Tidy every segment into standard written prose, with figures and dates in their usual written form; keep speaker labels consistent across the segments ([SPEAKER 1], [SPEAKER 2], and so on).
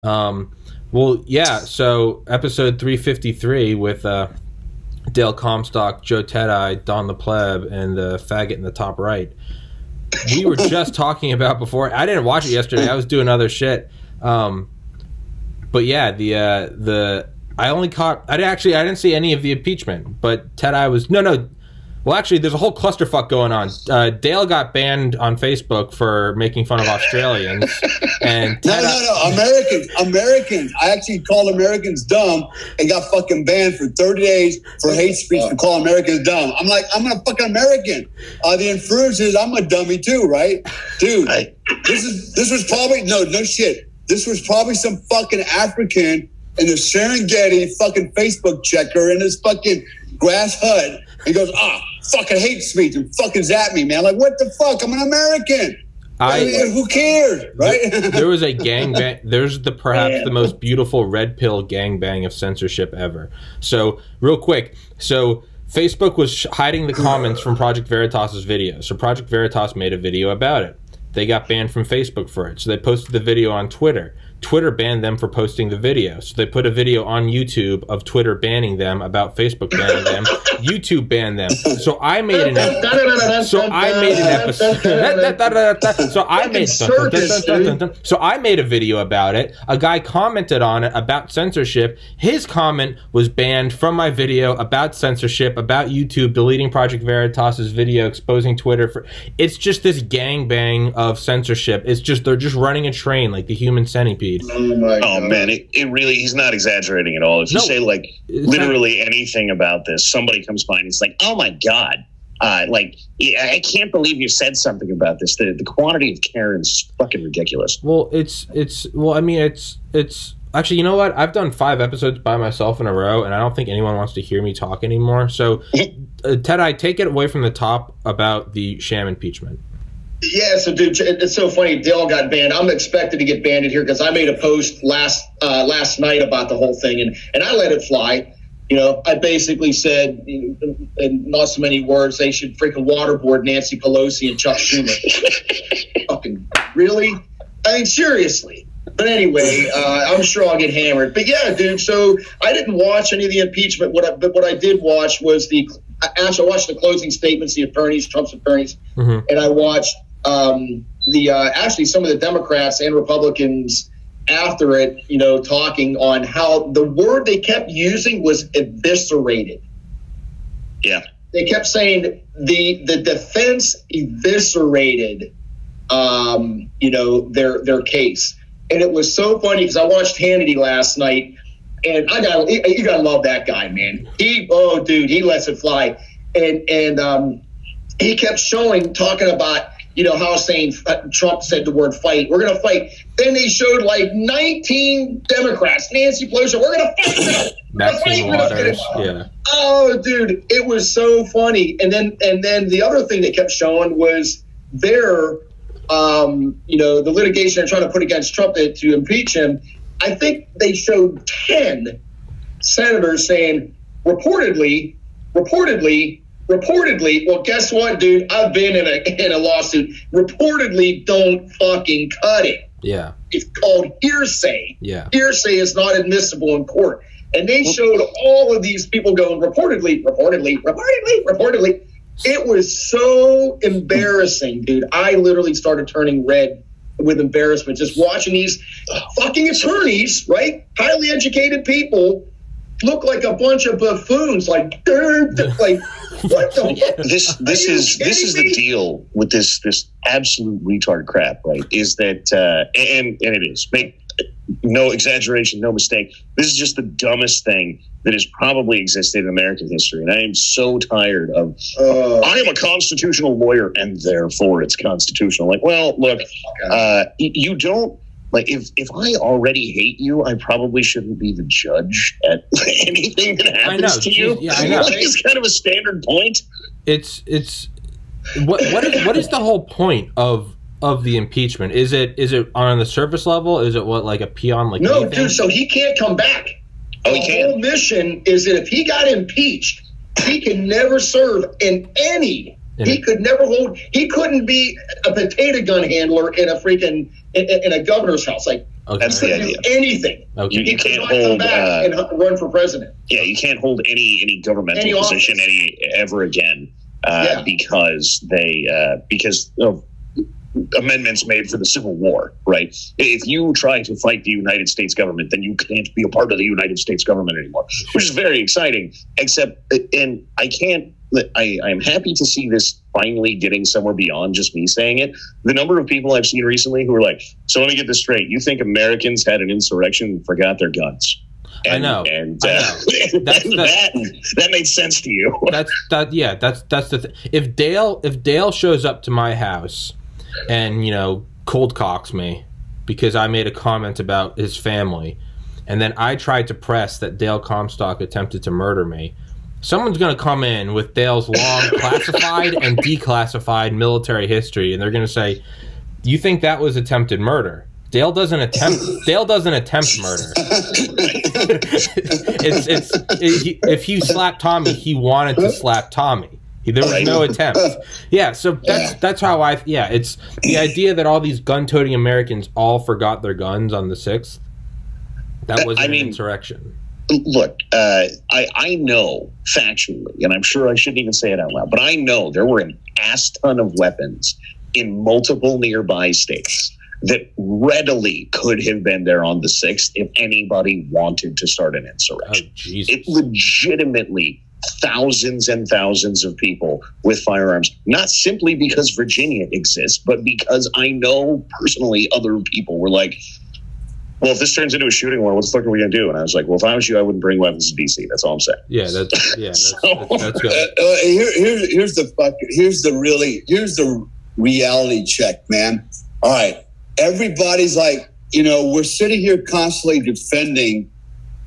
[SPEAKER 1] Well, yeah. So episode 353 with Dale Comstock, Joe Teti, Don the Pleb, and the faggot in the top right. We were just talking about before. I didn't watch it yesterday. I was doing other shit. But yeah, I didn't see any of the impeachment, but Teti was no. Well, actually, there's a whole clusterfuck going on. Dale got banned on Facebook for making fun of Australians, and
[SPEAKER 2] Americans. I actually called Americans dumb and got fucking banned for 30 days for hate speech for calling Americans dumb. I'm like, I'm a fucking American. The inference is I'm a dummy too, right, dude? This was probably no shit. This was probably some fucking African in the Serengeti fucking Facebook checker in his fucking grass hut. He goes, fucking hate speech and fucking zap me, man. Like, what the fuck? I'm an American. Who cares, right?
[SPEAKER 1] There was a gangbang. There's perhaps the most beautiful red pill gangbang of censorship ever. So, real quick. So, Facebook was hiding the comments from Project Veritas's video. So, Project Veritas made a video about it. They got banned from Facebook for it. So, they posted the video on Twitter. Twitter banned them for posting the video. So they put a video on YouTube of Twitter banning them about Facebook banning them. YouTube banned them. So I made an episode. So I made a video about it. A guy commented on it about censorship. His comment was banned from my video about censorship, about YouTube deleting Project Veritas's video, exposing Twitter for. It's just this gangbang of censorship. It's just they're just running a train like the human centipede.
[SPEAKER 3] Oh man, it really, he's not exaggerating at all. If you say like literally anything about this, somebody comes by and it's like, oh my God, like I can't believe you said something about this. The quantity of Karens is fucking ridiculous.
[SPEAKER 1] Well, it's actually, you know what? I've done 5 episodes by myself in a row, and I don't think anyone wants to hear me talk anymore. So, Teti, take it away from the top about the sham impeachment.
[SPEAKER 4] Yeah, so dude, it's so funny. Dale got banned. I'm expected to get banned here because I made a post last night about the whole thing, and I let it fly. You know, I basically said, in not so many words, they should freaking waterboard Nancy Pelosi and Chuck Schumer. Fucking really? I mean, seriously. But anyway, I'm sure I'll get hammered. But yeah, dude. So I didn't watch any of the impeachment. But what I did watch was I watched the closing statements, the attorneys, Trump's attorneys, and I watched. Actually some of the Democrats and Republicans after it, you know, talking on how the word they kept using was eviscerated.
[SPEAKER 3] Yeah.
[SPEAKER 4] They kept saying the defense eviscerated, you know, their case. And it was so funny because I watched Hannity last night and you gotta love that guy, man. He lets it fly. And he kept talking about, you know, how saying Trump said the word fight. We're going to fight. Then they showed like 19 Democrats. Nancy Pelosi, we're going to fight.
[SPEAKER 1] Maxine Waters, yeah.
[SPEAKER 4] Oh, dude, it was so funny. And then the other thing they kept showing was their, you know, the litigation they're trying to put against Trump to impeach him. I think they showed 10 senators saying reportedly, well, guess what, dude? I've been in a lawsuit. Reportedly, don't fucking cut it.
[SPEAKER 1] Yeah.
[SPEAKER 4] It's called hearsay.
[SPEAKER 1] Yeah.
[SPEAKER 4] Hearsay is not admissible in court. And they showed all of these people going reportedly. It was so embarrassing, dude. I literally started turning red with embarrassment just watching these fucking attorneys, right? Highly educated people look like a bunch of buffoons, like what the
[SPEAKER 3] this is the deal with this absolute retard crap, right? Is that and it is, make no exaggeration, no mistake, this is just the dumbest thing that has probably existed in American history, and I am so tired of I am a constitutional lawyer and therefore it's constitutional. Like, well, look, you don't. Like, if I already hate you, I probably shouldn't be the judge at anything that happens to you.
[SPEAKER 1] Yeah, I know.
[SPEAKER 3] It's kind of a standard point.
[SPEAKER 1] It's what is the whole point of the impeachment? Is it on the surface level? Is it like a peon? Like,
[SPEAKER 4] no,
[SPEAKER 1] anything?
[SPEAKER 4] Dude. So he can't come back.
[SPEAKER 3] Oh,
[SPEAKER 4] the whole mission is that if he got impeached, he can never serve in any. He could never hold. He couldn't be a potato gun handler in a freaking in a governor's house. Like
[SPEAKER 1] Okay.
[SPEAKER 3] That's the idea.
[SPEAKER 4] Anything.
[SPEAKER 3] Okay. You can't
[SPEAKER 4] come
[SPEAKER 3] hold
[SPEAKER 4] back and run for president.
[SPEAKER 3] Yeah, you can't hold any governmental position ever again because of amendments made for the Civil War, right? If you try to fight the United States government, then you can't be a part of the United States government anymore, which is very exciting. And I'm happy to see this finally getting somewhere beyond just me saying it. The number of people I've seen recently who are like, so let me get this straight. You think Americans had an insurrection and forgot their guns? And, I know. And that made sense to you. That's
[SPEAKER 1] the thing. If Dale shows up to my house and, cold cocks me because I made a comment about his family, and then I tried to press that Dale Comstock attempted to murder me, someone's going to come in with Dale's long classified and declassified military history, and they're going to say, you think that was attempted murder? Dale doesn't attempt murder. If he slapped Tommy, he wanted to slap Tommy. There was no attempt. Yeah, so that's how it's the idea that all these gun-toting Americans all forgot their guns on the 6th. That was an insurrection.
[SPEAKER 3] Look, I know factually, and I'm sure I shouldn't even say it out loud, but I know there were an ass ton of weapons in multiple nearby states that readily could have been there on the 6th if anybody wanted to start an insurrection.
[SPEAKER 1] Oh, Jesus.
[SPEAKER 3] It legitimately thousands and thousands of people with firearms, not simply because Virginia exists, but because I know personally other people were like, well, if this turns into a shooting war, what the fuck are we going to do? And I was like, well, if I was you, I wouldn't bring weapons to D.C. That's all I'm saying.
[SPEAKER 1] Yeah, that's good.
[SPEAKER 2] Here's the reality check, man. All right. Everybody's like, we're sitting here constantly defending,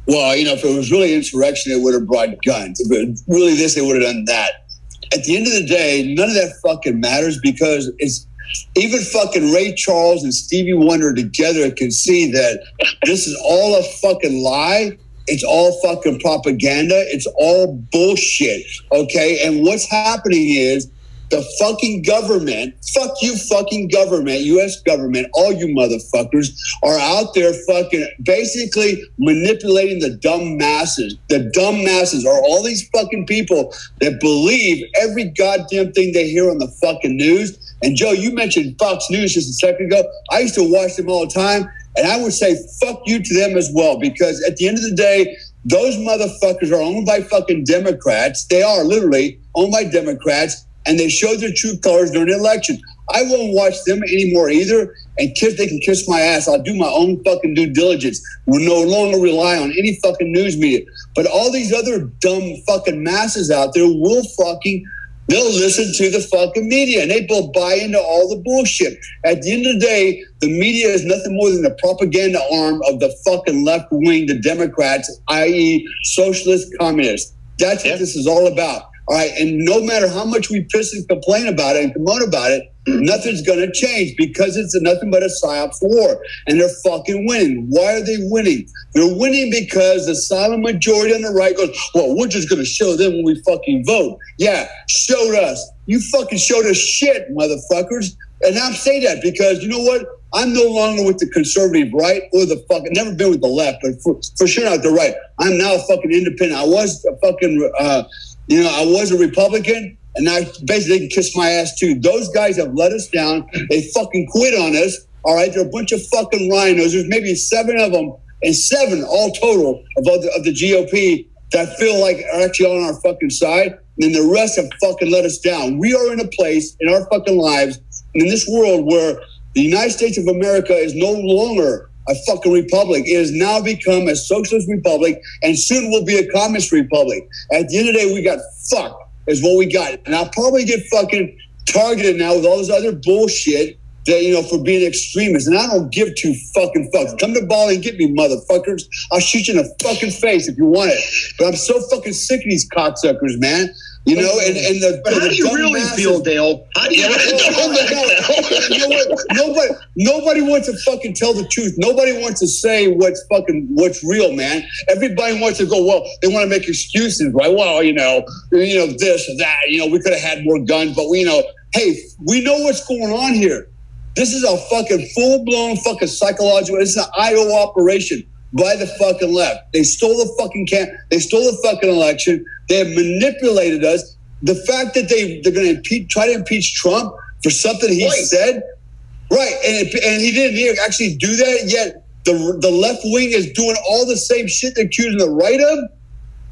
[SPEAKER 2] well, if it was really insurrection, it would have brought guns. If it was really this, they would have done that. At the end of the day, none of that fucking matters because it's even fucking Ray Charles and Stevie Wonder together can see that this is all a fucking lie. It's all fucking propaganda. It's all bullshit. Okay. And what's happening is the fucking government, fuck you fucking government, U.S. government, all you motherfuckers are out there fucking basically manipulating the dumb masses. The dumb masses are all these fucking people that believe every goddamn thing they hear on the fucking news. And Joe, you mentioned Fox News just a second ago. I used to watch them all the time, and I would say fuck you to them as well, because at the end of the day, those motherfuckers are owned by fucking Democrats. They are literally owned by Democrats, and they show their true colors during the election. I won't watch them anymore either, and they can kiss my ass. I'll do my own fucking due diligence. We'll no longer rely on any fucking news media. But all these other dumb fucking masses out there they'll listen to the fucking media, and they will buy into all the bullshit. At the end of the day, the media is nothing more than the propaganda arm of the fucking left wing, the Democrats, i.e. socialist communists. That's what this is all about. All right, and no matter how much we piss and complain about it and promote about it, nothing's going to change because it's nothing but a psyop for war. And they're fucking winning. Why are they winning? They're winning because the silent majority on the right goes, well, we're just going to show them when we fucking vote. Yeah, showed us. You fucking showed us shit, motherfuckers. And I'm saying that because, you know what? I'm no longer with the conservative right or the fucking, never been with the left, but for sure not the right. I'm now fucking independent. I was a fucking, I was a Republican, and now basically they can kiss my ass too. Those guys have let us down. They fucking quit on us. All right, they're a bunch of fucking rhinos. There's maybe 7 of them, and 7 all total of the GOP that feel like are actually on our fucking side. And the rest have fucking let us down. We are in a place in our fucking lives in this world where the United States of America is no longer a fucking republic. It has now become a socialist republic, and soon will be a communist republic. At the end of the day, we got fucked is what we got. And I'll probably get fucking targeted now with all this other bullshit that, for being extremists. And I don't give 2 fucking fucks. Come to Bali and get me, motherfuckers. I'll shoot you in the fucking face if you want it. But I'm so fucking sick of these cocksuckers, man. But how do you really feel, Dale? How do you Nobody wants to fucking tell the truth. Nobody wants to say what's real, man. Everybody wants to go, well, they want to make excuses, right? Well, this or that. We could have had more guns, but hey, we know what's going on here. This is a fucking full-blown fucking psychological, it's an IO operation by the fucking left. They stole the fucking they stole the fucking election. They have manipulated us. The fact that they're going to try to impeach Trump for something he said, right, and he didn't actually do that, yet the left wing is doing all the same shit they're accusing the right of.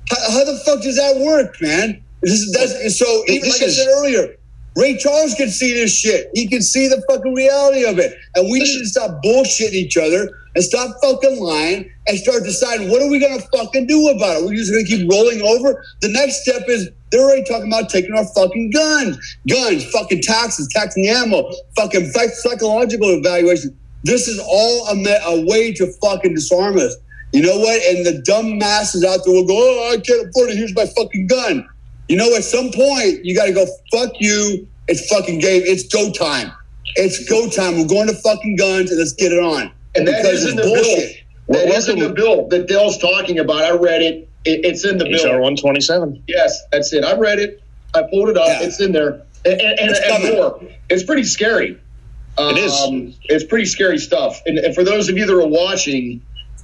[SPEAKER 2] How the fuck does that work, man? Even like I said earlier, Ray Charles can see this shit. He can see the fucking reality of it. And we need to stop bullshitting each other and stop fucking lying and start deciding what are we going to fucking do about it. We're just going to keep rolling over. The next step is they're already talking about taking our fucking guns, fucking taxes, taxing ammo, fucking psychological evaluation. This is all a way to fucking disarm us. You know what? And the dumb masses out there will go, oh, I can't afford it. Here's my fucking gun. You know, at some point, you got to go, fuck you. It's fucking game. It's go time. It's go time. We're going to fucking guns and let's get it on.
[SPEAKER 4] And that is in the bullshit. That is in the bill that Dale's talking about. I read it. It's in the bill.
[SPEAKER 3] HR 127.
[SPEAKER 4] Yes, that's it. I read it. I pulled it up. Yeah. It's in there. And more. It's pretty scary.
[SPEAKER 3] It is.
[SPEAKER 4] It's pretty scary stuff. And for those of you that are watching,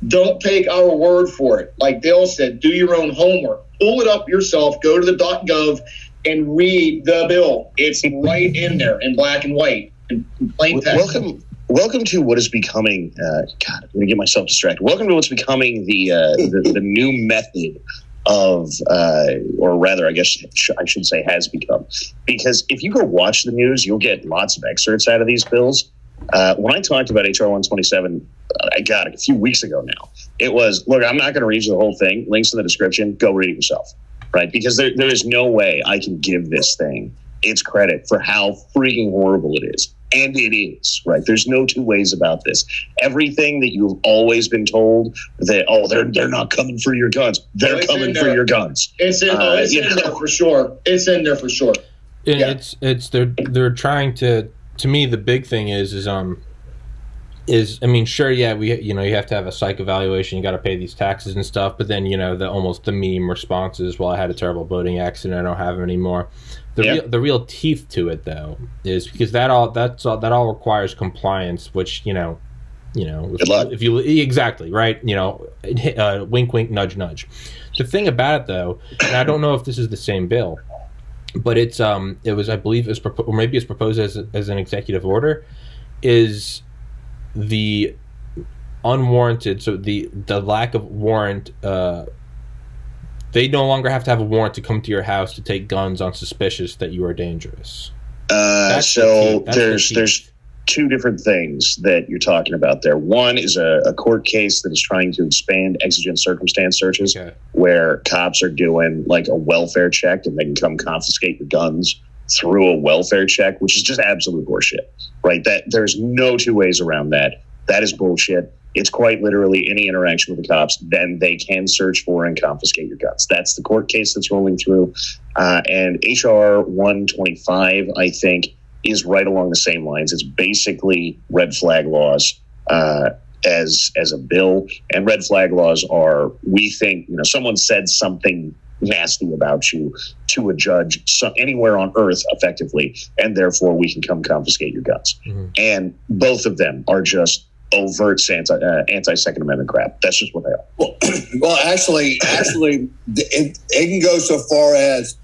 [SPEAKER 4] don't take our word for it. Like Dale said, do your own homework. Pull it up yourself. Go to the .gov and read the bill. It's right in there in black and white in plain text.
[SPEAKER 3] Welcome to what is becoming. God, I'm going to get myself distracted. Welcome to what's becoming the new method of, or rather, I guess I should say, has become. Because if you go watch the news, you'll get lots of excerpts out of these bills. When I talked about HR 127, I got it a few weeks ago now. It was, look, I'm not going to read you the whole thing. Links in the description. Go read it yourself, right? Because there is no way I can give this thing its credit for how freaking horrible it is. And it is, right? There's no two ways about this. Everything that you've always been told that, oh, they're not coming for your guns. They're coming for your guns.
[SPEAKER 4] It's in there for sure. It's in there for sure.
[SPEAKER 1] They're trying to me, the big thing is I mean, sure, yeah, you have to have a psych evaluation, you got to pay these taxes and stuff, but then the meme response is, well, I had a terrible boating accident, I don't have them anymore. The real teeth to it, though, is because that all requires compliance, which
[SPEAKER 3] good luck.
[SPEAKER 1] If you exactly right, wink, wink, nudge, nudge. The thing about it, though, and I don't know if this is the same bill, but it was, I believe, or maybe it's proposed as an executive order, is the unwarranted, so the lack of warrant. They no longer have to have a warrant to come to your house to take guns on suspicious that you are dangerous.
[SPEAKER 3] So there's two different things that you're talking about there. One is a court case that is trying to expand exigent circumstance searches, where cops are doing like a welfare check and they can come confiscate your guns through a welfare check, which is just absolute horseshit, right? That there's no two ways around that. That is bullshit. It's quite literally any interaction with the cops, then they can search for and confiscate your guns. That's the court case that's rolling through. And HR 125, I think, is right along the same lines. It's basically red flag laws as a bill. And red flag laws are, we think, someone said something nasty about you to a judge anywhere on earth effectively, and therefore we can come confiscate your guns. Mm-hmm. And both of them are just overt anti-Second Amendment crap. That's just what they are.
[SPEAKER 2] Well, actually, it can go so far as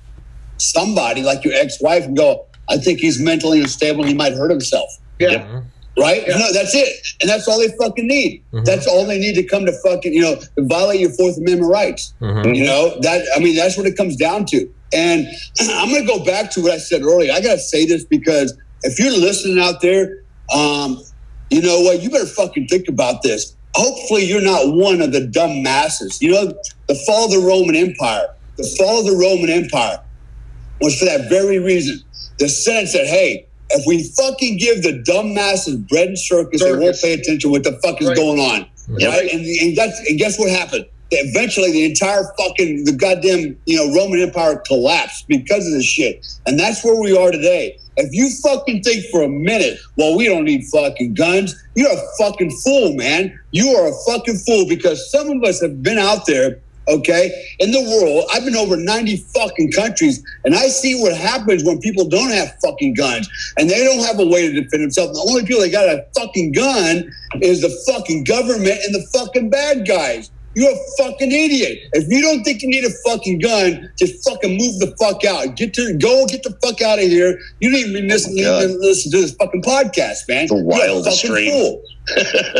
[SPEAKER 2] somebody like your ex-wife can go, I think he's mentally unstable and he might hurt himself.
[SPEAKER 4] Yeah.
[SPEAKER 3] Yep.
[SPEAKER 2] Right? Yeah. No, that's it. And that's all they fucking need. Mm-hmm. That's all they need to come to fucking, to violate your Fourth Amendment rights. Mm-hmm. That's what it comes down to. And I'm going to go back to what I said earlier. I got to say this because if you're listening out there, you know what? You better fucking think about this. Hopefully you're not one of the dumb masses. The fall of the Roman Empire. The fall of the Roman Empire was for that very reason. The Senate said, hey, if we fucking give the dumb masses bread and circus, they won't pay attention to what the fuck is going on. Right? And guess what happened? Eventually the entire fucking, the goddamn, Roman Empire collapsed because of this shit. And that's where we are today. If you fucking think for a minute, well, we don't need fucking guns, you're a fucking fool, man. You are a fucking fool because some of us have been out there okay, in the world. I've been over 90 fucking countries, and I see what happens when people don't have fucking guns, and they don't have a way to defend themselves. The only people that got a fucking gun is the fucking government and the fucking bad guys. You're a fucking idiot. If you don't think you need a fucking gun, just fucking move the fuck out. Get the fuck out of here. You don't even listen to this fucking podcast, man.
[SPEAKER 3] The wildest
[SPEAKER 2] fool.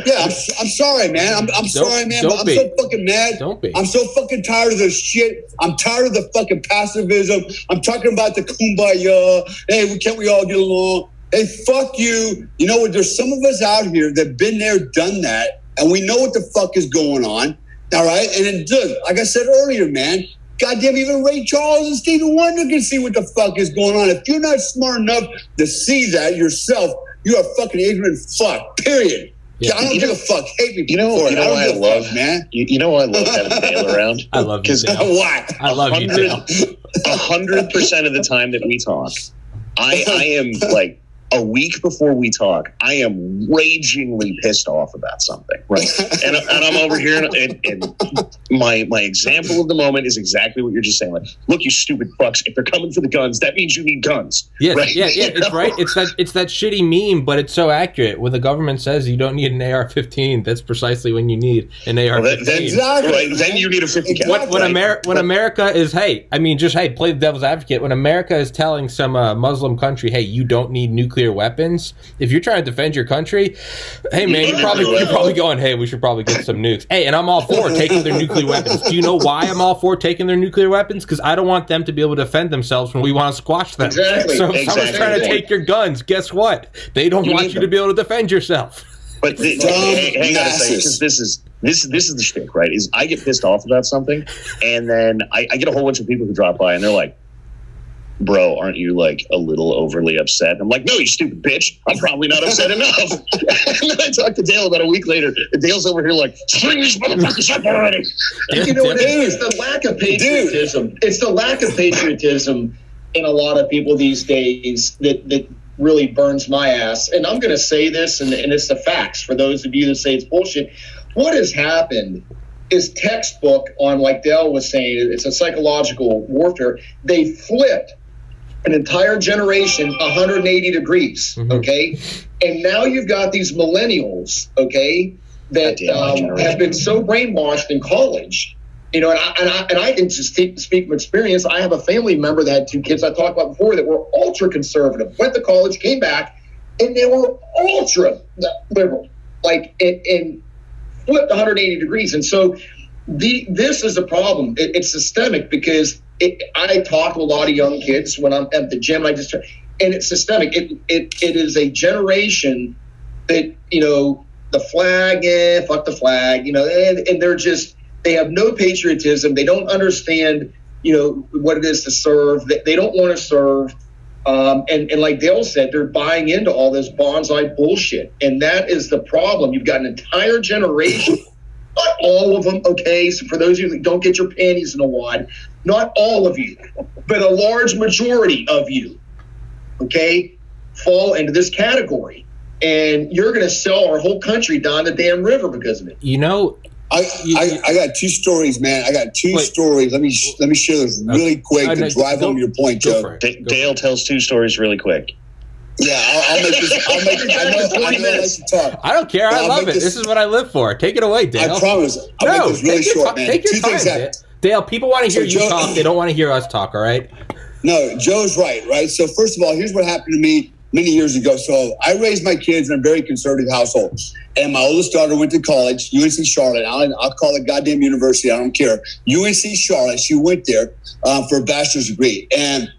[SPEAKER 2] Yeah, I'm sorry, man. I'm sorry, man. But I'm so fucking mad.
[SPEAKER 1] Don't be.
[SPEAKER 2] I'm so fucking tired of this shit. I'm tired of the fucking pacifism. I'm talking about the kumbaya. Hey, can't we all get along? Hey, fuck you. You know what? There's some of us out here that been there, done that, and we know what the fuck is going on. All right, and it does. Like I said earlier, man, goddamn, even Ray Charles and Stevie Wonder can see what the fuck is going on. If you're not smart enough to see that yourself, you're a fucking ignorant fuck, period. Yeah. I don't give a fuck. Hate me.
[SPEAKER 3] You know why I love, man? You know why I love having Dale around?
[SPEAKER 1] I love you, Dale.
[SPEAKER 2] Why?
[SPEAKER 1] I love you, Dale.
[SPEAKER 3] 100% of the time that we talk, I am like, a week before we talk, I am ragingly pissed off about something, right? And I'm over here, and my example of the moment is exactly what you're just saying. Like, look, you stupid fucks! If they're coming for the guns, that means you need guns.
[SPEAKER 1] Yes,
[SPEAKER 3] right?
[SPEAKER 1] Yeah. It's right. It's that shitty meme, but it's so accurate. When the government says you don't need an AR-15, that's precisely when you need an AR-15.
[SPEAKER 3] Then you need a 50 cal.
[SPEAKER 1] When America is, play the devil's advocate. When America is telling some Muslim country, hey, you don't need nuclear weapons. If you're trying to defend your country, hey man, you're probably going, hey, we should probably get some nukes. Hey, and I'm all for taking their nuclear weapons. Do you know why I'm all for taking their nuclear weapons? Because I don't want them to be able to defend themselves when we want to squash them.
[SPEAKER 4] Exactly.
[SPEAKER 1] So if someone's trying to take your guns, guess what? They don't want you to be able to defend yourself.
[SPEAKER 3] But hang on a second, because this is the shtick, right? Is I get pissed off about something, and then I get a whole bunch of people who drop by, and they're like, bro, aren't you like a little overly upset? I'm like, no, you stupid bitch. I'm probably not upset enough. And then I talked to Dale about a week later, and Dale's over here like, string these motherfuckers up already.
[SPEAKER 4] You know what it is? The lack of patriotism. It's the lack of patriotism in a lot of people these days that really burns my ass. And I'm going to say this, and it's the facts for those of you that say it's bullshit. What has happened is textbook on, like Dale was saying, it's a psychological warfare. They flipped an entire generation 180 degrees, okay? And now you've got these millennials, okay, that have been so brainwashed in college, you know, and I can just speak from experience. I have a family member that had 2 kids I talked about before that were ultra conservative, went to college, came back, and they were ultra liberal, like, and flipped 180 degrees. And so this is a problem. It's systemic because I talk to a lot of young kids when I'm at the gym. And it's systemic. It is a generation that, you know, the flag, fuck the flag, you know, and they have no patriotism. They don't understand, you know, what it is to serve. They don't want to serve. And like Dale said, they're buying into all this bonsai bullshit. And that is the problem. You've got an entire generation. Not all of them, okay? So for those of you that don't get your panties in a wad, not all of you, but a large majority of you, okay, fall into this category. And you're going to sell our whole country down the damn river because of it.
[SPEAKER 1] You know,
[SPEAKER 2] I got 2 stories, man. I got 2 stories. Let me share this really quick to drive home your point, Joe.
[SPEAKER 3] Dale tells 2 stories really quick.
[SPEAKER 2] Yeah, I'll make this. I know I like to talk.
[SPEAKER 1] I don't care. I love it. This is what I live for. Take it away, Dale.
[SPEAKER 2] I promise. I'll make this really short, man.
[SPEAKER 1] Take your time, Dale. People want to hear you talk. They don't want to hear us talk, all right?
[SPEAKER 2] No, Joe's right? So first of all, here's what happened to me many years ago. So I raised my kids in a very conservative household. And my oldest daughter went to college, UNC Charlotte. I'll call it goddamn university. I don't care. UNC Charlotte. She went there for a bachelor's degree. And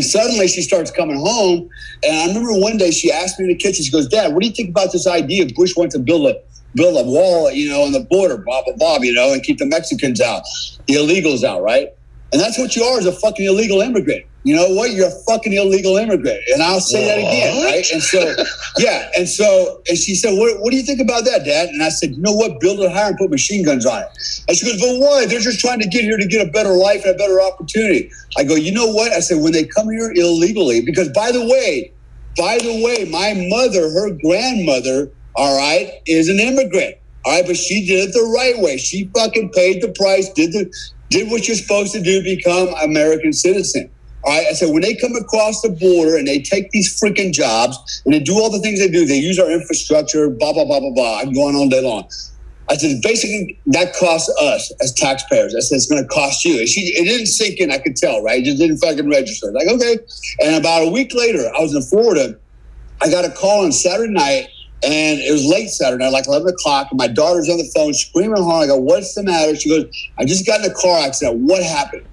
[SPEAKER 2] suddenly she starts coming home. And I remember one day she asked me in the kitchen, she goes, Dad, what do you think about this idea of Bush wants to build a wall, you know, on the border, blah, blah, blah, you know, and keep the Mexicans out, the illegals out, right? And that's what you are, is a fucking illegal immigrant. You know what? You're a fucking illegal immigrant. And I'll say that again, right? And so, yeah. And she said, what do you think about that, Dad? And I said, you know what? Build it higher and put machine guns on it. And she goes, but why? They're just trying to get here to get a better life and a better opportunity. I go, you know what? I said, when they come here illegally, because by the way, my mother, her grandmother, all right, is an immigrant. All right, but she did it the right way. She fucking paid the price, did what you're supposed to do to become an American citizen. All right, I said, when they come across the border and they take these freaking jobs and they do all the things they do, they use our infrastructure, blah, blah, blah, blah, blah. I'm going on day long. I said, basically, that costs us as taxpayers. I said, it's going to cost you. It didn't sink in, I could tell, right? It just didn't fucking register. Like, okay. And about a week later, I was in Florida. I got a call on Saturday night, and it was late Saturday night, like 11 o'clock, and my daughter's on the phone screaming hard. I go, what's the matter? She goes, I just got in a car accident. What happened?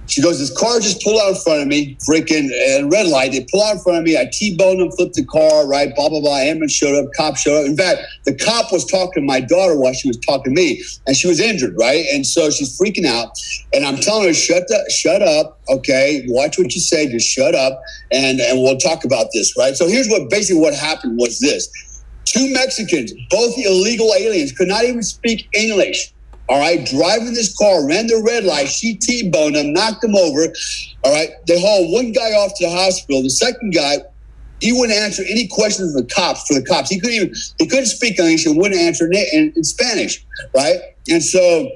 [SPEAKER 2] She goes, this car just pulled out in front of me, freaking red light. They pull out in front of me. I T-boned them, flipped the car, right? Blah, blah, blah. Ambulance showed up, cop showed up. In fact, the cop was talking to my daughter while she was talking to me, and she was injured, right? And so she's freaking out, and I'm telling her, shut up, okay? Watch what you say, just shut up, and we'll talk about this, right? So here's what happened was this. 2 Mexicans, both illegal aliens, could not even speak English. All right, driving this car, ran the red light. She T-boned him, knocked him over. All right, they hauled one guy off to the hospital. The second guy, he wouldn't answer any questions for the cops. He couldn't speak English and wouldn't answer in Spanish, right? And so,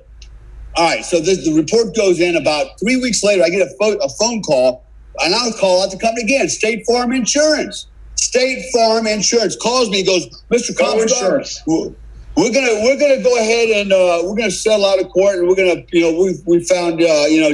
[SPEAKER 2] all right, so the report goes in. About 3 weeks later, I get a phone call, and I'll call out the company again, State Farm Insurance. State Farm Insurance calls me, goes, Mr. Comstock, we're gonna go ahead and we're gonna settle out of court, and we're gonna, we found,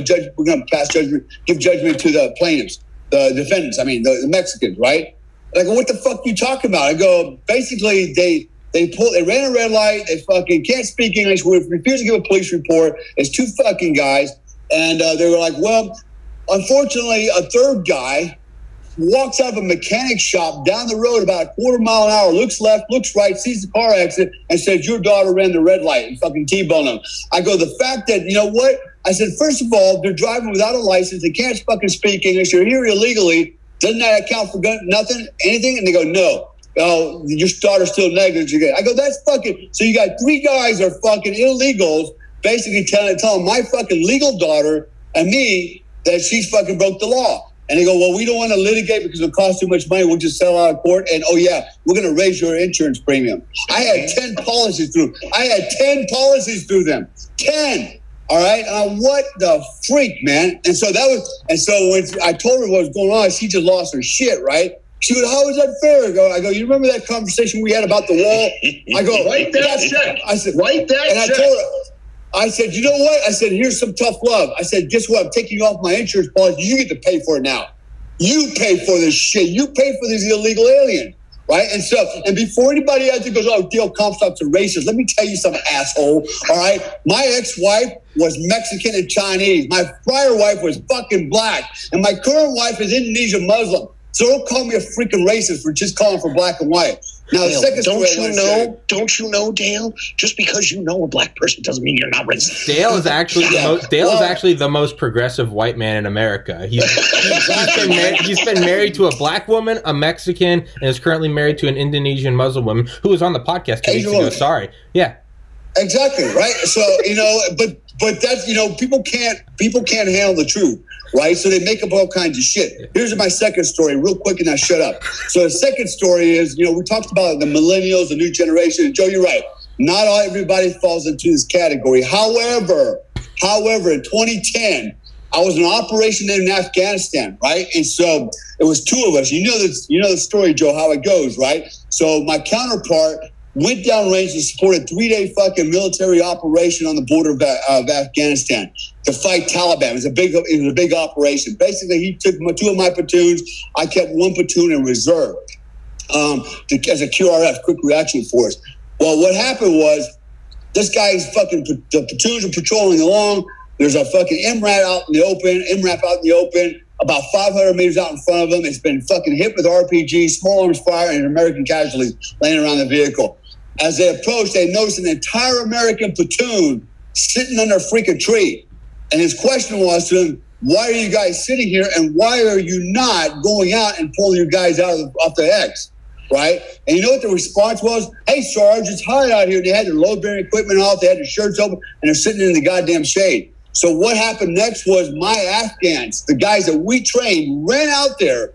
[SPEAKER 2] judge, we're gonna pass judgment, give judgment to the plaintiffs, the defendants. I mean, the Mexicans, right? And I go, what the fuck are you talking about? I go, basically, they ran a red light. They fucking can't speak English. We refused to give a police report. It's 2 fucking guys, and they were like, well, unfortunately, a third guy walks out of a mechanic shop down the road about a quarter mile an hour, looks left, looks right, sees the car accident, and says, your daughter ran the red light, and fucking T-boned him. I go, the fact that, you know what? I said, first of all, they're driving without a license. They can't fucking speak English. They're here illegally. Doesn't that account for nothing, anything? And they go, no. Oh, your daughter's still negligent. I go, that's fucking, so you got 3 guys are fucking illegals, basically telling my fucking legal daughter and me that she's fucking broke the law. And they go, well, we don't want to litigate because it'll cost too much money. We'll just settle out of court. And, oh, yeah, we're going to raise your insurance premium. I had 10 policies through. them. 10. All right. What the freak, man? And so when I told her what was going on, she just lost her shit, right? She goes, how is that fair? I go, you remember that conversation we had about the wall? I go,
[SPEAKER 4] write that check.
[SPEAKER 2] I said,
[SPEAKER 4] write that check.
[SPEAKER 2] And I told her, I said, you know what? I said, here's some tough love. I said, guess what? I'm taking you off my insurance policy. You get to pay for it now. You pay for this shit. You pay for these illegal aliens, right? And so, and before anybody else goes, oh, Dale Comstock's a racist, let me tell you something, asshole, all right? My ex-wife was Mexican and Chinese. My prior wife was fucking black. And my current wife is Indonesian Muslim. So don't call me a freaking racist for just calling for black and white. Now,
[SPEAKER 3] Dale, don't you know, Dale? Just because you know a black person doesn't mean you're not racist.
[SPEAKER 1] Dale is actually the most progressive white man in America. He's been married to a black woman, a Mexican, and is currently married to an Indonesian Muslim woman who was on the podcast 2 weeks ago. Sorry, yeah,
[SPEAKER 2] exactly, right. So but that's people can't handle the truth. Right? So they make up all kinds of shit. Here's my second story, real quick, and I shut up. So the second story is, we talked about the millennials, the new generation. And Joe, you're right. Not everybody falls into this category. However, in 2010, I was in an operation in Afghanistan, right? And so it was 2 of us. You know the story, Joe, how it goes, right? So my counterpart went downrange and supported 3-day fucking military operation on the border of Afghanistan to fight Taliban. It was a big operation. Basically, he took 2 of my platoons. I kept 1 platoon in reserve as a QRF, quick reaction force. Well, what happened was this guy's the platoons are patrolling along. There's a fucking MRAP out in the open, about 500 meters out in front of them. It's been fucking hit with RPG, small arms fire, and American casualties laying around the vehicle. As they approached, they noticed an entire American platoon sitting under a freaking tree. And his question was to them, why are you guys sitting here, and why are you not going out and pulling your guys out off the X, right? And you know what the response was? Hey, Sarge, it's hot out here. They had their load-bearing equipment off. They had their shirts open, and they're sitting in the goddamn shade. So what happened next was my Afghans, the guys that we trained, ran out there,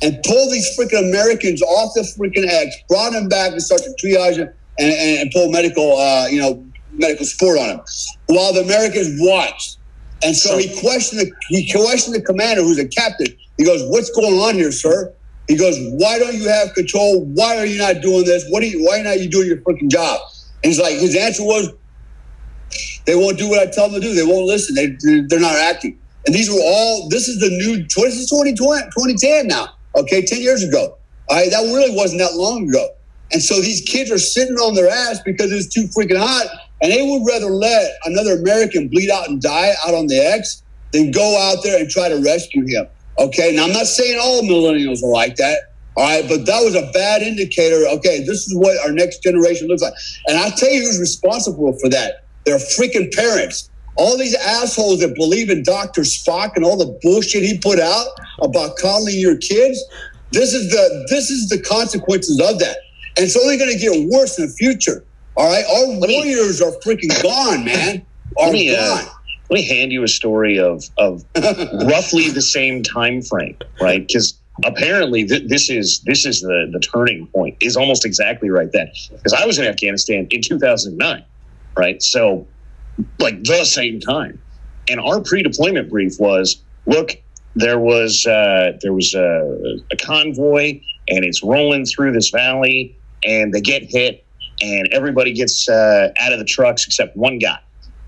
[SPEAKER 2] and pull these freaking Americans off the freaking X, brought them back and started triage and pull medical, medical support on them, while the Americans watched. And so he questioned the commander, who's a captain. He goes, "What's going on here, sir?" He goes, "Why don't you have control? Why are you not doing this? Why are not you doing your freaking job?" And he's like, his answer was, "They won't do what I tell them to do. They won't listen. They're not acting." And this is the new, this is 2010 now. Okay, 10 years ago. That really wasn't that long ago. And so these kids are sitting on their ass because it's too freaking hot, and they would rather let another American bleed out and die out on the X than go out there and try to rescue him. Okay, now I'm not saying all millennials are like that, all right, but that was a bad indicator. Okay, this is what our next generation looks like. And I'll tell you who's responsible for that. They're freaking parents. All these assholes that believe in Dr. Spock and all the bullshit he put out about coddling your kids, this is the consequences of that. And it's only going to get worse in the future. All right, our warriors are freaking gone, man. Gone.
[SPEAKER 3] Let me hand you a story of roughly the same time frame, right? Because apparently this is the turning point. Is almost exactly right then. Because I was in Afghanistan in 2009, right? So like the same time, and our pre-deployment brief was, look, there was a convoy, and it's rolling through this valley, and they get hit, and everybody gets out of the trucks except one guy.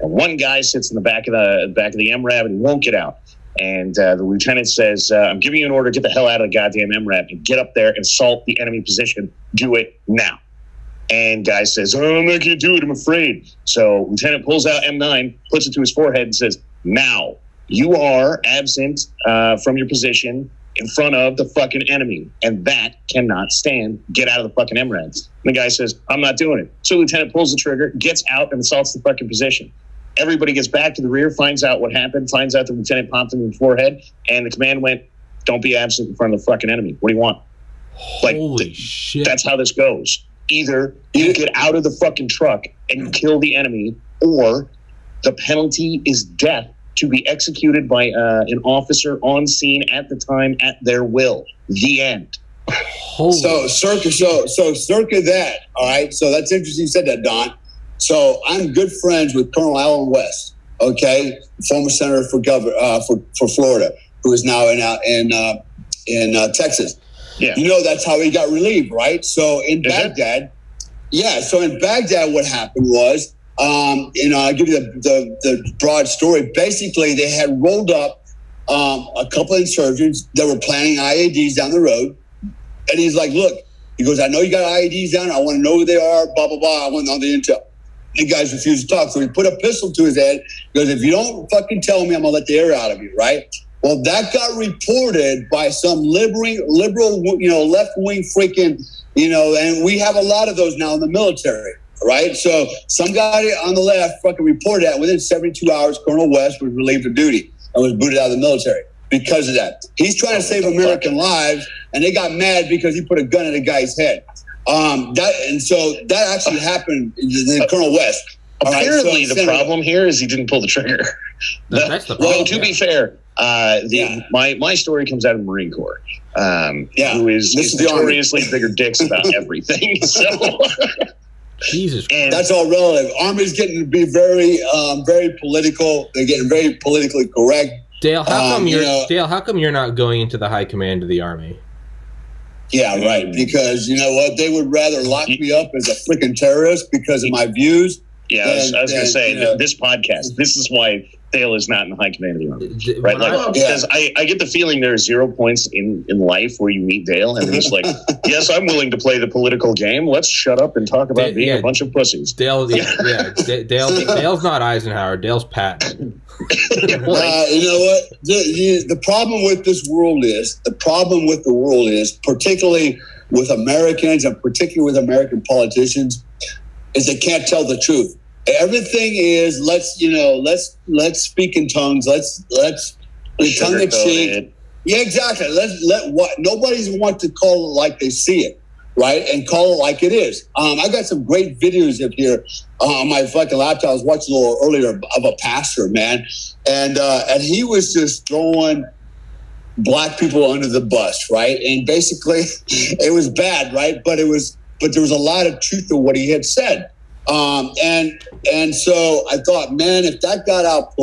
[SPEAKER 3] And one guy sits in the back of the MRAP and he won't get out. And the lieutenant says, "I'm giving you an order. Get the hell out of the goddamn MRAP and get up there and assault the enemy position. Do it now." And guy says, "Oh, I'm not going to do it. I'm afraid." So lieutenant pulls out M9, puts it to his forehead, and says, "Now you are absent from your position in front of the fucking enemy, and that cannot stand. Get out of the fucking MRAPs." And the guy says, "I'm not doing it." So lieutenant pulls the trigger, gets out, and assaults the fucking position. Everybody gets back to the rear, finds out what happened, finds out the lieutenant popped him in the forehead, and the command went, "Don't be absent in front of the fucking enemy. What do you want?"
[SPEAKER 1] Holy shit.
[SPEAKER 3] That's how this goes. Either you get out of the fucking truck and you kill the enemy, or the penalty is death to be executed by an officer on scene at the time at their will. The end.
[SPEAKER 2] So circa that, all right? So that's interesting you said that, Don. So I'm good friends with Colonel Allen West, okay, former senator for Florida, who is now in Texas. Yeah. You know, that's how he got relieved, right? So in Baghdad, what happened was, I'll give you the broad story. Basically, they had rolled up a couple of insurgents that were planning IEDs down the road. And he's like, "Look," he goes, "I know you got IEDs down. I want to know who they are, blah, blah, blah. I want all the intel." The guys refused to talk. So he put a pistol to his head. He goes, "If you don't fucking tell me, I'm going to let the air out of you," right? Well, that got reported by some liberal, left-wing freaking, and we have a lot of those now in the military, right? So some guy on the left fucking reported that. Within 72 hours, Colonel West was relieved of duty and was booted out of the military because of that. He's trying to save American lives, and they got mad because he put a gun in a guy's head. That actually happened to Colonel West.
[SPEAKER 3] Apparently, the problem here is he didn't pull the trigger.
[SPEAKER 1] That's the problem.
[SPEAKER 3] Well, to be fair, my story comes out of the Marine Corps, who is notoriously bigger dicks about everything. So,
[SPEAKER 1] Jesus,
[SPEAKER 2] and that's all relative. Army's getting to be very, very political. They're getting very politically correct.
[SPEAKER 1] Dale, how come you're not going into the high command of the Army?
[SPEAKER 2] Yeah, right. Because you know what? They would rather lock me up as a freaking terrorist because of my views.
[SPEAKER 3] Yeah, I was going to say, this podcast, this is why Dale is not in the high command of the Army. Right? Because I get the feeling there are 0 points in life where you meet Dale and he's like, "Yes, I'm willing to play the political game. Let's shut up and talk about being a bunch of pussies."
[SPEAKER 1] Dale's not Eisenhower. Dale's Patton.
[SPEAKER 2] You know what? The problem with this world is, particularly with Americans and particularly with American politicians, is they can't tell the truth. Everything is let's speak in tongues. Let's tongue in cheek. Yeah, exactly. Nobody's want to call it like they see it, right? And call it like it is. I got some great videos up here on my fucking laptop. I was watching a little earlier of a pastor, man, and he was just throwing black people under the bus, right? And basically, it was bad, right? But there was a lot of truth to what he had said. And so I thought, man, if that got out,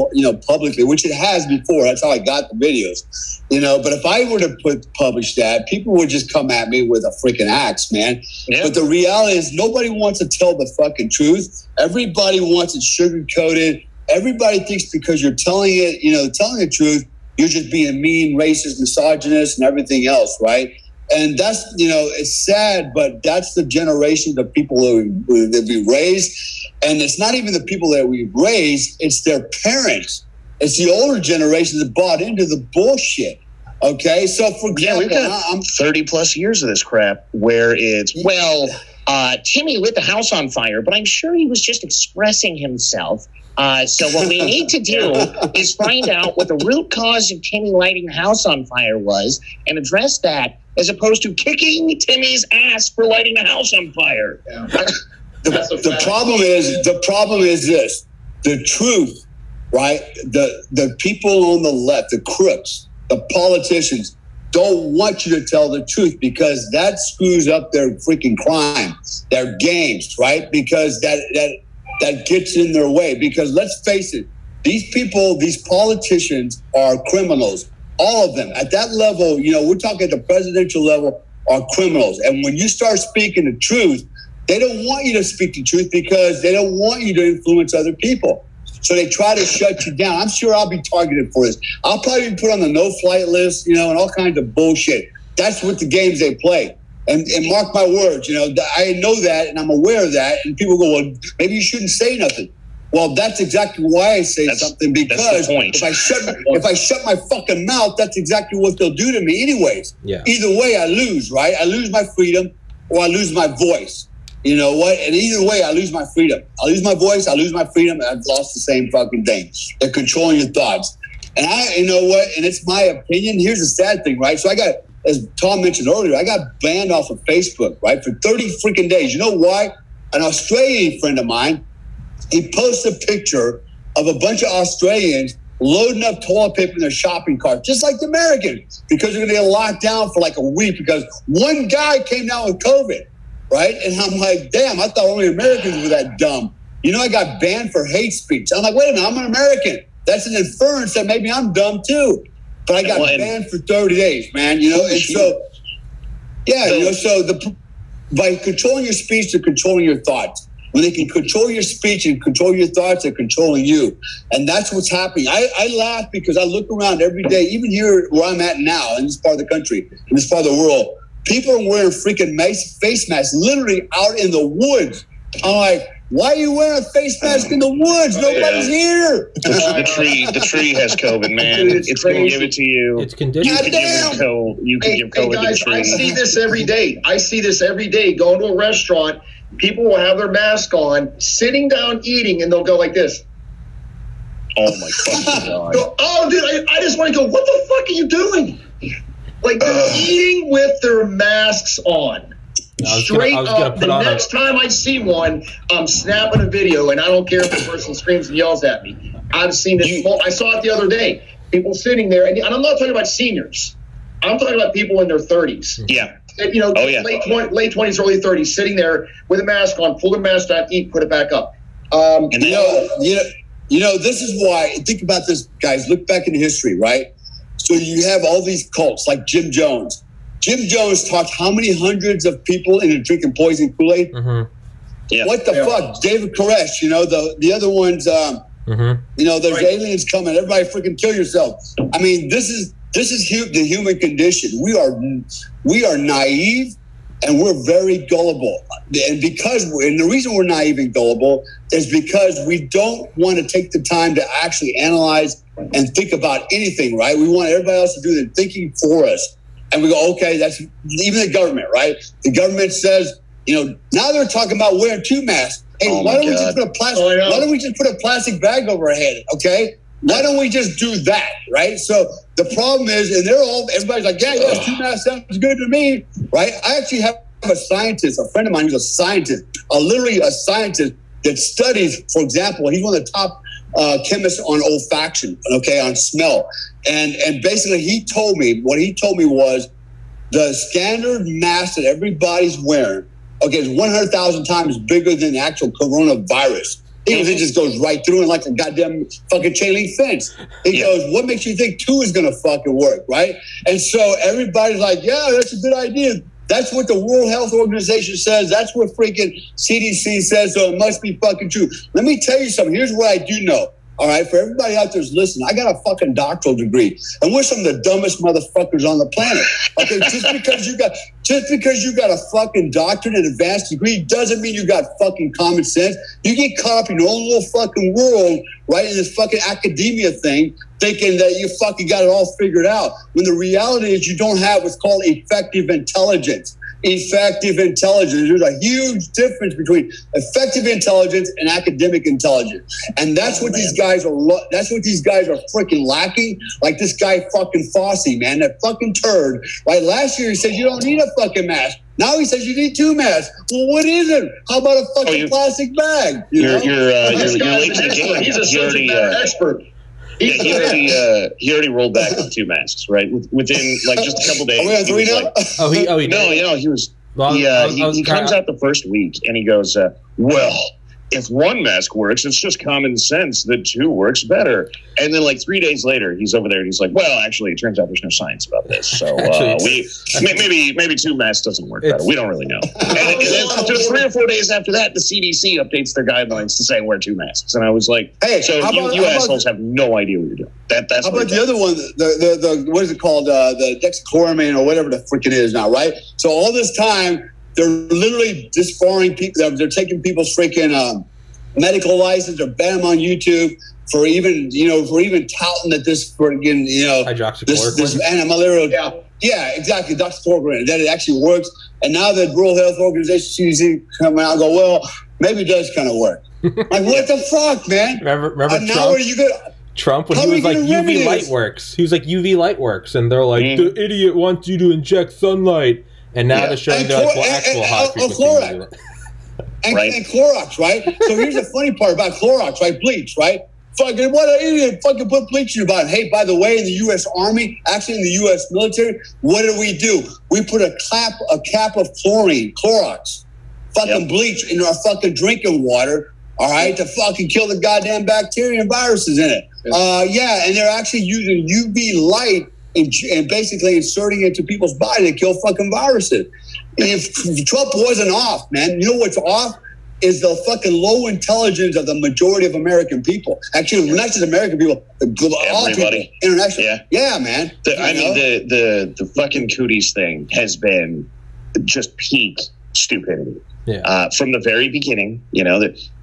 [SPEAKER 2] publicly, which it has before, that's how I got the videos, but if I were to publish that, people would just come at me with a freaking axe, man. Yeah. But the reality is nobody wants to tell the fucking truth. Everybody wants it sugar-coated. Everybody thinks because you're telling telling the truth, you're just being mean, racist, misogynist, and everything else, right? And that's, it's sad, but that's the generation of people that we raised. And it's not even the people that we've raised, it's their parents. It's the older generation that bought into the bullshit. Okay? So, for example,
[SPEAKER 3] we've got 30 plus years of this crap where it's,
[SPEAKER 5] Timmy lit the house on fire, but I'm sure he was just expressing himself. So what we need to do is find out what the root cause of Timmy lighting the house on fire was and address that, as opposed to kicking Timmy's ass for lighting the house on fire.
[SPEAKER 2] Yeah. The problem is this: the truth, right? The people on the left, the crooks, the politicians, don't want you to tell the truth because that screws up their freaking crime, their games, right? Because that gets in their way. Because let's face it, these people, these politicians are criminals. All of them at that level, we're talking at the presidential level, are criminals. And when you start speaking the truth, they don't want you to speak the truth because they don't want you to influence other people. So they try to shut you down. I'm sure I'll be targeted for this. I'll probably be put on the no-flight list, and all kinds of bullshit. That's what the games they play. And mark my words, I know that and I'm aware of that. And people go, well, maybe you shouldn't say nothing. Well, that's exactly why I say something, because if I shut my fucking mouth, that's exactly what they'll do to me anyways.
[SPEAKER 1] Yeah.
[SPEAKER 2] Either way, I lose, right? I lose my freedom or I lose my voice. You know what? And either way, I lose my freedom. I lose my voice, I lose my freedom, and I've lost the same fucking thing. They're controlling your thoughts. And you know what? And it's my opinion. Here's the sad thing, right? So I got, as Tom mentioned earlier, I got banned off of Facebook, right? For 30 freaking days. You know why? An Australian friend of mine, he posted a picture of a bunch of Australians loading up toilet paper in their shopping cart, just like the Americans, because they're going to get locked down for like a week because one guy came down with COVID, right? And I'm like, damn, I thought only Americans were that dumb. I got banned for hate speech. I'm like, wait a minute, I'm an American. That's an inference that maybe I'm dumb too. But I got banned for 30 days, man, and so, yeah, by controlling your speech, they're controlling your thoughts. When they can control your speech and control your thoughts, they're controlling you. And that's what's happening. I laugh because I look around every day, even here where I'm at now, in this part of the country, in this part of the world, people are wearing freaking face masks literally out in the woods. I'm like, why are you wearing a face mask in the woods? Nobody's here.
[SPEAKER 3] The tree has COVID, man. It's going to give it to you.
[SPEAKER 1] It's conditioned.
[SPEAKER 3] You can give COVID
[SPEAKER 4] guys,
[SPEAKER 3] to the tree.
[SPEAKER 4] I see this every day. Going to a restaurant, people will have their mask on, sitting down eating, and they'll go like this.
[SPEAKER 3] Oh my fucking God.
[SPEAKER 4] Oh, dude, I just want to go, what the fuck are you doing? Like, they're eating with their masks on. Straight up, the next time I see one, I'm snapping a video, and I don't care if the person screams and yells at me. I've seen this. I saw it the other day. People sitting there, and I'm not talking about seniors. I'm talking about people in their 30s.
[SPEAKER 3] Yeah.
[SPEAKER 4] Late 20s, early 30s, sitting there with a mask on, pull the mask down, eat, put it back up.
[SPEAKER 2] This is why. Think about this, guys. Look back into history, right? So you have all these cults like Jim Jones. Jim Jones taught how many hundreds of people into drinking poison Kool-Aid? Mm-hmm. Yeah. What the fuck? David Koresh, the other ones, there's aliens coming. Everybody freaking kill yourself. I mean, this is the human condition. We are naive and we're very gullible. And the reason we're naive and gullible is because we don't want to take the time to actually analyze and think about anything, right? We want everybody else to do the thinking for us. And we go, okay, that's even the government, right? The government says, now they're talking about wearing 2 masks. Hey, why don't we just put a plastic bag over our head, okay? Why don't we just do that, right? So the problem is, and everybody's like, yeah, 2 masks sounds good to me, right? I actually have a scientist, a friend of mine who's a scientist, literally a scientist that studies, for example, he's one of the top chemist on olfaction, okay, on smell. And basically what he told me was the standard mask that everybody's wearing, okay, is 100,000 times bigger than the actual coronavirus. It just goes right through it like a goddamn fucking chain link fence. He goes, what makes you think 2 is going to fucking work, right? And so everybody's like, yeah, that's a good idea. That's what the World Health Organization says. That's what freaking CDC says, so it must be fucking true. Let me tell you something. Here's what I do know. All right, for everybody out there's listening, I got a fucking doctoral degree, and we're some of the dumbest motherfuckers on the planet. Okay, just because you got a fucking doctorate and advanced degree doesn't mean you got fucking common sense. You get caught up in your own little fucking world, right, in this fucking academia thing, thinking that you fucking got it all figured out. When the reality is you don't have what's called effective intelligence. Effective intelligence. There's a huge difference between effective intelligence and academic intelligence, and that's what these guys are. That's what these guys are freaking lacking. Like this guy fucking Fossey, man, that fucking turd. Right? Last year he said you don't need a fucking mask. Now he says you need 2 masks. Well, what is it? How about a fucking plastic bag?
[SPEAKER 3] You're late to the game. He's a subject matter expert. Yeah, he already rolled back on 2 masks, right? Within like just a couple days.
[SPEAKER 2] Are we on 3 now?
[SPEAKER 3] He was. He comes out the first week and he goes, well, if 1 mask works, it's just common sense that 2 works better. And then like 3 days later, he's over there and he's like, well, actually, it turns out there's no science about this. So maybe 2 masks doesn't work better. We don't really know. And then just 3 or 4 days after that, the CDC updates their guidelines to say wear 2 masks. And I was like, hey, so you assholes have no idea what you're doing. That's
[SPEAKER 2] how about the other one, the what is it called? The dexchloroquine or whatever the freaking is now, right? So all this time, they're literally disbarring people. They're taking people's freaking medical license or ban them on YouTube for even touting that this freaking this antimalarial. Yeah, exactly. Doxychloroquine, that it actually works. And now the World Health Organization CDC come out and go, well, maybe it does kind of work. Like what the fuck, man?
[SPEAKER 1] Remember Trump when he was like UV light works. He was like UV light works, and they're like the idiot wants you to inject sunlight. And now they're showing their actual high frequency.
[SPEAKER 2] And Clorox, right? So here's the funny part about Clorox, right? Bleach, right? Fucking what an idiot! Fucking put bleach in your body. Hey, by the way, in the U.S. Army, actually in the U.S. military, what do? We put a cap of chlorine, Clorox, fucking bleach in our fucking drinking water. All right, to fucking kill the goddamn bacteria and viruses in it. And they're actually using UV light and basically inserting it into people's body to kill fucking viruses. If Trump wasn't off, man, you know what's off? Is the fucking low intelligence of the majority of American people. Actually, not just American people, all people, international. Yeah, man.
[SPEAKER 3] The fucking cooties thing has been just peak stupidity. Yeah. From the very beginning,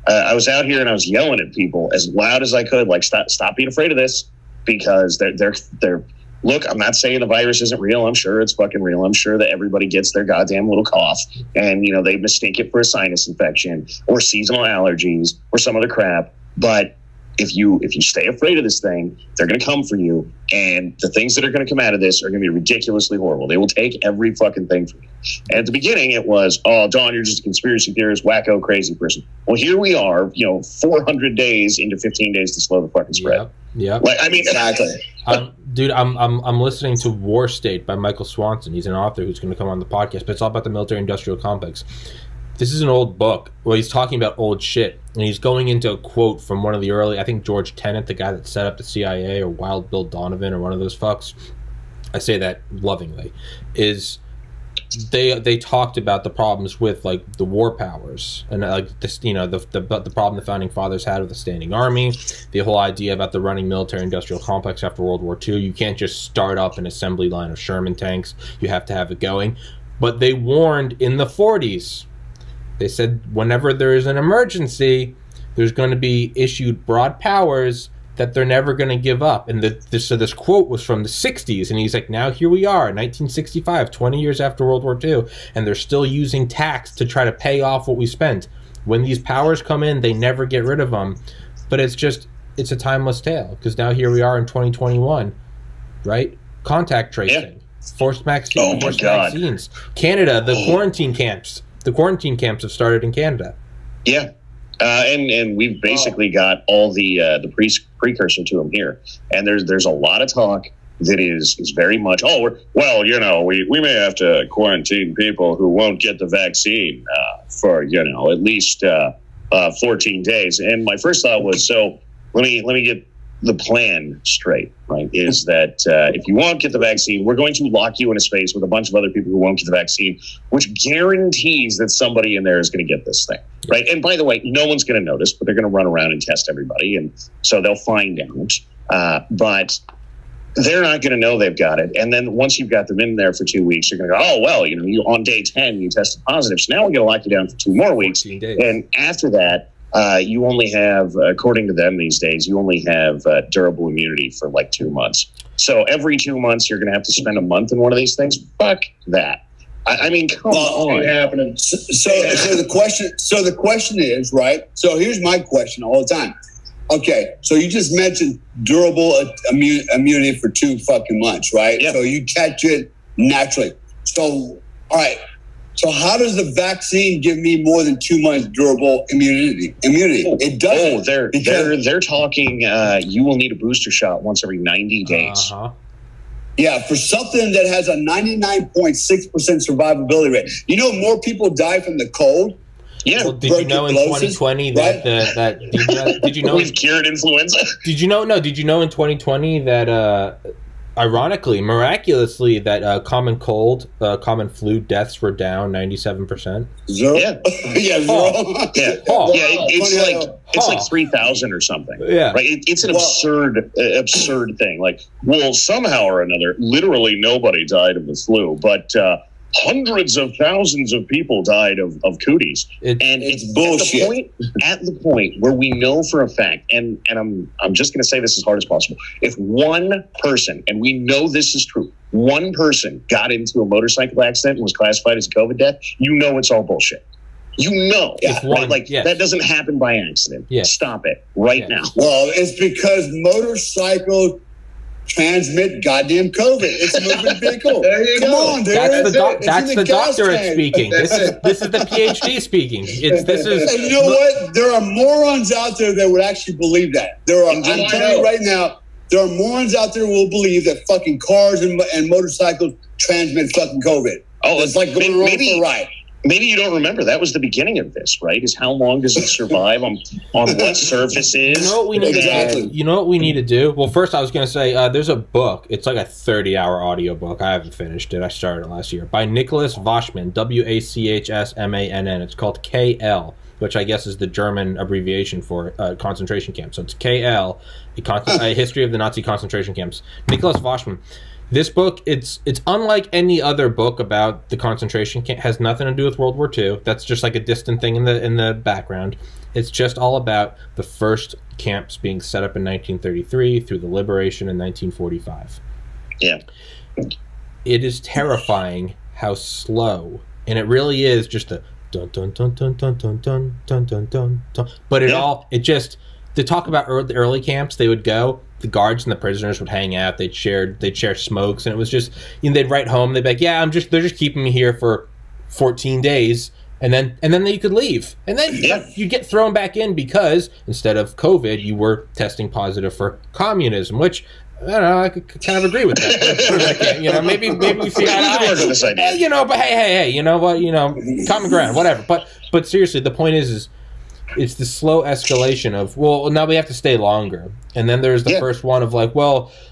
[SPEAKER 3] I was out here and I was yelling at people as loud as I could, like stop being afraid of this, because they're look, I'm not saying the virus isn't real. I'm sure it's fucking real. I'm sure that everybody gets their goddamn little cough and, they mistake it for a sinus infection or seasonal allergies or some other crap. But if you stay afraid of this thing, they're going to come for you. And the things that are going to come out of this are going to be ridiculously horrible. They will take every fucking thing from you. And at the beginning, it was, oh, Don, you're just a conspiracy theorist, wacko, crazy person. Well, here we are, 400 days into 15 days to slow the fucking spread.
[SPEAKER 1] Yeah.
[SPEAKER 3] Exactly.
[SPEAKER 1] Dude, I'm listening to War State by Michael Swanson. He's an author who's going to come on the podcast, but it's all about the military-industrial complex. This is an old book. Well, he's talking about old shit, and he's going into a quote from one of the early, I think George Tenet, the guy that set up the CIA, or Wild Bill Donovan, or one of those fucks. I say that lovingly. Is they talked about the problems with like the war powers and like this, the problem the founding fathers had with the standing army, the whole idea about the running military-industrial complex after World War II. You can't just start up an assembly line of Sherman tanks. You have to have it going. But they warned in the 40s. They said whenever there is an emergency, there's going to be issued broad powers that they're never going to give up. And so this quote was from the 60s, and he's like, now here we are, 1965, 20 years after World War II, and they're still using tax to try to pay off what we spent. When these powers come in, they never get rid of them. But it's a timeless tale, because now here we are in 2021, right? Contact tracing, forced vaccines. Canada, the quarantine camps. The quarantine camps have started in Canada.
[SPEAKER 3] Yeah. And we've basically got all the precursor to them here. And there's a lot of talk that is very much, we may have to quarantine people who won't get the vaccine for, at least 14 days. And my first thought was, so let me get the plan straight, right? Is that if you won't get the vaccine, we're going to lock you in a space with a bunch of other people who won't get the vaccine, which guarantees that somebody in there is going to get this thing, right? And by the way, no one's going to notice, but they're going to run around and test everybody. And so they'll find out. But they're not going to know they've got it. And then once you've got them in there for 2 weeks, you're going to go, you on day 10, you tested positive. So now we're going to lock you down for 2 more weeks. And after that, you only have, according to them these days, you only have durable immunity for like 2 months. So every 2 months, you're going to have to spend a month in one of these things. Fuck that. I mean, come on.
[SPEAKER 4] Ain't happening.
[SPEAKER 2] So the question is, right? So here's my question all the time. Okay, so you just mentioned durable immunity for 2 fucking months, right?
[SPEAKER 3] Yep.
[SPEAKER 2] So you catch it naturally. So, all right. So how does the vaccine give me more than 2 months durable immunity? It doesn't.
[SPEAKER 3] They're talking. You will need a booster shot once every 90 days.
[SPEAKER 2] Yeah, for something that has a 99.6% survivability rate. More people die from the cold.
[SPEAKER 3] Yeah.
[SPEAKER 1] Well, did you know in 2020 that did you know
[SPEAKER 3] we've cured influenza?
[SPEAKER 1] Did you know in 2020 that ironically, miraculously, that common cold, common flu deaths were down 97%.
[SPEAKER 2] Zero?
[SPEAKER 3] Yeah.
[SPEAKER 2] Yeah, zero.
[SPEAKER 3] Yeah. It's like 3,000 or something.
[SPEAKER 1] Yeah.
[SPEAKER 3] Right. It's an absurd thing. Like, somehow or another, literally nobody died of the flu, but hundreds of thousands of people died of cooties. It's
[SPEAKER 2] bullshit.
[SPEAKER 3] At the point where we know for a fact, and I'm just going to say this as hard as possible. If one person, and we know this is true, one person got into a motorcycle accident and was classified as a COVID death, it's all bullshit. That doesn't happen by accident.
[SPEAKER 1] Yeah.
[SPEAKER 3] Stop it right now.
[SPEAKER 2] Well, it's because motorcycles transmit goddamn COVID. It's a moving vehicle.
[SPEAKER 4] There you
[SPEAKER 2] Come
[SPEAKER 4] go.
[SPEAKER 2] on, dude.
[SPEAKER 1] That's the doctorate speaking. This is the PhD speaking.
[SPEAKER 2] And you know what? There are morons out there that would actually believe that. I'm telling you right now, there are morons out there who will believe that fucking cars and motorcycles transmit fucking COVID.
[SPEAKER 3] Oh,
[SPEAKER 2] it's like going wrong for a ride.
[SPEAKER 3] Maybe you don't remember. That was the beginning of this, right? Is how long does it survive on what surfaces?
[SPEAKER 1] You know what we need
[SPEAKER 2] Exactly.
[SPEAKER 1] You know what we need to do? Well, first I was going to say there's a book. It's like a 30-hour audio book. I haven't finished it. I started it last year. By Nicholas Wachsmann, Wachsmann. It's called KL, which I guess is the German abbreviation for concentration camp. So it's KL, a history of the Nazi concentration camps. Nicholas Wachsmann. This book, it's unlike any other book about the concentration camp. Has nothing to do with World War II. That's just like a distant thing in the background. It's just all about the first camps being set up in 1933 through the liberation in 1945.
[SPEAKER 3] Yeah.
[SPEAKER 1] It is terrifying how slow, and it really is just a dun dun dun dun dun dun dun dun dun dun dun. But to talk about the early camps, they would go. The guards and the prisoners would hang out. They'd share smokes, and it was just they'd write home. They'd be like, "Yeah, they're just keeping me here for 14 days, and then you could leave, and then you get thrown back in because instead of COVID, you were testing positive for communism." Which I don't know. I could kind of agree with that. Maybe we see eye to eye. But hey, you know what? Common ground, whatever. But seriously, the point is it's the slow escalation of, now we have to stay longer. And then there's the first one of like,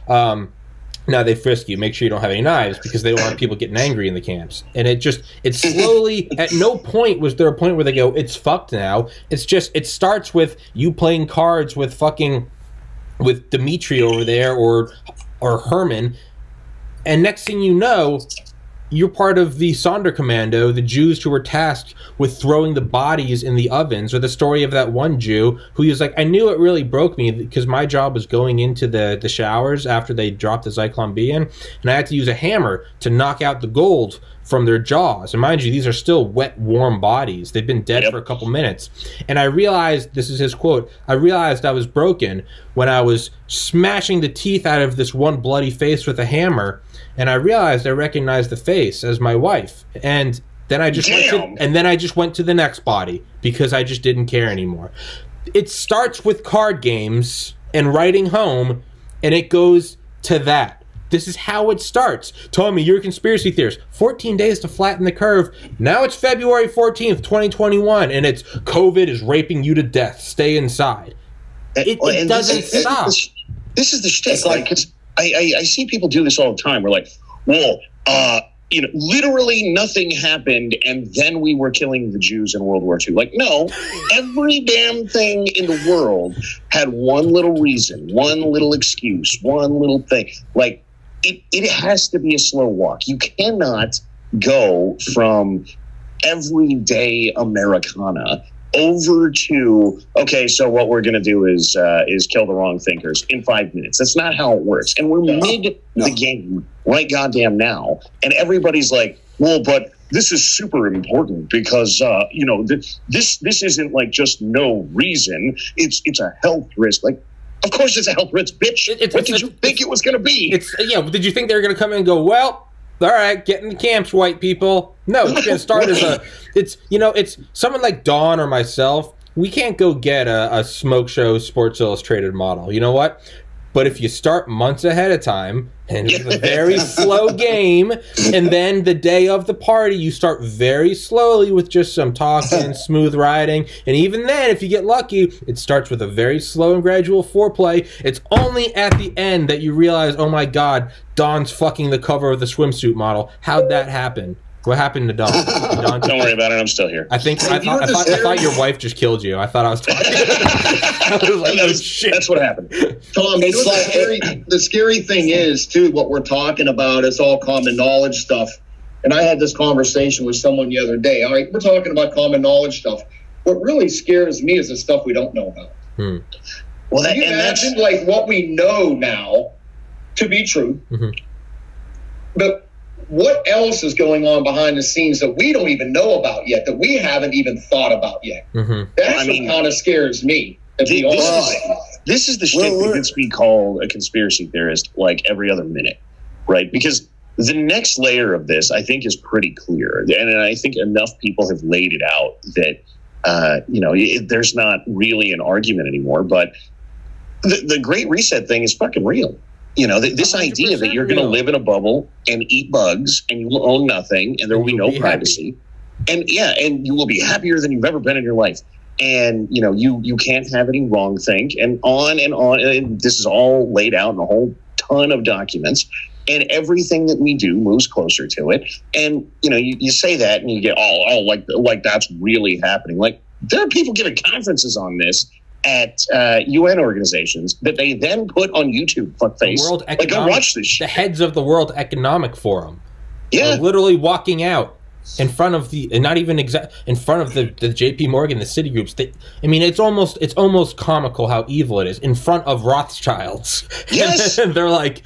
[SPEAKER 1] now they frisk you. Make sure you don't have any knives because they don't want people getting angry in the camps. And it slowly, at no point was there a point where they go, it's fucked now. It's just, it starts with you playing cards with Dimitri over there or Herman. And next thing you know, you're part of the Sonderkommando, the Jews who were tasked with throwing the bodies in the ovens, or the story of that one Jew who was like, I knew it really broke me because my job was going into the showers after they dropped the Zyklon B in, and I had to use a hammer to knock out the gold from their jaws. And mind you, these are still wet, warm bodies. They've been dead for a couple minutes. And I realized, this is his quote, I realized I was broken when I was smashing the teeth out of this one bloody face with a hammer. And I realized I recognized the face as my wife. And Then I just went to the next body because I just didn't care anymore. It starts with card games and writing home, and it goes to that. This is how it starts. Tommy, you're a conspiracy theorist. 14 days to flatten the curve. Now it's February 14th, 2021, and it's COVID is raping you to death. Stay inside. It doesn't stop.
[SPEAKER 3] This is the shit. Like, 'cause I see people do this all the time. We're like, well, literally nothing happened, and then we were killing the Jews in World War II. Like, no, every damn thing in the world had one little reason, one little excuse, one little thing. Like, it has to be a slow walk. You cannot go from everyday Americana over to, okay, so what we're going to do is kill the wrong thinkers in 5 minutes. That's not how it works. And we're mid the game right goddamn now. And everybody's like, well, but this is super important because, this isn't like just no reason. It's a health risk. Like, of course it's a health risk, bitch. What did you think it was going to be?
[SPEAKER 1] Did you think they were going to come in and go, well, all right, get in the camps, white people? No, it's going to start as it's someone like Dawn or myself. We can't go get a smoke show Sports Illustrated model. You know what? But if you start months ahead of time, and it's a very slow game, and then the day of the party, you start very slowly with just some talking, smooth riding, and even then, if you get lucky, it starts with a very slow and gradual foreplay. It's only at the end that you realize, oh my God, Dawn's fucking the cover of the swimsuit model. How'd that happen? What happened to Dawn?
[SPEAKER 3] Don't worry about it. I'm still here.
[SPEAKER 1] I thought your wife just killed you. I thought I was talking. I was like, oh, shit.
[SPEAKER 3] That's what happened.
[SPEAKER 4] Tom, the scary thing is, too, what we're talking about is all common knowledge stuff. And I had this conversation with someone the other day. All right, we're talking about common knowledge stuff. What really scares me is the stuff we don't know about. Well, can you imagine, like, what we know now to be true, but what else is going on behind the scenes that we don't even know about yet, that we haven't even thought about yet? That's what kind of scares me.
[SPEAKER 3] This is the shit that gets me called a conspiracy theorist like every other minute, right? Because the next layer of this, I think, is pretty clear. And I think enough people have laid it out that, there's not really an argument anymore. But the Great Reset thing is fucking real. This idea that you're going to live in a bubble and eat bugs and you will own nothing and there will be no privacy. And you will be happier than you've ever been in your life. And, you can't have any wrong think and on. And this is all laid out in a whole ton of documents. And everything that we do moves closer to it. And, you say that and you get, like that's really happening. Like, there are people giving conferences on this at UN organizations that they then put on YouTube. Fuckface. Go watch this shit.
[SPEAKER 1] The heads of the World Economic Forum are literally walking out in front of in front of the JP Morgan, the Citigroups. It's almost comical how evil it is in front of Rothschilds.
[SPEAKER 3] Yes.
[SPEAKER 1] and they're like,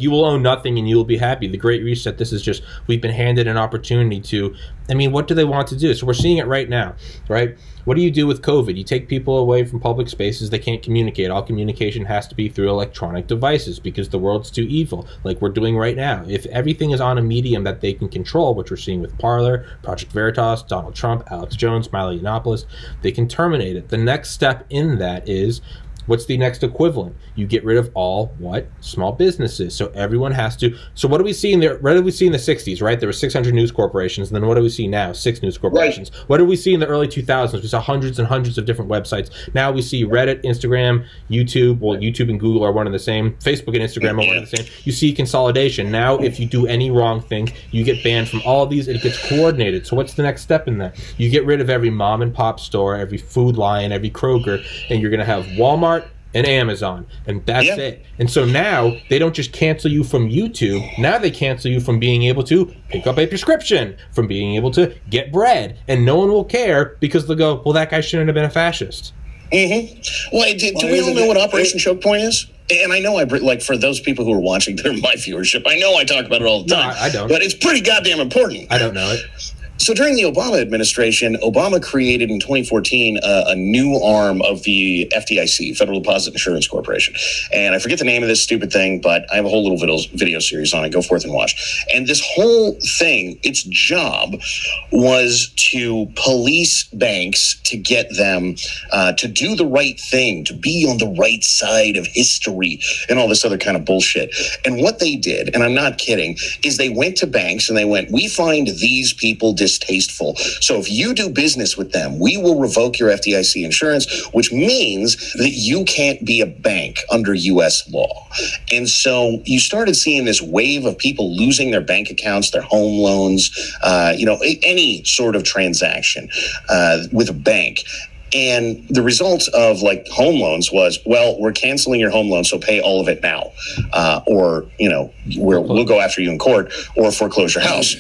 [SPEAKER 1] you will own nothing and you will be happy. The Great Reset. This is just, we've been handed an opportunity to. What do they want to do? So we're seeing it right now, right? What do you do with COVID? You take people away from public spaces. They can't communicate. All communication has to be through electronic devices because the world's too evil, like we're doing right now. If everything is on a medium that they can control, which we're seeing with Parler, Project Veritas, Donald Trump, Alex Jones, Milo Yiannopoulos, they can terminate it. The next step in that is, what's the next equivalent? You get rid of all small businesses. So everyone has to. So what do we see in there? What did we see in the 60s, right? There were 600 news corporations. And then what do we see now? 6 news corporations. Right. What did we see in the early 2000s? We saw hundreds and hundreds of different websites. Now we see Reddit, Instagram, YouTube. Well, YouTube and Google are one and the same. Facebook and Instagram are one and the same. You see consolidation. Now, if you do any wrong thing, you get banned from all of these. It gets coordinated. So what's the next step in that? You get rid of every mom and pop store, every Food Lion, every Kroger, and you're going to have Walmart and Amazon, and that's it. And so now they don't just cancel you from YouTube. Now they cancel you from being able to pick up a prescription, from being able to get bread, and no one will care because they'll go, well, that guy shouldn't have been a fascist.
[SPEAKER 3] Well, do we all know what Operation Choke Point is? And I know for those people who are watching, they're my viewership. I know I talk about it all the time.
[SPEAKER 1] No, I don't.
[SPEAKER 3] But it's pretty goddamn important.
[SPEAKER 1] I don't know it.
[SPEAKER 3] So during the Obama administration, Obama created in 2014 a new arm of the FDIC, Federal Deposit Insurance Corporation. And I forget the name of this stupid thing, but I have a whole little video series on it. Go forth and watch. And this whole thing, its job was to police banks to get them to do the right thing, to be on the right side of history and all this other kind of bullshit. And what they did, and I'm not kidding, is they went to banks and they went, we find these people distasteful. So if you do business with them, we will revoke your FDIC insurance, which means that you can't be a bank under U.S. law. And so you started seeing this wave of people losing their bank accounts, their home loans, any sort of transaction with a bank. And the result of like home loans was, well, we're canceling your home loan, so pay all of it now. Or, we'll go after you in court or foreclose your house.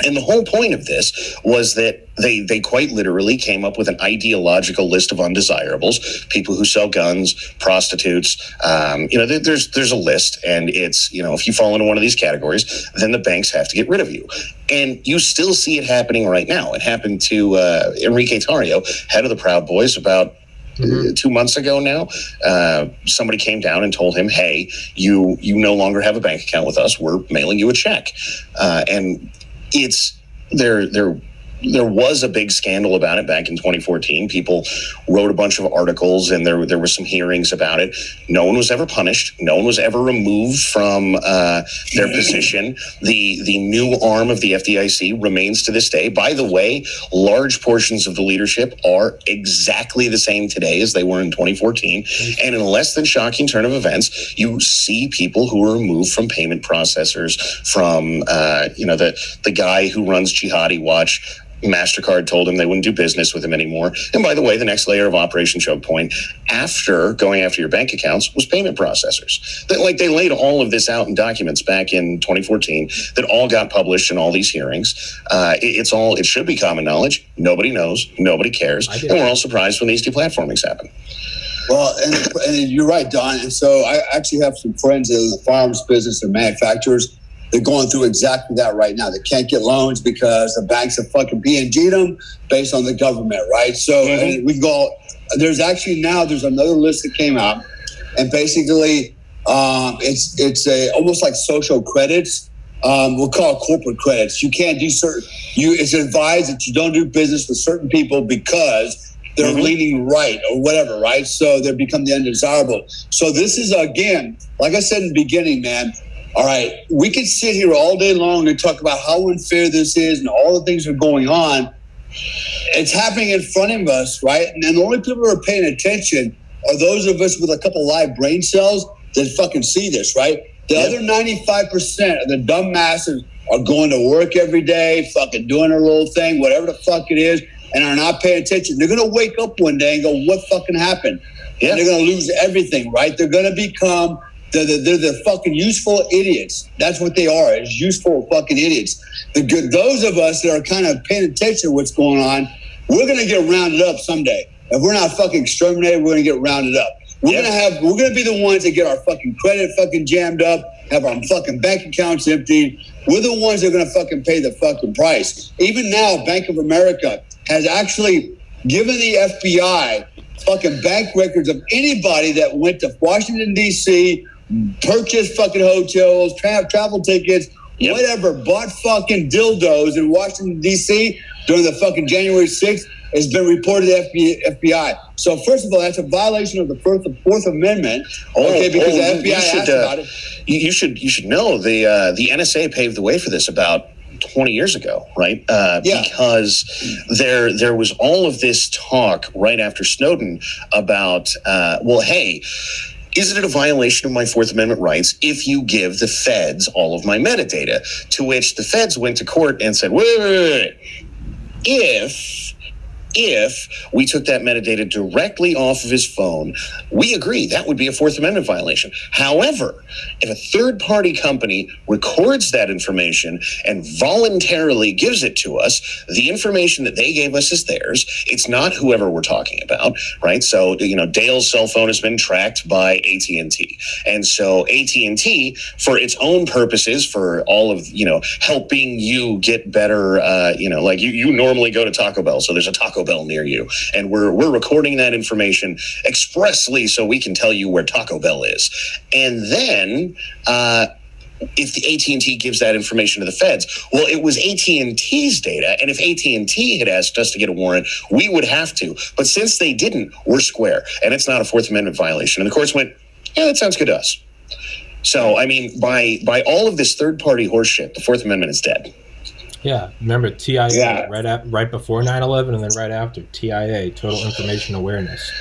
[SPEAKER 3] And the whole point of this was that they quite literally came up with an ideological list of undesirables, people who sell guns, prostitutes. There's a list, and it's, if you fall into one of these categories, then the banks have to get rid of you. And you still see it happening right now. It happened to Enrique Tarrio, head of the Proud Boys, about 2 months ago now. Somebody came down and told him, hey, you no longer have a bank account with us. We're mailing you a check. And it's there was a big scandal about it back in 2014. People wrote a bunch of articles, and there were some hearings about it. No one was ever punished. No one was ever removed from their position. The new arm of the FDIC remains to this day. By the way, large portions of the leadership are exactly the same today as they were in 2014. And in a less than shocking turn of events, you see people who are removed from payment processors, from the guy who runs Jihadi Watch. MasterCard told him they wouldn't do business with him anymore. And by the way, the next layer of Operation Choke Point, after going after your bank accounts, was payment processors. They laid all of this out in documents back in 2014 that all got published in all these hearings. It should be common knowledge. Nobody knows. Nobody cares. And we're all surprised when these deplatformings happen.
[SPEAKER 2] Well, and you're right, Don. And so I actually have some friends in the firearms business and manufacturers. They're going through exactly that right now. They can't get loans because the banks have fucking PNG'd them based on the government, right? So and we go. There's another list that came out, and basically it's almost like social credits. We'll call it corporate credits. You can't do it's advised that you don't do business with certain people because they're leaning right or whatever, right? So they become the undesirable. So this is, again, like I said in the beginning, man. All right, we could sit here all day long and talk about how unfair this is and all the things that are going on. It's happening in front of us, right? And the only people who are paying attention are those of us with a couple live brain cells that fucking see this, right? The other 95% of the dumb masses are going to work every day, fucking doing their little thing, whatever the fuck it is, and are not paying attention. They're going to wake up one day and go, what fucking happened? Yeah. And they're going to lose everything, right? They're going to become... They're the fucking useful idiots. That's what they are, is useful fucking idiots. Those of us that are kind of paying attention to what's going on, we're going to get rounded up someday. If we're not fucking exterminated, we're going to get rounded up. We're going to be the ones that get our fucking credit fucking jammed up, have our fucking bank accounts emptied. We're the ones that are going to fucking pay the fucking price. Even now, Bank of America has actually given the FBI fucking bank records of anybody that went to Washington, D.C., purchased fucking hotels, travel tickets, whatever, bought fucking dildos in Washington, D.C. during the fucking January 6th, has been reported to the FBI. So first of all, that's a violation of the Fourth Amendment. Okay, because the FBI asked about it.
[SPEAKER 3] You should know the NSA paved the way for this about 20 years ago, right? Because there was all of this talk right after Snowden about, hey, isn't it a violation of my Fourth Amendment rights if you give the feds all of my metadata? To which the feds went to court and said, wait. if we took that metadata directly off of his phone, we agree that would be a Fourth Amendment violation. However, if a third-party company records that information and voluntarily gives it to us, the information that they gave us is theirs. It's not whoever we're talking about, right? So, Dale's cell phone has been tracked by AT&T. And so AT&T, for its own purposes, for all of, helping you get better, like you normally go to Taco Bell, so there's a Taco Bell near you, and we're recording that information expressly so we can tell you where Taco Bell is. And then if the AT&T gives that information to the feds, well, it was AT&T's data, and if AT&T had asked us to get a warrant, we would have to. But since they didn't, we're square, and it's not a Fourth Amendment violation. And the courts went, yeah, that sounds good to us. So, I mean, by all of this third-party horseshit, the Fourth Amendment is dead.
[SPEAKER 1] Yeah, remember TIA right before 9/11, and then right after TIA, Total Information Awareness.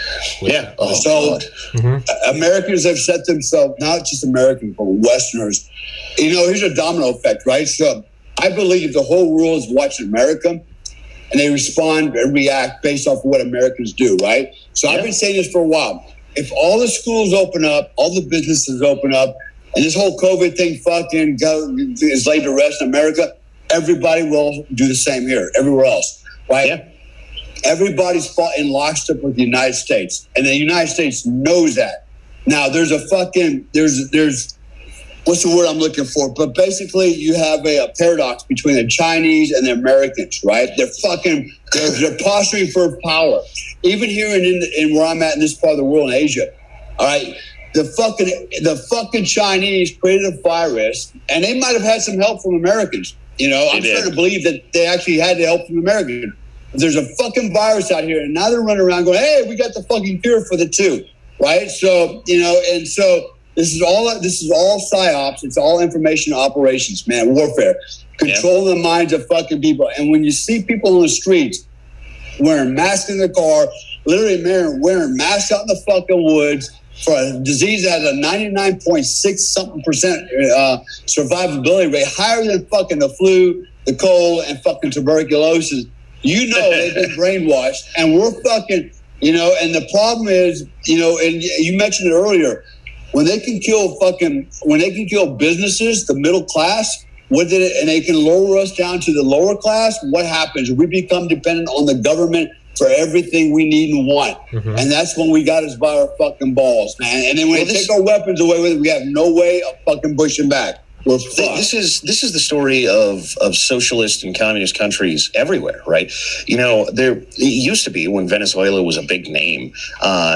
[SPEAKER 2] Americans have set themselves, not just Americans, but Westerners. Here's a domino effect, right? So I believe the whole world is watching America, and they respond and react based off of what Americans do, right? So I've been saying this for a while. If all the schools open up, all the businesses open up, and this whole COVID thing is laid to rest in America, everybody will do the same here, everywhere else, right? Yeah. Everybody's fought in lockstep with the United States, and the United States knows that. Now, there's what's the word I'm looking for? But basically, you have a paradox between the Chinese and the Americans, right? They're posturing for power. Even here in where I'm at in this part of the world in Asia, all right? The fucking Chinese created a virus, and they might have had some help from Americans. I'm starting to believe that they actually had the help from Americans. There's a fucking virus out here, and now they're running around going, "Hey, we got the fucking cure for the two," right? So and so this is all psyops. It's all information operations, man, warfare, controlling the minds of fucking people. And when you see people on the streets wearing masks in their car, literally wearing masks out in the fucking woods for a disease that has a 99.6% survivability rate, higher than fucking the flu, the cold, and fucking tuberculosis, they've been brainwashed, and we're fucking, and the problem is, and you mentioned it earlier, when they can kill businesses, the middle class, and they can lower us down to the lower class, what happens? We become dependent on the government for everything we need and want. Mm-hmm. And that's when we got us by our fucking balls, man. And then when they take our weapons away with it, we have no way of fucking pushing back. This is the story of socialist and communist countries everywhere, right? It used to be, when Venezuela was a big name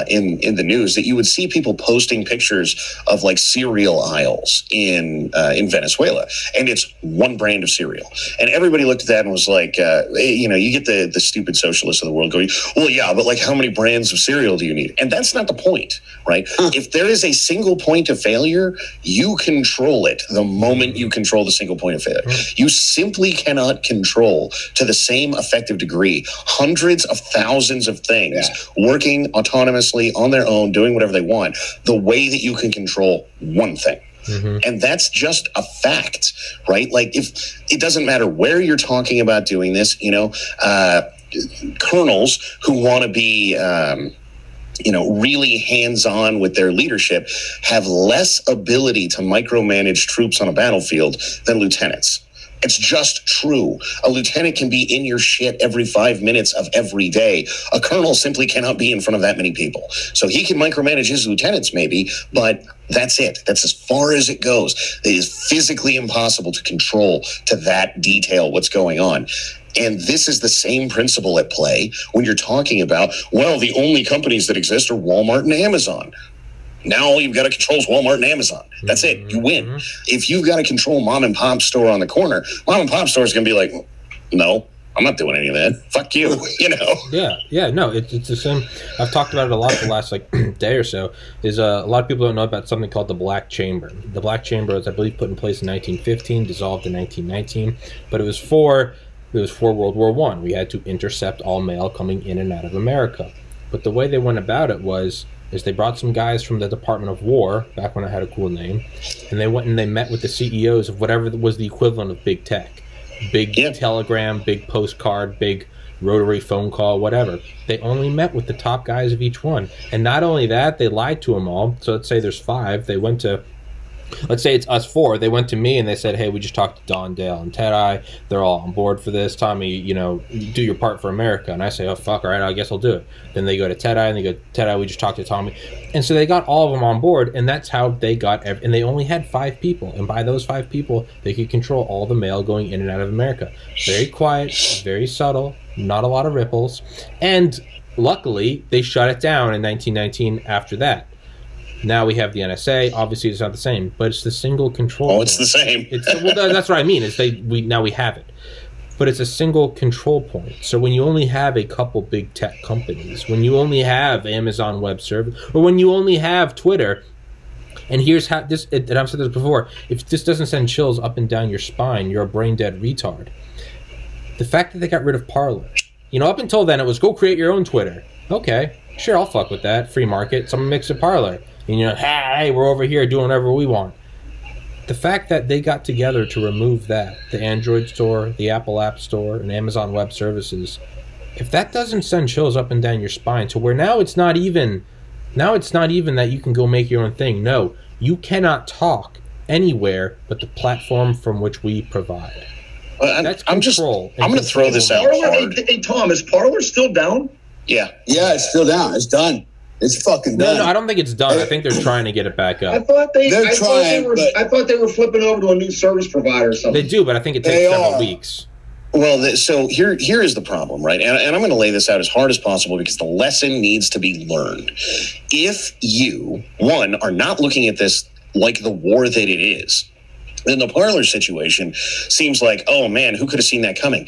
[SPEAKER 2] in the news, that you would see people posting pictures of like cereal aisles in Venezuela, and it's one brand of cereal, and everybody looked at that and was like, you get the stupid socialists of the world going, well, yeah, but like how many brands of cereal do you need? And that's not the point, right? If there is a single point of failure, you control it. The moment you control the single point of failure, you simply cannot control to the same effective degree hundreds of thousands of things working autonomously on their own, doing whatever they want, the way that you can control one thing. Mm-hmm. And that's just a fact, right? Like, if it doesn't matter where you're talking about doing this, colonels who want to be really hands-on with their leadership have less ability to micromanage troops on a battlefield than lieutenants. It's just true. A lieutenant can be in your shit every 5 minutes of every day. A colonel simply cannot be in front of that many people. So he can micromanage his lieutenants maybe, but that's it. That's as far as it goes. It is physically impossible to control to that detail what's going on. And this is the same principle at play when you're talking about, well, the only companies that exist are Walmart and Amazon. Now all you've got to control is Walmart and Amazon. That's it. You win. Mm-hmm. If you've got to control mom and pop store on the corner, mom and pop store is going to be like, no, I'm not doing any of that. Fuck you,
[SPEAKER 1] Yeah, no, it's the same. I've talked about it a lot the last day or so. Is a lot of people don't know about something called the Black Chamber. The Black Chamber was, I believe, put in place in 1915, dissolved in 1919, but it was for World War I. We had to intercept all mail coming in and out of America. But the way they went about it is they brought some guys from the Department of War, back when it had a cool name, and they went and they met with the CEOs of whatever was the equivalent of big tech. Big telegram, big postcard, big rotary phone call, whatever. They only met with the top guys of each one. And not only that, they lied to them all. So let's say there's 5. They went to, let's say it's us 4. They went to me and they said, hey, we just talked to Don, Dale, and Ted. They're all on board for this. Tommy, you know, do your part for America. And I say, oh, fuck, all right, I guess I'll do it. Then they go to Ted and they go, Ted, we just talked to Tommy. And so they got all of them on board, and that's how they got, and they only had 5 people. And by those 5 people, they could control all the mail going in and out of America. Very quiet, very subtle, not a lot of ripples. And luckily, they shut it down in 1919 after that. Now we have the NSA. Obviously, it's not the same, but it's the single control.
[SPEAKER 3] Oh, it's the same.
[SPEAKER 1] Well, that's what I mean. Is now we have it, but it's a single control point. So when you only have a couple big tech companies, when you only have Amazon Web Service, or when you only have Twitter, and here's how this. And I've said this before. If this doesn't send chills up and down your spine, you're a brain dead retard. The fact that they got rid of Parler, you know, up until then it was go create your own Twitter. Okay, sure, I'll fuck with that. Free market. Someone makes a Parler. And you know, hey, we're over here doing whatever we want. The fact that they got together to remove that, the Android store, the Apple App Store, and Amazon Web Services, if that doesn't send chills up and down your spine to where now it's not even that you can go make your own thing. No, you cannot talk anywhere but the platform from which we provide. That's control.
[SPEAKER 3] I'm going to throw this out.
[SPEAKER 4] Hey, Tom, is Parler still down?
[SPEAKER 3] Yeah.
[SPEAKER 2] Yeah, it's still down. It's done. It's fucking done.
[SPEAKER 1] No, I don't think it's done. I think they're trying to get it back up.
[SPEAKER 4] I thought they were flipping over to a new service provider or something.
[SPEAKER 1] They do, but I think it takes several weeks.
[SPEAKER 3] Well, so here is the problem, right? And I'm going to lay this out as hard as possible because the lesson needs to be learned. If you, one, are not looking at this like the war that it is, then the Parler situation seems like, oh man, who could have seen that coming?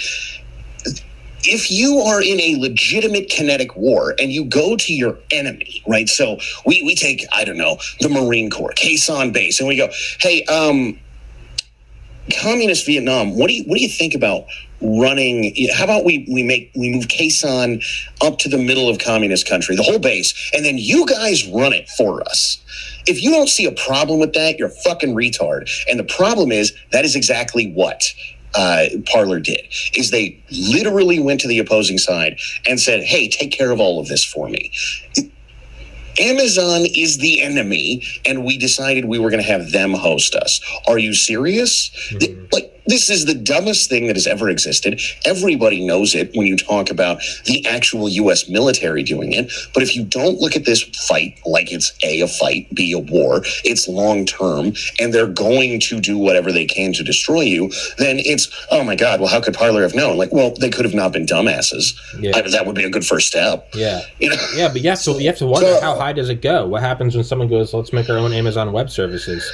[SPEAKER 3] If you are in a legitimate kinetic war and you go to your enemy, right? So we take, I don't know, the Marine Corps, Quezon base, and we go, hey, communist Vietnam, what do you think about running? How about we move Quezon up to the middle of communist country, the whole base, and then you guys run it for us. If you don't see a problem with that, you're a fucking retard. And the problem is that is exactly what Parler did, is they literally went to the opposing side and said, hey, take care of all of this for me. Amazon is the enemy, and we decided we were going to have them host us. Are you serious? Like, this is the dumbest thing that has ever existed. Everybody knows it when you talk about the actual U.S. military doing it. But if you don't look at this fight like it's A, a fight, B, a war, it's long term, and they're going to do whatever they can to destroy you, then it's, oh my God, well, how could Parler have known? Like, well, they could have not been dumbasses. Yeah. That would be a good first step. Yeah.
[SPEAKER 1] You know? Yeah, but you have to wonder, how high does it go? What happens when someone goes, let's make our own Amazon Web Services?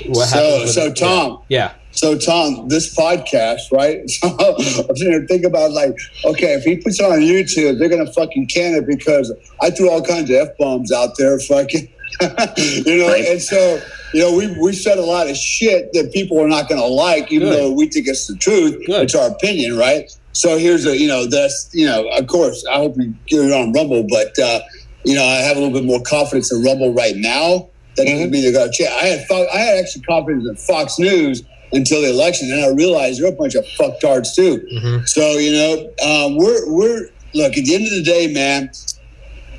[SPEAKER 1] What happens
[SPEAKER 2] so Tom.
[SPEAKER 1] Yeah.
[SPEAKER 2] So, Tom, this podcast, right? So, I'm sitting there thinking about, like, okay, if he puts it on YouTube, they're going to fucking can it because I threw all kinds of F-bombs out there, fucking, you know? Right. And so, you know, we said a lot of shit that people are not going to like, even though we think it's the truth. Good. It's our opinion, right? So here's of course, I hope you get it on Rumble, but, you know, I have a little bit more confidence in Rumble right now. That doesn't mean they're going to change. I had actually confidence in Fox News until the election, and I realized they're a bunch of fucktards too. So, you know, we're look, at the end of the day, man,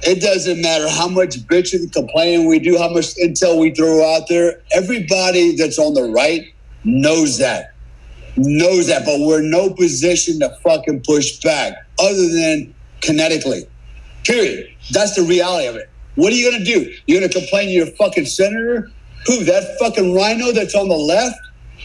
[SPEAKER 2] it doesn't matter how much bitching and complaining we do, how much intel we throw out there. Everybody that's on the right knows that, but we're in no position to fucking push back other than kinetically, period. That's the reality of it. What are you going to do? You're going to complain to your fucking senator? Who, that fucking rhino that's on the left?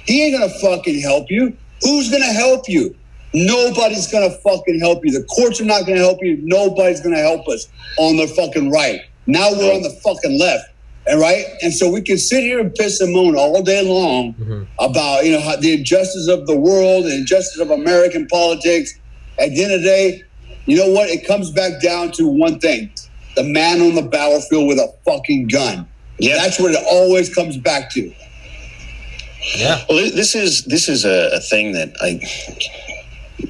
[SPEAKER 2] He ain't going to fucking help you. Who's going to help you? Nobody's going to fucking help you. The courts are not going to help you. Nobody's going to help us on the fucking right. Now we're on the fucking left. And right? And so we can sit here and piss and moan all day long about, you know, how the injustice of the world and injustice of American politics. At the end of the day, you know what? It comes back down to one thing. The man on the battlefield with a fucking gun. Yeah. That's what it always comes back to.
[SPEAKER 3] Yeah. Well, this is a thing that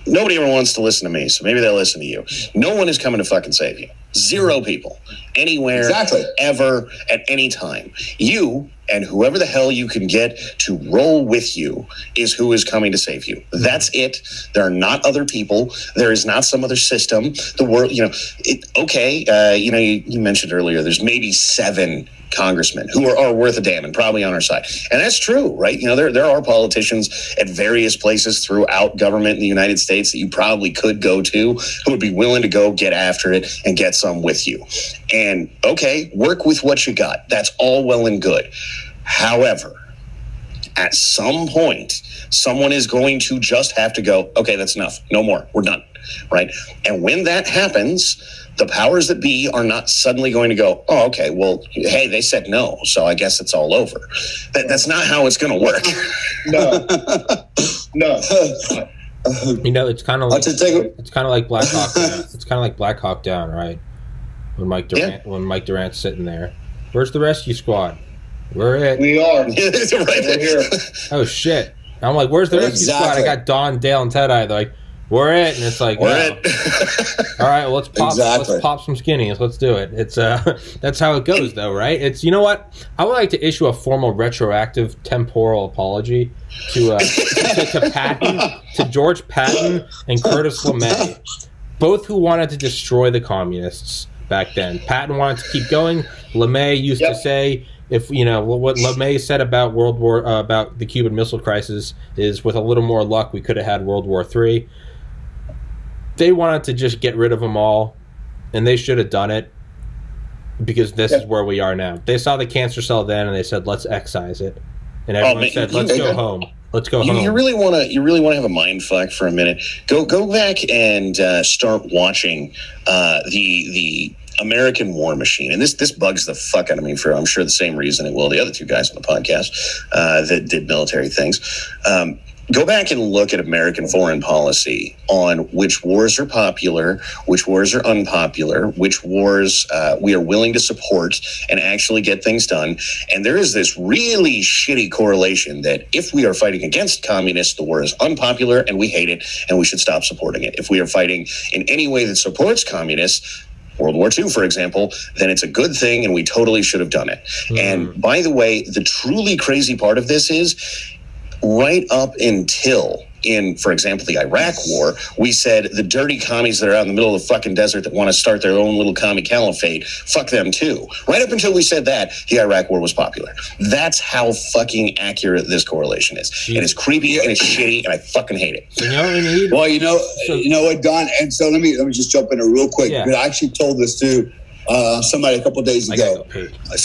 [SPEAKER 3] nobody ever wants to listen to me, so maybe they'll listen to you. No one is coming to fucking save you. Zero people. Anywhere. Exactly. Ever. At any time. You And whoever the hell you can get to roll with you is who is coming to save you. That's it. There are not other people. There is not some other system. The world, you mentioned earlier, there's maybe 7 congressmen who are worth a damn and probably on our side. And that's true, right? There are politicians at various places throughout government in the United States that you probably could go to who would be willing to go get after it and get some with you. And okay, work with what you got. That's all well and good. However, at some point, someone is going to just have to go, okay, that's enough. No more. We're done. Right? And when that happens, the powers that be are not suddenly going to go, oh, okay, well, hey, they said no, so I guess it's all over. That's not how it's going to work. No.
[SPEAKER 1] It's kind of like Black Hawk Down. It's kind of like Black Hawk Down, right? When Mike Durant's sitting there, where's the rescue squad? We're it.
[SPEAKER 4] We are.
[SPEAKER 3] Right
[SPEAKER 4] here.
[SPEAKER 1] Oh shit! I'm like, where's the rescue squad? I got Don, Dale, and Ted Eye. They're like, we're it, and it's like,
[SPEAKER 3] we're it.
[SPEAKER 1] All right, well, let's pop some skinnies. Let's do it. It's that's how it goes, though, right? It's, you know what? I would like to issue a formal retroactive temporal apology to Patton, to George Patton and Curtis LeMay, both who wanted to destroy the communists back then. Patton wanted to keep going. LeMay used to say, if what LeMay said about about the Cuban Missile Crisis is, with a little more luck, we could have had World War III. They wanted to just get rid of them all, and they should have done it, because this is where we are now. They saw the cancer cell then, and they said, let's excise it, and everyone said, let's go home. Let's go home.
[SPEAKER 3] You really want to have a mind fuck for a minute. Go back and start watching the American War Machine, and this bugs the fuck out of me for, I'm sure, the same reason it will the other 2 guys on the podcast that did military things. Go back and look at American foreign policy on which wars are popular, which wars are unpopular, which wars we are willing to support and actually get things done. And there is this really shitty correlation that if we are fighting against communists, the war is unpopular and we hate it and we should stop supporting it. If we are fighting in any way that supports communists, World War II, for example, then it's a good thing and we totally should have done it. And by the way, the truly crazy part of this is, right up until, for example, the Iraq War, we said the dirty commies that are out in the middle of the fucking desert that want to start their own little commie caliphate, fuck them too. Right up until we said that, the Iraq War was popular. That's how fucking accurate this correlation is. And it's creepy and it's shitty and I fucking hate it.
[SPEAKER 1] So you know what we need?
[SPEAKER 2] Well, you know what, Don? And so let me just jump in real quick. Yeah. I actually told this to somebody a couple of days ago.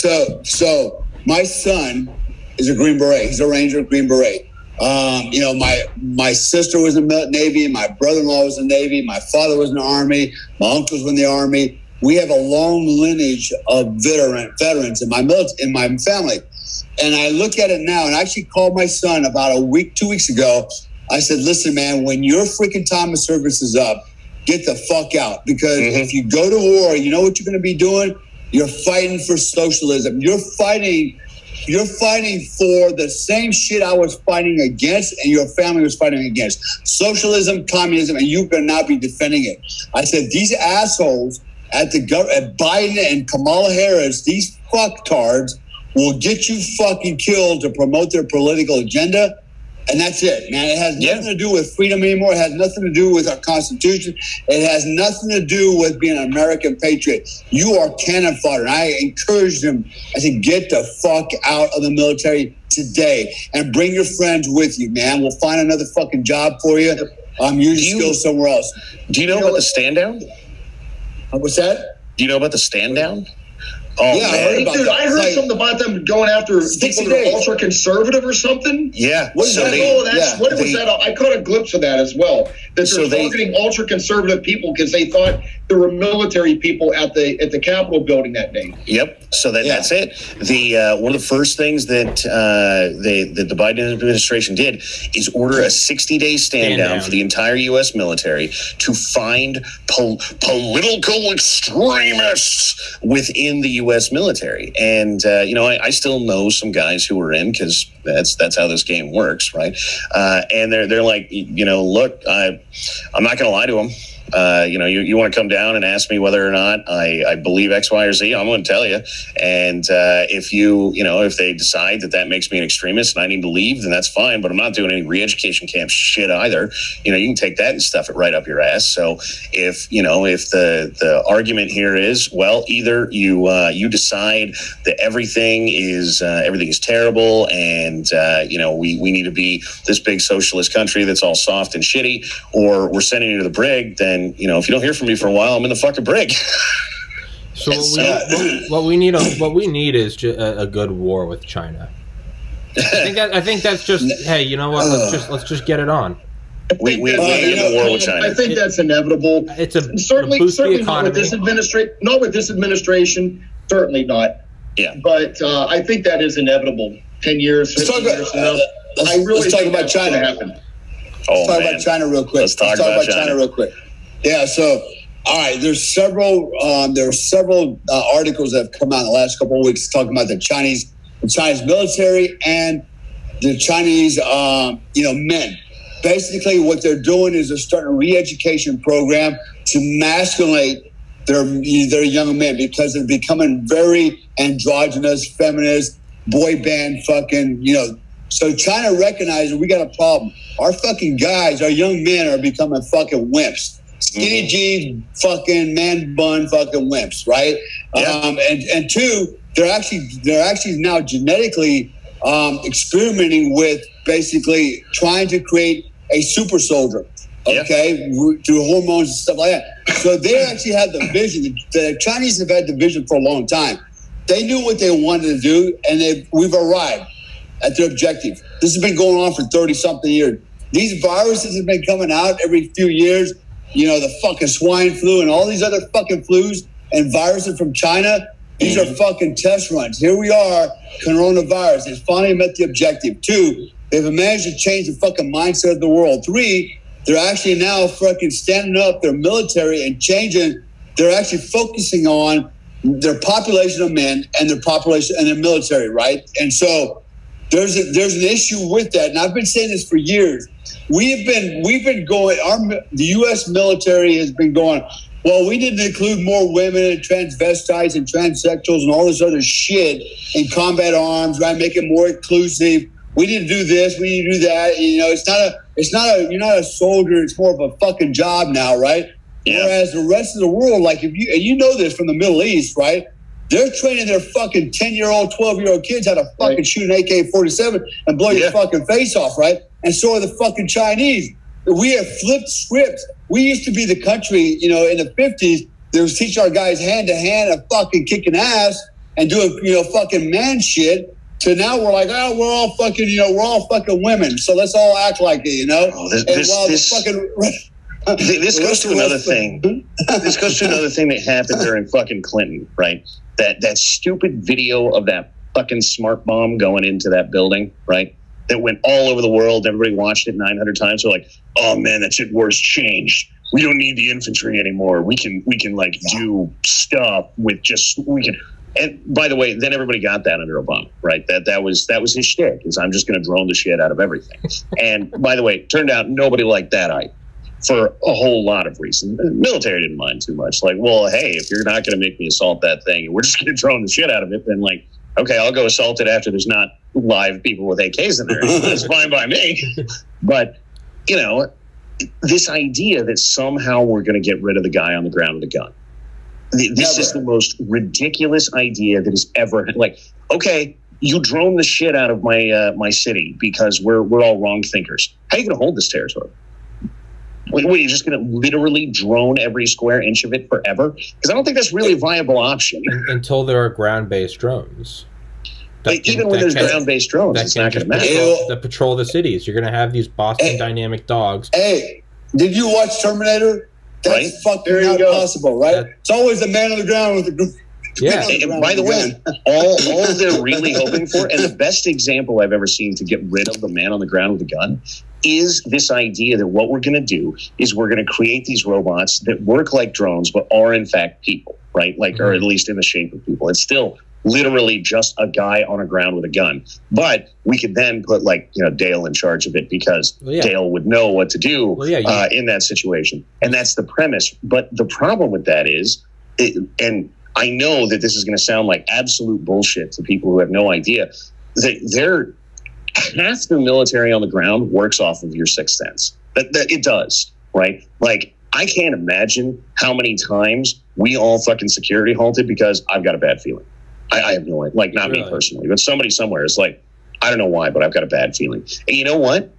[SPEAKER 2] So my son is a Green Beret. He's a Ranger, Green Beret. My sister was in the Navy. My brother-in-law was in the Navy. My father was in the Army. My uncles were in the Army. We have a long lineage of veterans in my family. And I look at it now, and I actually called my son about 2 weeks ago. I said, listen, man, when your freaking time of service is up, get the fuck out. Because if you go to war, you know what you're going to be doing? You're fighting for socialism. You're fighting for the same shit I was fighting against and your family was fighting against. Socialism, communism, and you better not be defending it. I said, these assholes at Biden and Kamala Harris, these fucktards will get you fucking killed to promote their political agenda. And that's it, man. It has nothing to do with freedom anymore. It has nothing to do with our Constitution. It has nothing to do with being an American patriot. You are cannon fodder. And I encourage them. I said, get the fuck out of the military today and bring your friends with you, man. We'll find another fucking job for you. Use your skills somewhere else.
[SPEAKER 3] Do you know about the stand down?
[SPEAKER 2] What's that?
[SPEAKER 3] Do you know about the stand down?
[SPEAKER 4] Oh, yeah, I heard something about them going after people that are ultra conservative or something.
[SPEAKER 3] Yeah.
[SPEAKER 4] What was that? I caught a glimpse of that as well. That they're targeting ultra conservative people because they thought there were military people at the Capitol building that day.
[SPEAKER 3] Yep. So that's it. The one of the first things that the Biden administration did is order a 60-day stand down for the entire U.S. military to find political extremists within the U.S. military. And I still know some guys who were in, because that's how this game works, right? And they're like, look, I'm not going to lie to them. you want to come down and ask me whether or not I believe X, Y, or Z, I'm going to tell you. And if they decide that makes me an extremist and I need to leave, then that's fine. But I'm not doing any re-education camp shit either. You can take that and stuff it right up your ass. So if the argument here is, well, either you decide that everything is terrible and we need to be this big socialist country that's all soft and shitty, or we're sending you to the brig, then if you don't hear from me for a while, I'm in the fucking brig.
[SPEAKER 1] So what we need is a good war with China. I think that's just, hey, you know what? Let's just get it on.
[SPEAKER 3] We need a war with China.
[SPEAKER 4] I think that's inevitable. Certainly not with this administration. Certainly not.
[SPEAKER 3] Yeah.
[SPEAKER 4] But I think that is inevitable. 10 years, 15 years from now.
[SPEAKER 2] Let's talk about China. Let's talk about China real quick.
[SPEAKER 3] Let's talk about China
[SPEAKER 2] real quick. Yeah. So, all right. There's several articles that have come out in the last couple of weeks talking about the Chinese military and the Chinese, men. Basically, what they're doing is they're starting a re-education program to masculate their young men because they're becoming very androgynous, feminist, boy band fucking, So China recognizes we got a problem. Our fucking guys, our young men are becoming fucking wimps. Skinny jeans, fucking man bun, fucking wimps, right?
[SPEAKER 3] Yeah.
[SPEAKER 2] And two, they're actually now genetically experimenting with basically trying to create a super soldier, okay, through hormones and stuff like that. So they actually have the vision. The Chinese have had the vision for a long time. They knew what they wanted to do, and we've arrived at their objective. This has been going on for 30-something years. These viruses have been coming out every few years. The fucking swine flu and all these other fucking flus and viruses from China. These are fucking test runs. Here we are, coronavirus. It's finally met the objective. 2, they've managed to change the fucking mindset of the world. 3, they're actually now fucking standing up their military and changing. They're actually focusing on their population of men and their population and their military, right? And so there's an issue with that. And I've been saying this for years. We've been going, the U.S. military has been going, well, we need to include more women and transvestites and transsexuals and all this other shit in combat arms, right? Make it more inclusive. We need to do this. We need to do that. You're not a soldier. It's more of a fucking job now, right? Yeah. Whereas the rest of the world, like and you know this from the Middle East, right? They're training their fucking 10-year-old, 12-year-old kids how to fucking shoot an AK-47 and blow your fucking face off, right? And so are the fucking Chinese. We have flipped scripts. We used to be the country, in the 50s, that was teaching our guys hand-to-hand and fucking kicking ass and doing, fucking man shit. To now we're like, we're all fucking, we're all fucking women. So let's all act like it,
[SPEAKER 3] This goes to another thing. This goes to another thing that happened during fucking Clinton, right? That stupid video of that fucking smart bomb going into that building, right? That went all over the world. Everybody watched it 900 times. They're like, oh man, that shit war's changed. We don't need the infantry anymore. We can do stuff with we can. And by the way, then everybody got that under Obama, right? That was his shtick, is I'm just going to drone the shit out of everything. And by the way, it turned out nobody liked that for a whole lot of reasons. The military didn't mind too much. Like, well, hey, if you're not going to make me assault that thing and we're just going to drone the shit out of it, then okay, I'll go assault it after there's not live people with AKs in there. That's fine by me. But, this idea that somehow we're going to get rid of the guy on the ground with a gun. This is the most ridiculous idea that has ever, okay, you drone the shit out of my city because we're all wrong thinkers. How are you going to hold this territory? What, are you just going to literally drone every square inch of it forever? Because I don't think that's really a viable option. Until
[SPEAKER 1] there are ground-based drones.
[SPEAKER 3] Even when there's ground-based drones, it's not going to matter.
[SPEAKER 1] To patrol the cities. You're going to have these Boston Dynamic dogs.
[SPEAKER 2] Hey, did you watch Terminator? That's fucking not possible, right? It's always the man on the ground with the group.
[SPEAKER 3] Yeah, and by the way, all they're really hoping for, and the best example I've ever seen to get rid of the man on the ground with a gun, is this idea that what we're going to do is we're going to create these robots that work like drones but are in fact people, right? Or at least in the shape of people. It's still literally just a guy on a ground with a gun. But we could then put Dale in charge of it because Dale would know what to do in that situation. And that's the premise. But the problem with that is, and I know that this is going to sound like absolute bullshit to people who have no idea, that half the military on the ground works off of your sixth sense. That it does, right? Like, I can't imagine how many times we all fucking security halted because I've got a bad feeling. I have no idea. Like, not me personally, but somebody somewhere is like, I don't know why, but I've got a bad feeling. And you know what?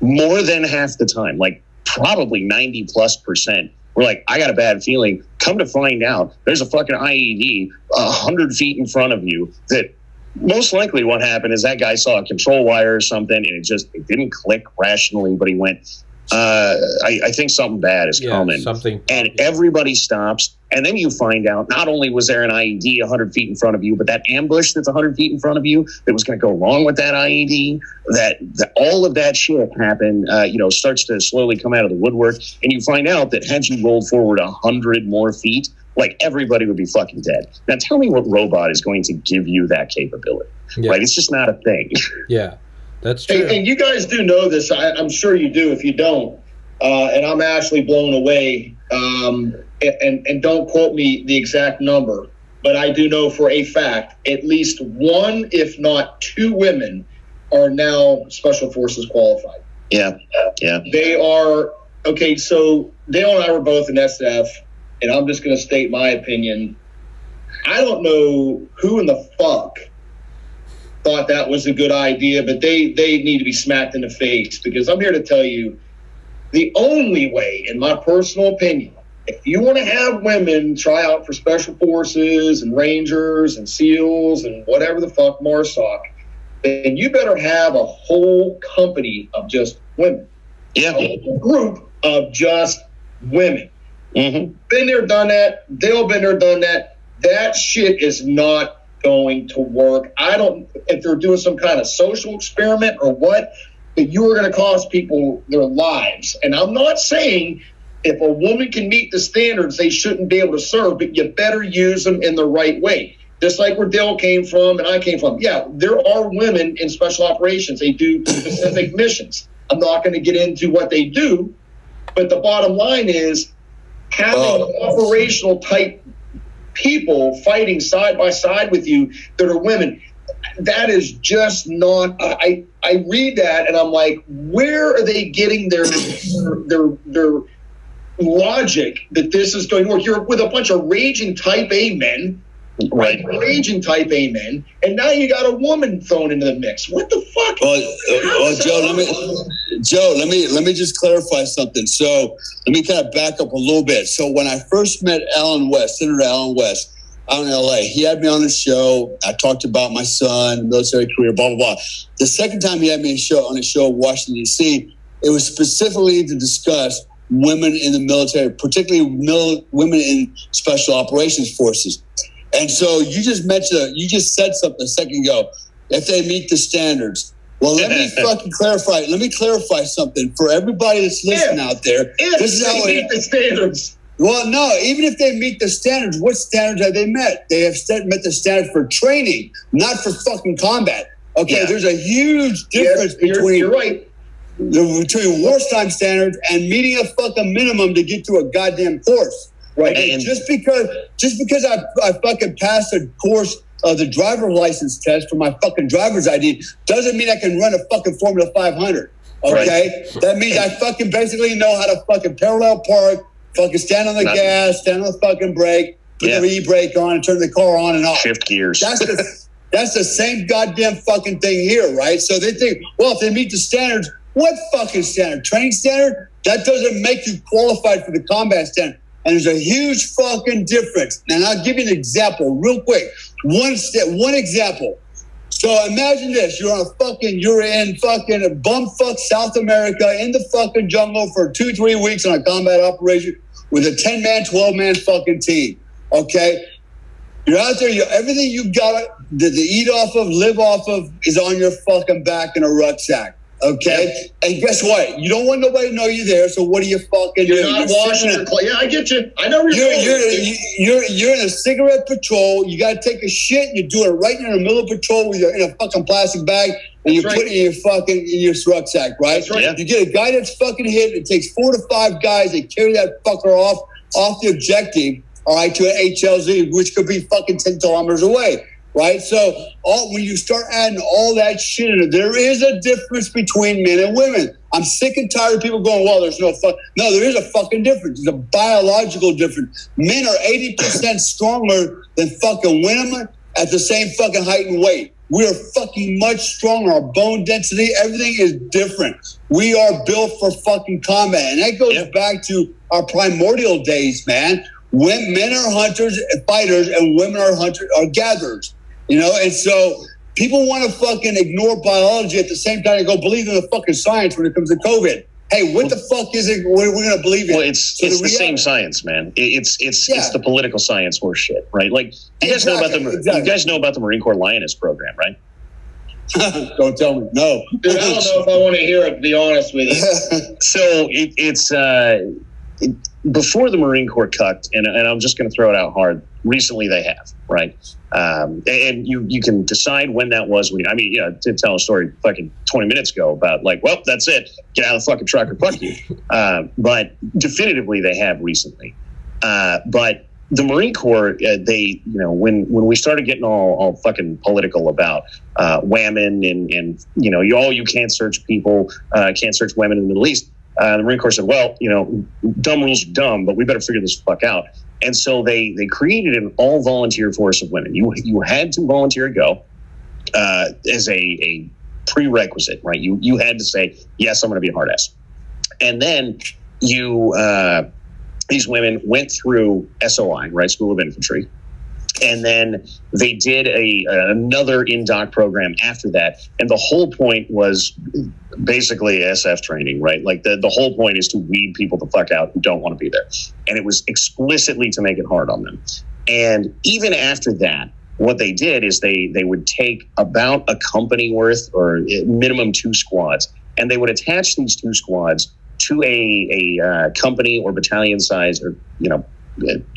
[SPEAKER 3] More than half the time, like probably 90+%, we're like, I got a bad feeling. Come to find out, there's a fucking IED 100 feet in front of you that most likely what happened is that guy saw a control wire or something and it didn't click rationally, but he went, I think something bad is coming. And everybody stops. And then you find out not only was there an IED 100 feet in front of you, but that ambush that's 100 feet in front of you that was going to go along with that IED, that all of that shit happened, starts to slowly come out of the woodwork. And you find out that had you rolled forward 100 more feet, like everybody would be fucking dead. Now tell me what robot is going to give you that capability, right? It's just not a thing.
[SPEAKER 1] Yeah, that's true.
[SPEAKER 4] And you guys do know this. I'm sure you do if you don't. And I'm actually blown away. And don't quote me the exact number, but I do know for a fact at least one, if not two women are now Special Forces qualified.
[SPEAKER 3] Yeah.
[SPEAKER 4] They are, okay, so Dale and I were both in SF, and I'm just going to state my opinion. I don't know who in the fuck thought that was a good idea, but they need to be smacked in the face, because I'm here to tell you, the only way, in my personal opinion, if you want to have women try out for Special Forces and Rangers and SEALs and whatever the fuck, MARSOC, then you better have a whole company of just women.
[SPEAKER 3] Yeah.
[SPEAKER 4] A whole group of just women.
[SPEAKER 3] Mm-hmm.
[SPEAKER 4] Been there, done that. Dale been there, done that. That shit is not going to work. I don't, if they're doing some kind of social experiment or what, that you are going to cost people their lives. And I'm not saying if a woman can meet the standards, they shouldn't be able to serve, but you better use them in the right way. Just like where Dale came from and I came from. Yeah, there are women in special operations. They do specific missions. I'm not going to get into what they do, but the bottom line is having operational type people fighting side by side with you that are women. That is just not. I read that and I'm like, where are they getting their logic that this is going to work? You're with a bunch of raging type A men, right? Raging type A men, and now you got a woman thrown into the mix. What the fuck?
[SPEAKER 2] Joe, let me just clarify something. So let me kind of back up a little bit. So when I first met Senator Alan West, out in LA, he had me on his show. I talked about my son, military career, blah, blah, blah. The second time he had me on his show in Washington, D.C., it was specifically to discuss women in the military, particularly women in special operations forces. And so you just said something a second ago, if they meet the standards. Well, let me fucking clarify. Let me clarify something for everybody that's listening out there.
[SPEAKER 4] This is how they meet the standards.
[SPEAKER 2] Well, no, even if they meet the standards, what standards have they met? They have met the standards for training, not for fucking combat. Okay, there's a huge difference between wartime standards and meeting a fucking minimum to get to a goddamn course. Right. And just because I fucking passed a course of the driver's license test for my fucking driver's ID doesn't mean I can run a fucking Formula 500. Okay? Right. That means I fucking basically know how to fucking parallel park, fucking stand on the gas, stand on the fucking brake, put the e-brake on, and turn the car on and off.
[SPEAKER 3] Shift gears.
[SPEAKER 2] That's the same goddamn fucking thing here, right? So they think, well, if they meet the standards, what fucking standard? Training standard? That doesn't make you qualified for the combat standard. And there's a huge fucking difference. And I'll give you an example real quick. One example. So imagine this. You're in fucking bumfuck South America in the fucking jungle for 2-3 weeks on a combat operation with a 10-man, 12-man fucking team. Okay? You're out there, everything you got to eat off of, live off of is on your fucking back in a rucksack. Okay, and guess what? You don't want nobody to know you're there. So what do you fucking do?
[SPEAKER 4] You're not washing your clothes. Yeah, I get you. I know
[SPEAKER 2] you're in a cigarette patrol. You got to take a shit. You do it right in the middle of patrol. You're in a fucking plastic bag, and you put it in your rucksack. Right?
[SPEAKER 4] That's right.
[SPEAKER 2] Yeah. You get a guy that's fucking hit. It takes 4 to 5 guys. They carry that fucker off the objective. All right, to an HLZ, which could be fucking 10 kilometers away. Right, so when you start adding all that shit in it, there is a difference between men and women. I'm sick and tired of people going, well, there's no fuck. No, there is a fucking difference. It's a biological difference. Men are 80% stronger than fucking women at the same fucking height and weight. We are fucking much stronger. Our bone density, everything is different. We are built for fucking combat. And that goes back to our primordial days, man. When men are hunters and fighters and women are gatherers. You know, and so people want to fucking ignore biology at the same time they go believe in the fucking science when it comes to COVID. Hey, what the fuck is it we're going to believe in?
[SPEAKER 3] Well, it's the same science, man. It's the political science horse shit, right? Like you guys know about you guys know about the Marine Corps Lioness program, right?
[SPEAKER 2] Don't tell me. No.
[SPEAKER 4] Dude, I don't know if I want to hear it, to be honest with you.
[SPEAKER 3] So before the Marine Corps cucked, and I'm just going to throw it out hard, recently they have, right? And you can decide when that was. I did tell a story fucking 20 minutes ago about like, well, that's it. Get out of the fucking truck or fuck you. But definitively they have recently. But the Marine Corps, when we started getting all fucking political about women and you can't search people, can't search women in the Middle East. The Marine Corps said, well, dumb rules are dumb, but we better figure this fuck out. And so they created an all-volunteer force of women. You had to volunteer to go as a prerequisite, right? You had to say, yes, I'm going to be a hard ass. And then these women went through SOI, right, School of Infantry. And then they did another in-doc program after that. And the whole point was basically SF training, right? Like the whole point is to weed people the fuck out who don't want to be there. And it was explicitly to make it hard on them. And even after that, what they did is they would take about a company worth or minimum 2 squads, and they would attach these 2 squads to a company or battalion size or,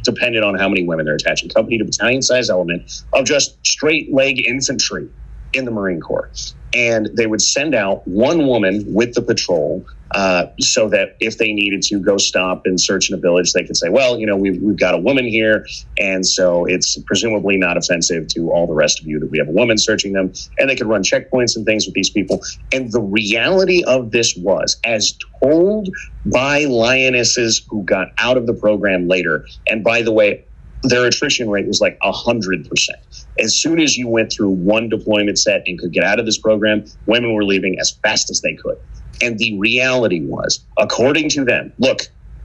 [SPEAKER 3] dependent on how many women they're attaching, company to battalion size element of just straight leg infantry in the Marine Corps. And they would send out 1 woman with the patrol so that if they needed to go stop and search in a village, they could say, well, we've got a woman here. And so it's presumably not offensive to all the rest of you that we have a woman searching them. And they could run checkpoints and things with these people. And the reality of this was, as told by lionesses who got out of the program later, and by the way, their attrition rate was like 100%. As soon as you went through 1 deployment set and could get out of this program, women were leaving as fast as they could. And the reality was, according to them, look,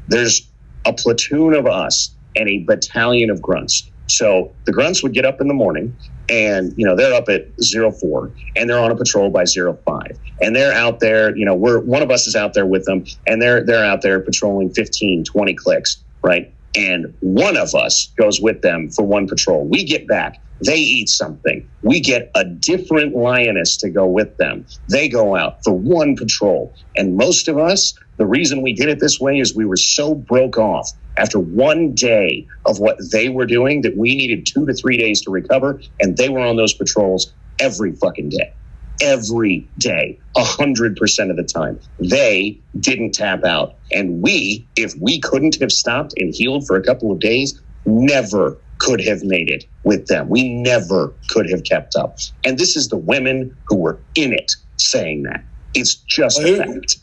[SPEAKER 3] there's a platoon of us and a battalion of grunts. So the grunts would get up in the morning and, they're up at 04 and they're on a patrol by 05. And they're out there, one of us is out there with them and they're out there patrolling 15, 20 clicks, right? And one of us goes with them for 1 patrol. We get back. They eat something. We get a different lioness to go with them. They go out for 1 patrol. And most of us, the reason we did it this way is we were so broke off after 1 day of what they were doing that we needed 2 to 3 days to recover. And they were on those patrols every fucking day. Every day, 100% of the time. They didn't tap out. And we, if we couldn't have stopped and healed for a couple of days, never could have made it with them. We never could have kept up. And this is the women who were in it saying that. It's just a fact.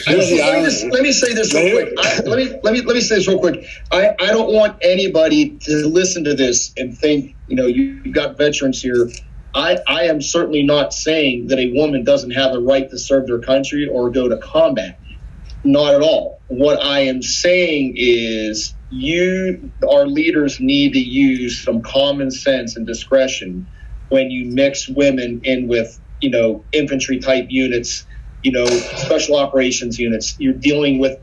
[SPEAKER 4] Let me say this real quick. Let me say this real quick. I don't want anybody to listen to this and think, you've got veterans here. I am certainly not saying that a woman doesn't have the right to serve their country or go to combat. Not at all. What I am saying is our leaders need to use some common sense and discretion when you mix women in with, infantry type units, special operations units. You're dealing with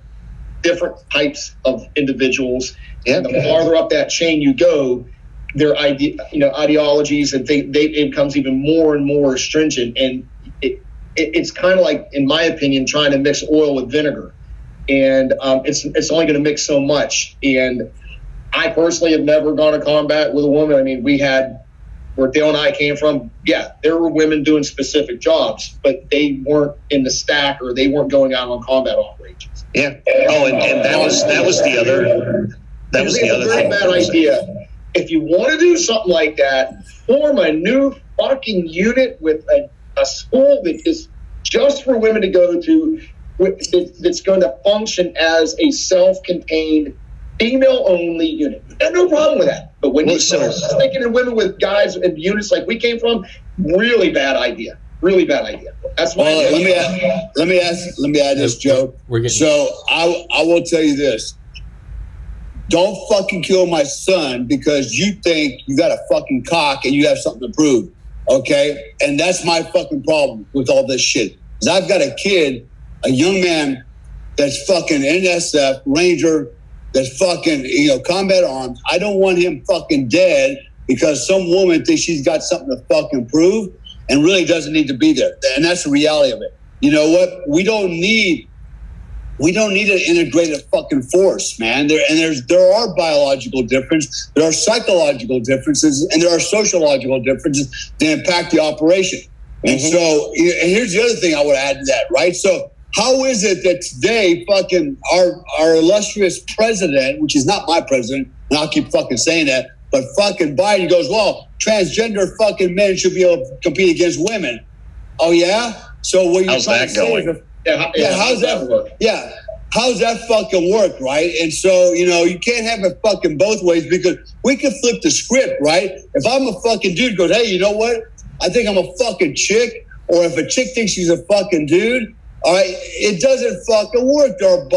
[SPEAKER 4] different types of individuals. And the farther up that chain you go, their ideologies and it becomes even more and more stringent. And it's kind of like, in my opinion, trying to mix oil with vinegar, and it's only going to mix so much. And I personally have never gone to combat with a woman. I mean, we had, where Dale and I came from, yeah, there were women doing specific jobs, but they weren't in the stack, or they weren't going out on combat operations.
[SPEAKER 3] Yeah. Oh, and that was the other
[SPEAKER 4] thing. Bad idea. If you want to do something like that, form a new fucking unit with a school that is just for women to go to, that's going to function as a self-contained, female-only unit. I have no problem with that. But when you start sticking in women with guys and units like we came from, really bad idea. Really bad idea. That's why.
[SPEAKER 2] Let me add this, Joe. So I will tell you this. Don't fucking kill my son because you think you got a fucking cock and you have something to prove. Okay? And that's my fucking problem with all this shit. Because I've got a kid, a young man that's fucking NSF, Ranger, that's fucking, combat arms. I don't want him fucking dead because some woman thinks she's got something to fucking prove and really doesn't need to be there. And that's the reality of it. You know what? We don't need an integrated fucking force, man. There are biological differences, there are psychological differences, and there are sociological differences that impact the operation. And so, and here's the other thing I would add to that, right? So how is it that today fucking our illustrious president, which is not my president, and I'll keep fucking saying that, but fucking Biden goes, well, transgender fucking men should be able to compete against women. Oh, yeah? So what you're
[SPEAKER 3] how's that going?
[SPEAKER 2] How's that work? Yeah. How's that fucking work, right? And so, you can't have it fucking both ways because we can flip the script, right? If I'm a fucking dude goes, hey, you know what? I think I'm a fucking chick. Or if a chick thinks she's a fucking dude, all right, it doesn't fucking work. There are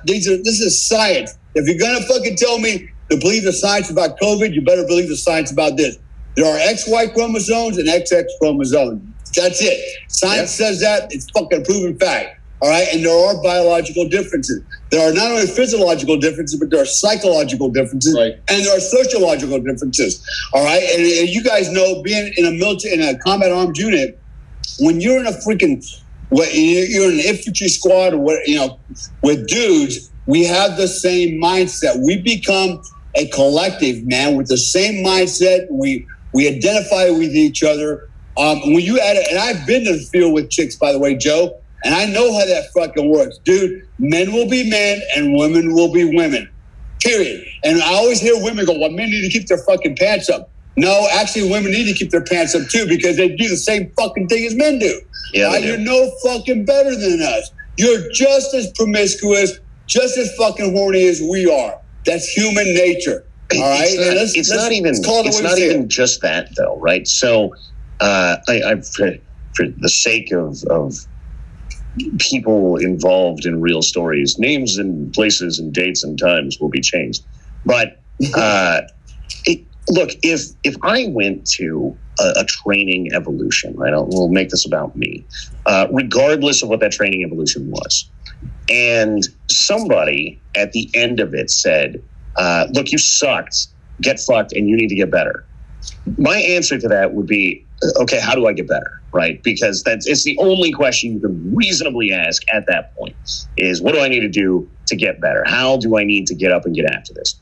[SPEAKER 2] this is science. If you're going to fucking tell me to believe the science about COVID, you better believe the science about this. There are XY chromosomes and XX chromosomes. That's it. Science says that. It's fucking proven fact. All right. And there are biological differences. There are not only physiological differences, but there are psychological differences. Right. And there are sociological differences. All right. And you guys know, being in a combat armed unit, when you're in a freaking, you're in an infantry squad or with dudes, we have the same mindset. We become a collective, man, with the same mindset. We identify with each other. When you add it, and I've been to the field with chicks, by the way, Joe, and I know how that fucking works. Dude, men will be men and women will be women, period. And I always hear women go, well, men need to keep their fucking pants up. No, actually, women need to keep their pants up, too, because they do the same fucking thing as men do. Yeah, you're no fucking better than us. You're just as promiscuous, just as fucking horny as we are. That's human nature. All right?
[SPEAKER 3] It's not even just that, though, right? So, for the sake of people involved in real stories, names and places and dates and times will be changed. But look, if I went to a training evolution, right? We'll make this about me, regardless of what that training evolution was, and somebody at the end of it said, "Look, you sucked. Get fucked, and you need to get better." My answer to that would be, okay, how do I get better, right? Because it's the only question you can reasonably ask at that point is, what do I need to do to get better? How do I need to get up and get after this?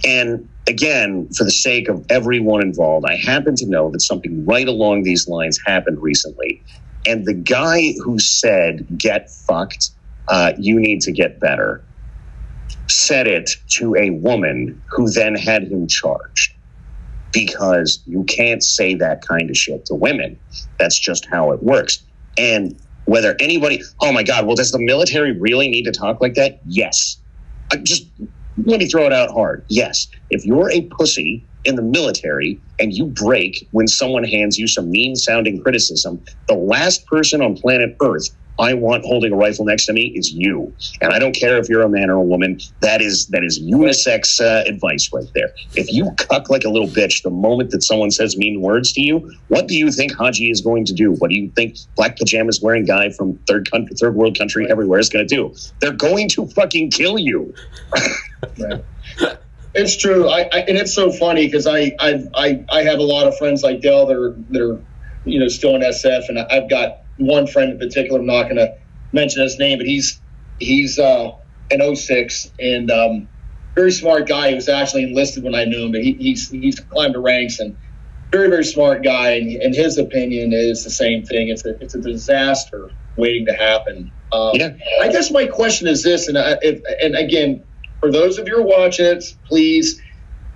[SPEAKER 3] And again, for the sake of everyone involved, I happen to know that something right along these lines happened recently. And the guy who said, get fucked, you need to get better, said it to a woman who then had him charged. Because you can't say that kind of shit to women. That's just how it works. And whether anybody, oh my God, well, does the military really need to talk like that? Yes. Let me throw it out hard. Yes. If you're a pussy in the military and you break when someone hands you some mean-sounding criticism, the last person on planet Earth I want holding a rifle next to me is you. And I don't care if you're a man or a woman. That is unisex advice right there. If you cuck like a little bitch the moment that someone says mean words to you, what do you think Haji is going to do? What do you think black pajamas wearing guy from third world country everywhere is going to do? They're going to fucking kill you.
[SPEAKER 4] Right. It's true. And it's so funny because I have a lot of friends like Dale that are still in SF, and I've got one friend in particular. I'm not going to mention his name, but he's an 06 and very smart guy. He was actually enlisted when I knew him, but he's climbed the ranks and very, very smart guy. And his opinion is the same thing. It's a disaster waiting to happen. I guess my question is this, and again, for those of you who are watching it, please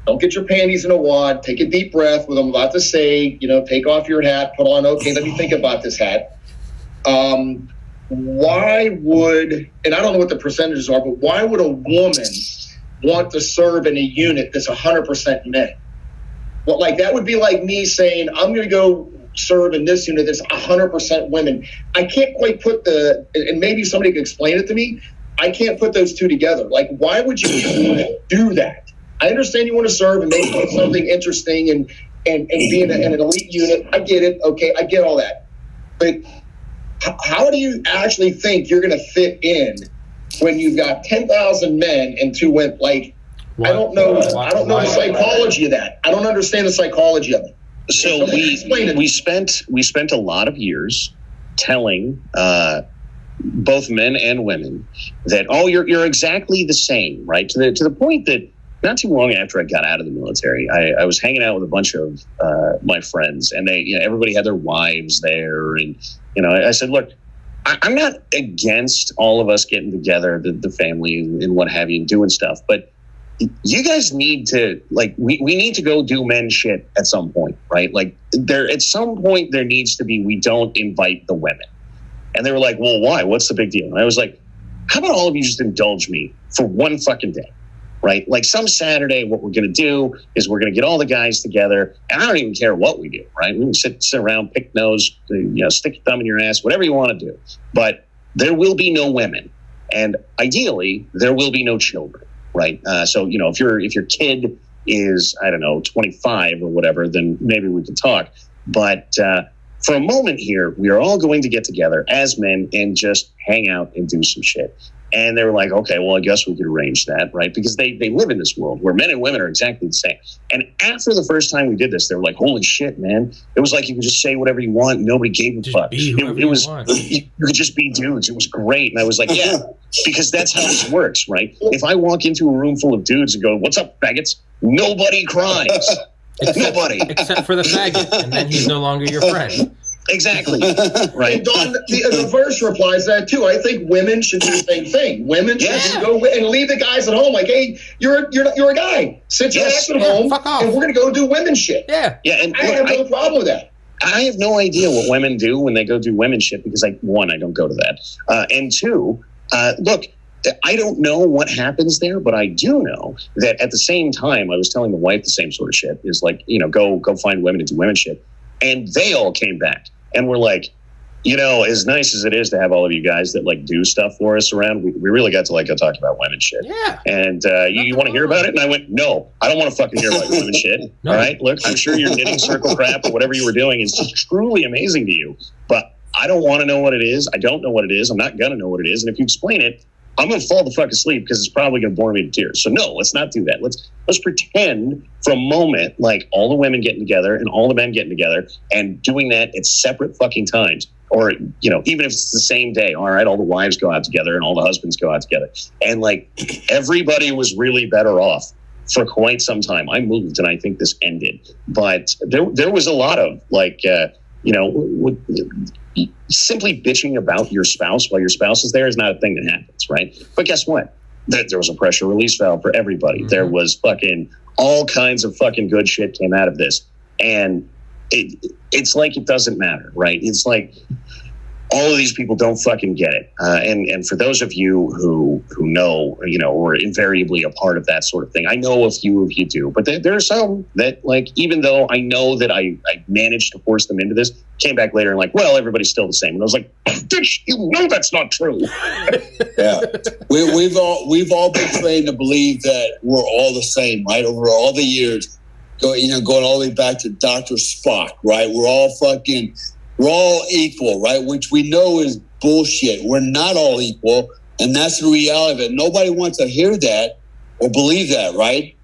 [SPEAKER 4] don't get your panties in a wad. Take a deep breath with what I'm about to say. Take off your hat, put on, okay, let me think about this hat. Why would, and I don't know what the percentages are, but why would a woman want to serve in a unit that's 100% men? Well, like that would be like me saying, I'm going to go serve in this unit that's 100% women. I can't quite put and maybe somebody could explain it to me. I can't put those two together. Like, why would you do that? I understand you want to serve and maybe do something interesting and be in an elite unit. I get it. Okay, I get all that. But how do you actually think you're going to fit in when you've got 10,000 men and 2 women? Like, I don't know the psychology of that. I don't understand the psychology of it.
[SPEAKER 3] So we spent a lot of years telling both men and women that, you're exactly the same, right? To the point that not too long after I got out of the military, I was hanging out with a bunch of my friends, and everybody had their wives there, and I said, look, I'm not against all of us getting together, the family and what have you, and doing stuff, but you guys need to, like, we need to go do men shit at some point, right? Like, at some point there needs to be, we don't invite the women. And they were like, well, why? What's the big deal? And I was like, how about all of you just indulge me for one fucking day, right? Like, some Saturday, what we're going to do is we're going to get all the guys together, and I don't even care what we do, right? We can sit around, pick nose, stick your thumb in your ass, whatever you want to do. But there will be no women. And ideally, there will be no children. Right. So, if your kid is, I don't know, 25 or whatever, then maybe we could talk. But for a moment here, we are all going to get together as men and just hang out and do some shit. And they were like, okay, well, I guess we could arrange that, right? Because they live in this world where men and women are exactly the same. And after the first time we did this, they were like, holy shit, man. It was like you could just say whatever you want. Nobody gave a fuck. You could just be dudes. It was great. And I was like, yeah, because that's how this works, right? If I walk into a room full of dudes and go, what's up, faggots? Nobody cries. Nobody.
[SPEAKER 1] Except for the faggot. And then he's no longer your friend.
[SPEAKER 3] Exactly. Right.
[SPEAKER 4] And Don, the reverse replies to that too. I think women should do the same thing. Women should go and leave the guys at home. Like, hey, you're a guy. Sit your ass at home, and we're gonna go do women shit.
[SPEAKER 1] Yeah.
[SPEAKER 3] And
[SPEAKER 4] I have no problem with that.
[SPEAKER 3] I have no idea what women do when they go do women shit because, one, I don't go to that, and two, look. I don't know what happens there, but I do know that at the same time, I was telling the wife the same sort of shit. Is like, go find women to do women shit, and they all came back. And we're like, as nice as it is to have all of you guys that do stuff for us around, we really got to go talk about women shit.
[SPEAKER 1] Yeah.
[SPEAKER 3] And you want to hear about it? And I went, no, I don't want to fucking hear about women shit. No. All right. Look, I'm sure your knitting circle crap or whatever you were doing is truly amazing to you, but I don't want to know what it is. I don't know what it is. I'm not going to know what it is. And if you explain it, I'm going to fall the fuck asleep because it's probably going to bore me to tears. So no, let's not do that. Let's pretend for a moment like all the women getting together and all the men getting together and doing that at separate fucking times. Or, even if it's the same day, all right, all the wives go out together and all the husbands go out together. And everybody was really better off for quite some time. I moved and I think this ended. But there was a lot of simply bitching about your spouse while your spouse is there is not a thing that happens, right? But guess what? There was a pressure release valve for everybody. Mm-hmm. There was fucking all kinds of fucking good shit came out of this. And it's like it doesn't matter, right? It's like all of these people don't fucking get it. And for those of you who know, or invariably a part of that sort of thing, I know a few of you do, but there are some that even though I know that I managed to force them into this, came back later and well, everybody's still the same. And I was like, bitch, that's not true.
[SPEAKER 2] Yeah. We've all been trained to believe that we're all the same, right? Over all the years, going all the way back to Dr. Spock, right? We're all equal, right? Which we know is bullshit. We're not all equal, and that's the reality of it. Nobody wants to hear that or believe that, right?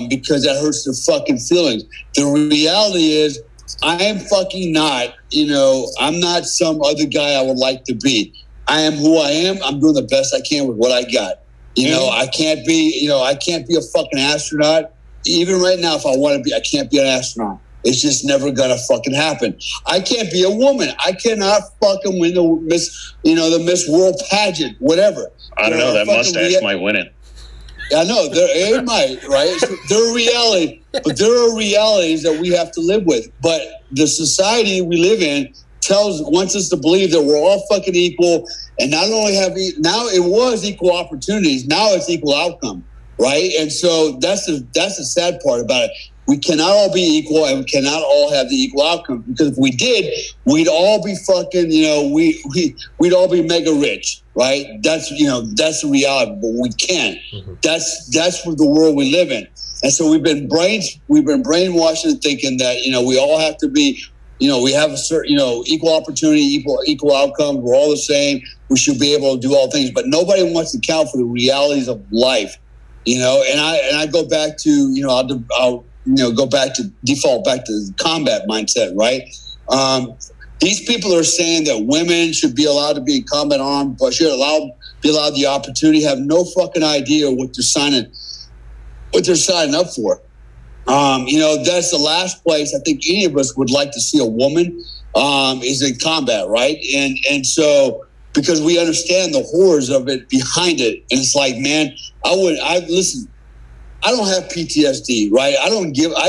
[SPEAKER 2] Because that hurts their fucking feelings. The reality is I am fucking not, I'm not some other guy I would like to be. I am who I am. I'm doing the best I can with what I got. I can't be a fucking astronaut. Even right now, if I want to be, I can't be an astronaut. It's just never gonna fucking happen. I can't be a woman. I cannot fucking win the Miss World pageant, whatever.
[SPEAKER 3] I don't know. That mustache might win it.
[SPEAKER 2] I know it might, right? So there are realities, but there are realities that we have to live with. But the society we live in wants us to believe that we're all fucking equal, and not only now it was equal opportunities, now it's equal outcome, right? And so that's the sad part about it. We cannot all be equal, and we cannot all have the equal outcome, because if we did, we'd all be fucking, we'd all be mega rich, right? That's the reality, but we can't. Mm-hmm. That's the world we live in, and so we've been brainwashed into thinking that we all have to be, we have a certain equal opportunity, equal outcome. We're all the same. We should be able to do all things, but nobody wants to account for the realities of life, And I go back to I'll default back to the combat mindset, right? These people are saying that women should be allowed to be in combat armed, but should be allowed the opportunity, have no fucking idea what they're signing up for. That's the last place I think any of us would like to see a woman is in combat, right? And so, because we understand the horrors of it behind it, and it's like, man, listen. I don't have PTSD, right? I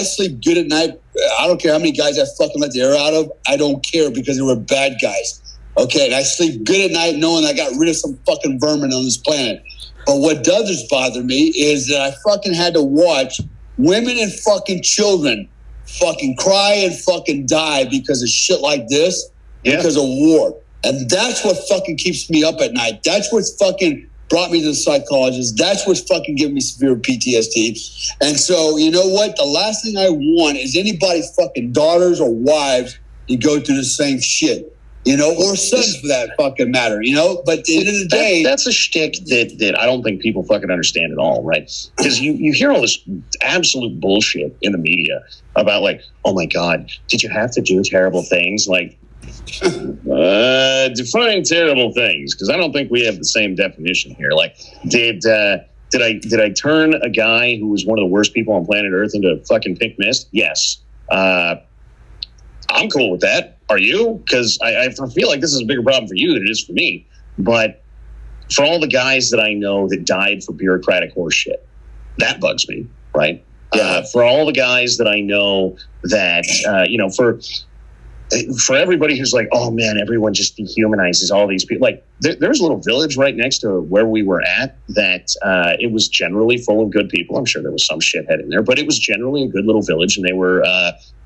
[SPEAKER 2] sleep good at night. I don't care how many guys I fucking let the air out of. I don't care, because they were bad guys. Okay, and I sleep good at night knowing I got rid of some fucking vermin on this planet. But what does bother me is that I fucking had to watch women and fucking children fucking cry and fucking die because of shit like this, because of war. And that's what fucking keeps me up at night. That's what's fucking brought me to the psychologist. That's what's fucking giving me severe PTSD. And so, you know what? The last thing I want is anybody's fucking daughters or wives to go through the same shit, or sons for that fucking matter, But at the end of the day,
[SPEAKER 3] that's a shtick that I don't think people fucking understand at all, right? Because you hear all this absolute bullshit in the media about, like, oh my God, did you have to do terrible things? Like, define terrible things, because I don't think we have the same definition here. Like, did I turn a guy who was one of the worst people on planet Earth into fucking pink mist? Yes. I'm cool with that. Are you? Because I feel like this is a bigger problem for you than it is for me. But for all the guys that I know that died for bureaucratic horseshit, that bugs me, right?
[SPEAKER 2] Yeah.
[SPEAKER 3] For all the guys that I know that, for everybody who's like, oh man, everyone just dehumanizes all these people. Like, there's a little village right next to where we were at that it was generally full of good people. I'm sure there was some shithead in there, but it was generally a good little village, and they were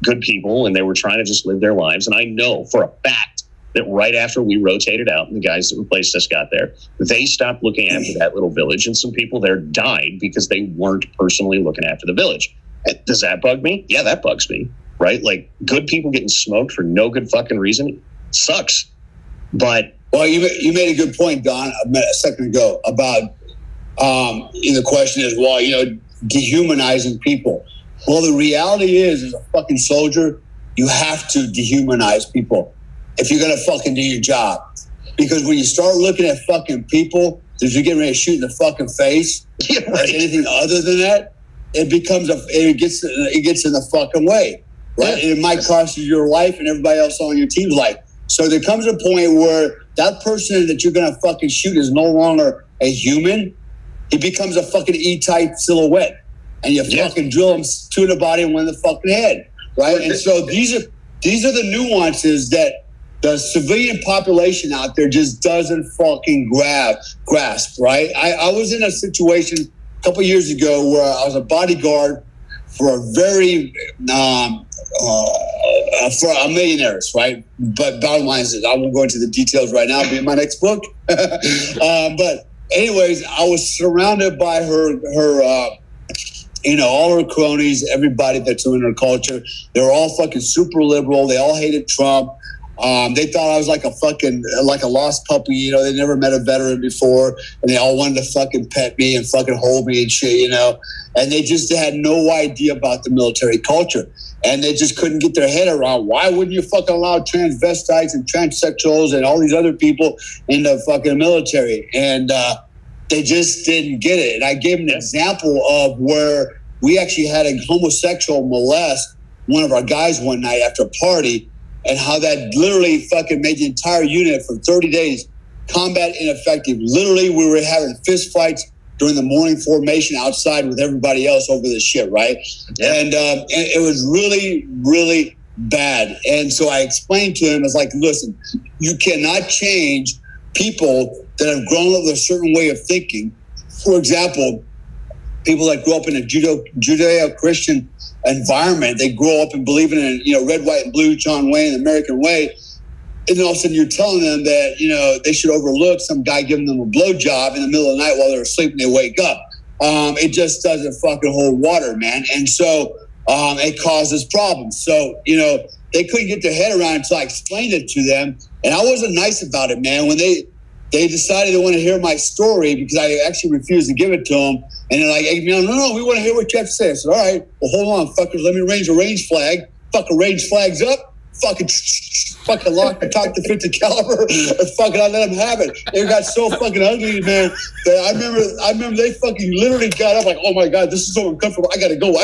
[SPEAKER 3] good people, and they were trying to just live their lives. And I know for a fact that right after we rotated out and the guys that replaced us got there, they stopped looking after that little village, and some people there died because they weren't personally looking after the village. Does that bug me? Yeah, that bugs me. Right? Like, good people getting smoked for no good fucking reason sucks. But
[SPEAKER 2] you made a good point, Don, a second ago about the question is, dehumanizing people. Well, the reality is, as a fucking soldier, you have to dehumanize people if you're gonna fucking do your job. Because when you start looking at fucking people that you're getting ready to shoot in the fucking face, like anything other than that, it gets in the fucking way. Right, and it might cost you your life and everybody else on your team's life. So there comes a point where that person that you're gonna fucking shoot is no longer a human. He becomes a fucking E-type silhouette, and you fucking drill him two in the body and one in the fucking head. Right, and so these are the nuances that the civilian population out there just doesn't fucking grasp. Right, I was in a situation a couple of years ago where I was a bodyguard for a very for millionaires, right? But bottom line is, I won't go into the details right now. It'll be in my next book. But anyways, I was surrounded by her all her cronies, everybody that's in her culture. They were all fucking super liberal. They all hated Trump. They thought I was like a lost puppy. You know, they never met a veteran before, and they all wanted to fucking pet me and fucking hold me and shit, you know. And they just had no idea about the military culture. And they just couldn't get their head around, why wouldn't you fucking allow transvestites and transsexuals and all these other people in the fucking military? And they just didn't get it. And I gave them an example of where we actually had a homosexual molest one of our guys one night after a party, and how that literally fucking made the entire unit for 30 days combat ineffective. Literally, we were having fist fights during the morning formation outside with everybody else over this shit, right? Yeah. And it was really, really bad. And so I explained to him, I was like, listen, you cannot change people that have grown up with a certain way of thinking. For example, people that grew up in a Judeo-Christian environment, they grow up and believing in, you know, red, white, and blue, John Wayne, the American way. And then all of a sudden you're telling them that, you know, they should overlook some guy giving them a blowjob in the middle of the night while they're asleep and they wake up. It just doesn't fucking hold water, man. And so it causes problems. So, you know, they couldn't get their head around it until I explained it to them. And I wasn't nice about it, man. When they decided they want to hear my story, because I actually refused to give it to them. And they're like, hey, no, we want to hear what you have to say. I said, all right, well, hold on, fuckers, let me range a range flag. Fucking range flags up. Fucking lock the top to 50 caliber, and fucking I let them have it. It got so fucking ugly, man, that I remember they fucking literally got up like, oh my God, this is so uncomfortable. I gotta go. I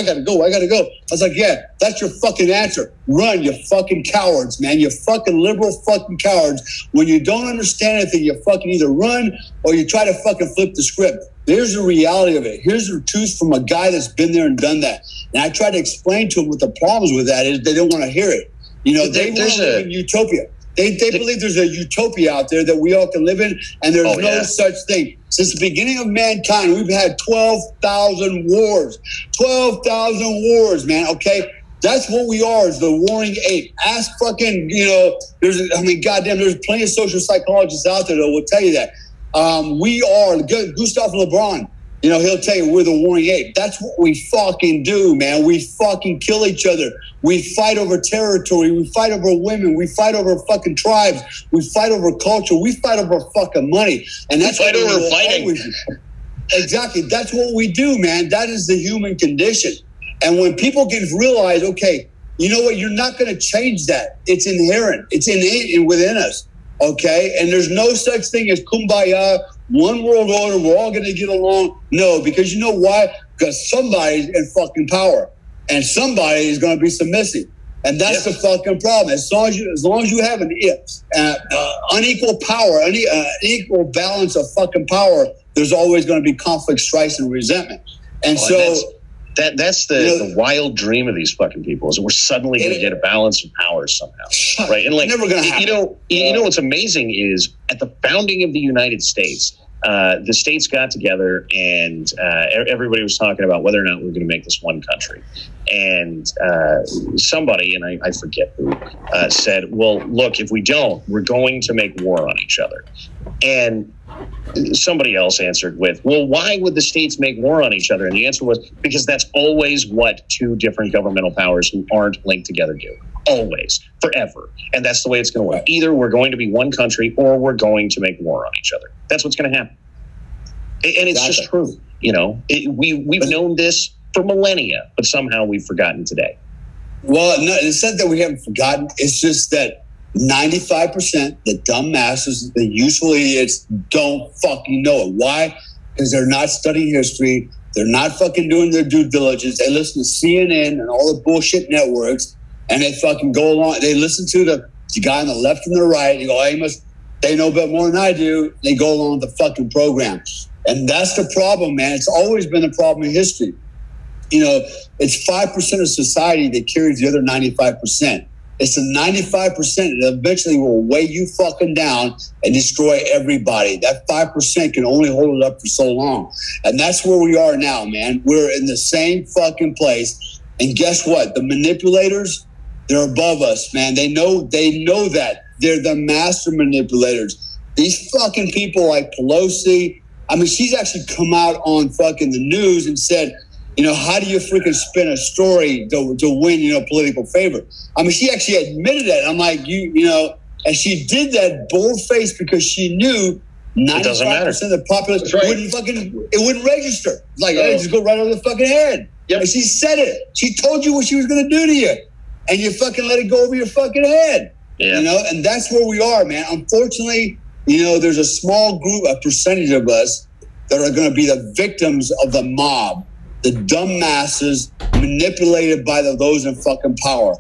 [SPEAKER 2] was like, yeah, that's your fucking answer. Run, you fucking cowards, man. You fucking liberal fucking cowards. When you don't understand anything, you fucking either run or you try to fucking flip the script. There's the reality of it. Here's the truth from a guy that's been there and done that. And I tried to explain to him what the problems with that is. They don't want to hear it. You know, they want to live in utopia. They believe there's a utopia out there that we all can live in, and there's no such thing. Since the beginning of mankind, we've had 12,000 wars. 12,000 wars, man, okay? That's what we are, is the warring ape. Ask fucking, you know, goddamn, there's plenty of social psychologists out there that will tell you that. We are, Gustav LeBron, you know, he'll tell you we're the warring ape. That's what we fucking do, man. We fucking kill each other. We fight over territory. We fight over women. We fight over fucking tribes. We fight over culture. We fight over fucking money. And that's
[SPEAKER 3] fight over fighting.
[SPEAKER 2] Exactly. That's what we do, man. That is the human condition. And when people can realize, okay, you know what? You're not going to change that. It's inherent. It's innate and within us. Okay? And there's no such thing as kumbaya, one world order, we're all going to get along. No, because you know why? Because somebody's in fucking power. And somebody is going to be submissive. And that's the fucking problem. As long as you have an unequal power, unequal balance of fucking power, there's always going to be conflict, strife, and resentment. And
[SPEAKER 3] that's the wild dream of these fucking people, is that we're suddenly going to get a balance of power somehow, right? And like,
[SPEAKER 2] never going to happen.
[SPEAKER 3] You know what's amazing is at the founding of the United States, the states got together and everybody was talking about whether or not we were going to make this one country. And somebody, and I forget who, said, well, look, if we don't, we're going to make war on each other. And somebody else answered with, well, why would the states make war on each other? And the answer was, because that's always what two different governmental powers who aren't linked together do. Always, forever. And that's the way it's going to work. Either we're going to be one country or we're going to make war on each other. That's what's going to happen. And it's just true. You know, we've known this for millennia, but somehow we've forgotten today.
[SPEAKER 2] Well, no, it's not that we haven't forgotten. It's just that 95%, the dumb masses, the useful idiots, don't fucking know it. Why? Because they're not studying history. They're not fucking doing their due diligence. They listen to CNN and all the bullshit networks, and they fucking go along. They listen to the guy on the left and the right. You go, they know a bit more than I do. They go along with the fucking program. And that's the problem, man. It's always been a problem in history. You know, it's 5% of society that carries the other 95%. It's the 95% that eventually will weigh you fucking down and destroy everybody. That 5% can only hold it up for so long. And that's where we are now, man. We're in the same fucking place. And guess what? The manipulators, they're above us, man. They know that. They're the master manipulators. These fucking people like Pelosi, I mean, she's actually come out on fucking the news and said, you know, how do you freaking spin a story to win, you know, political favor? I mean, she actually admitted it. I'm like, you know, And she did that bold-faced because she knew 95% of the population wouldn't register. Like, hey, just go right over the fucking head. Yep. And she said it. She told you what she was going to do to you. And you fucking let it go over your fucking head. Yeah. You know, and that's where we are, man. Unfortunately, you know, there's a small group, a percentage of us that are going to be the victims of the mob, the dumb masses manipulated by those in fucking power.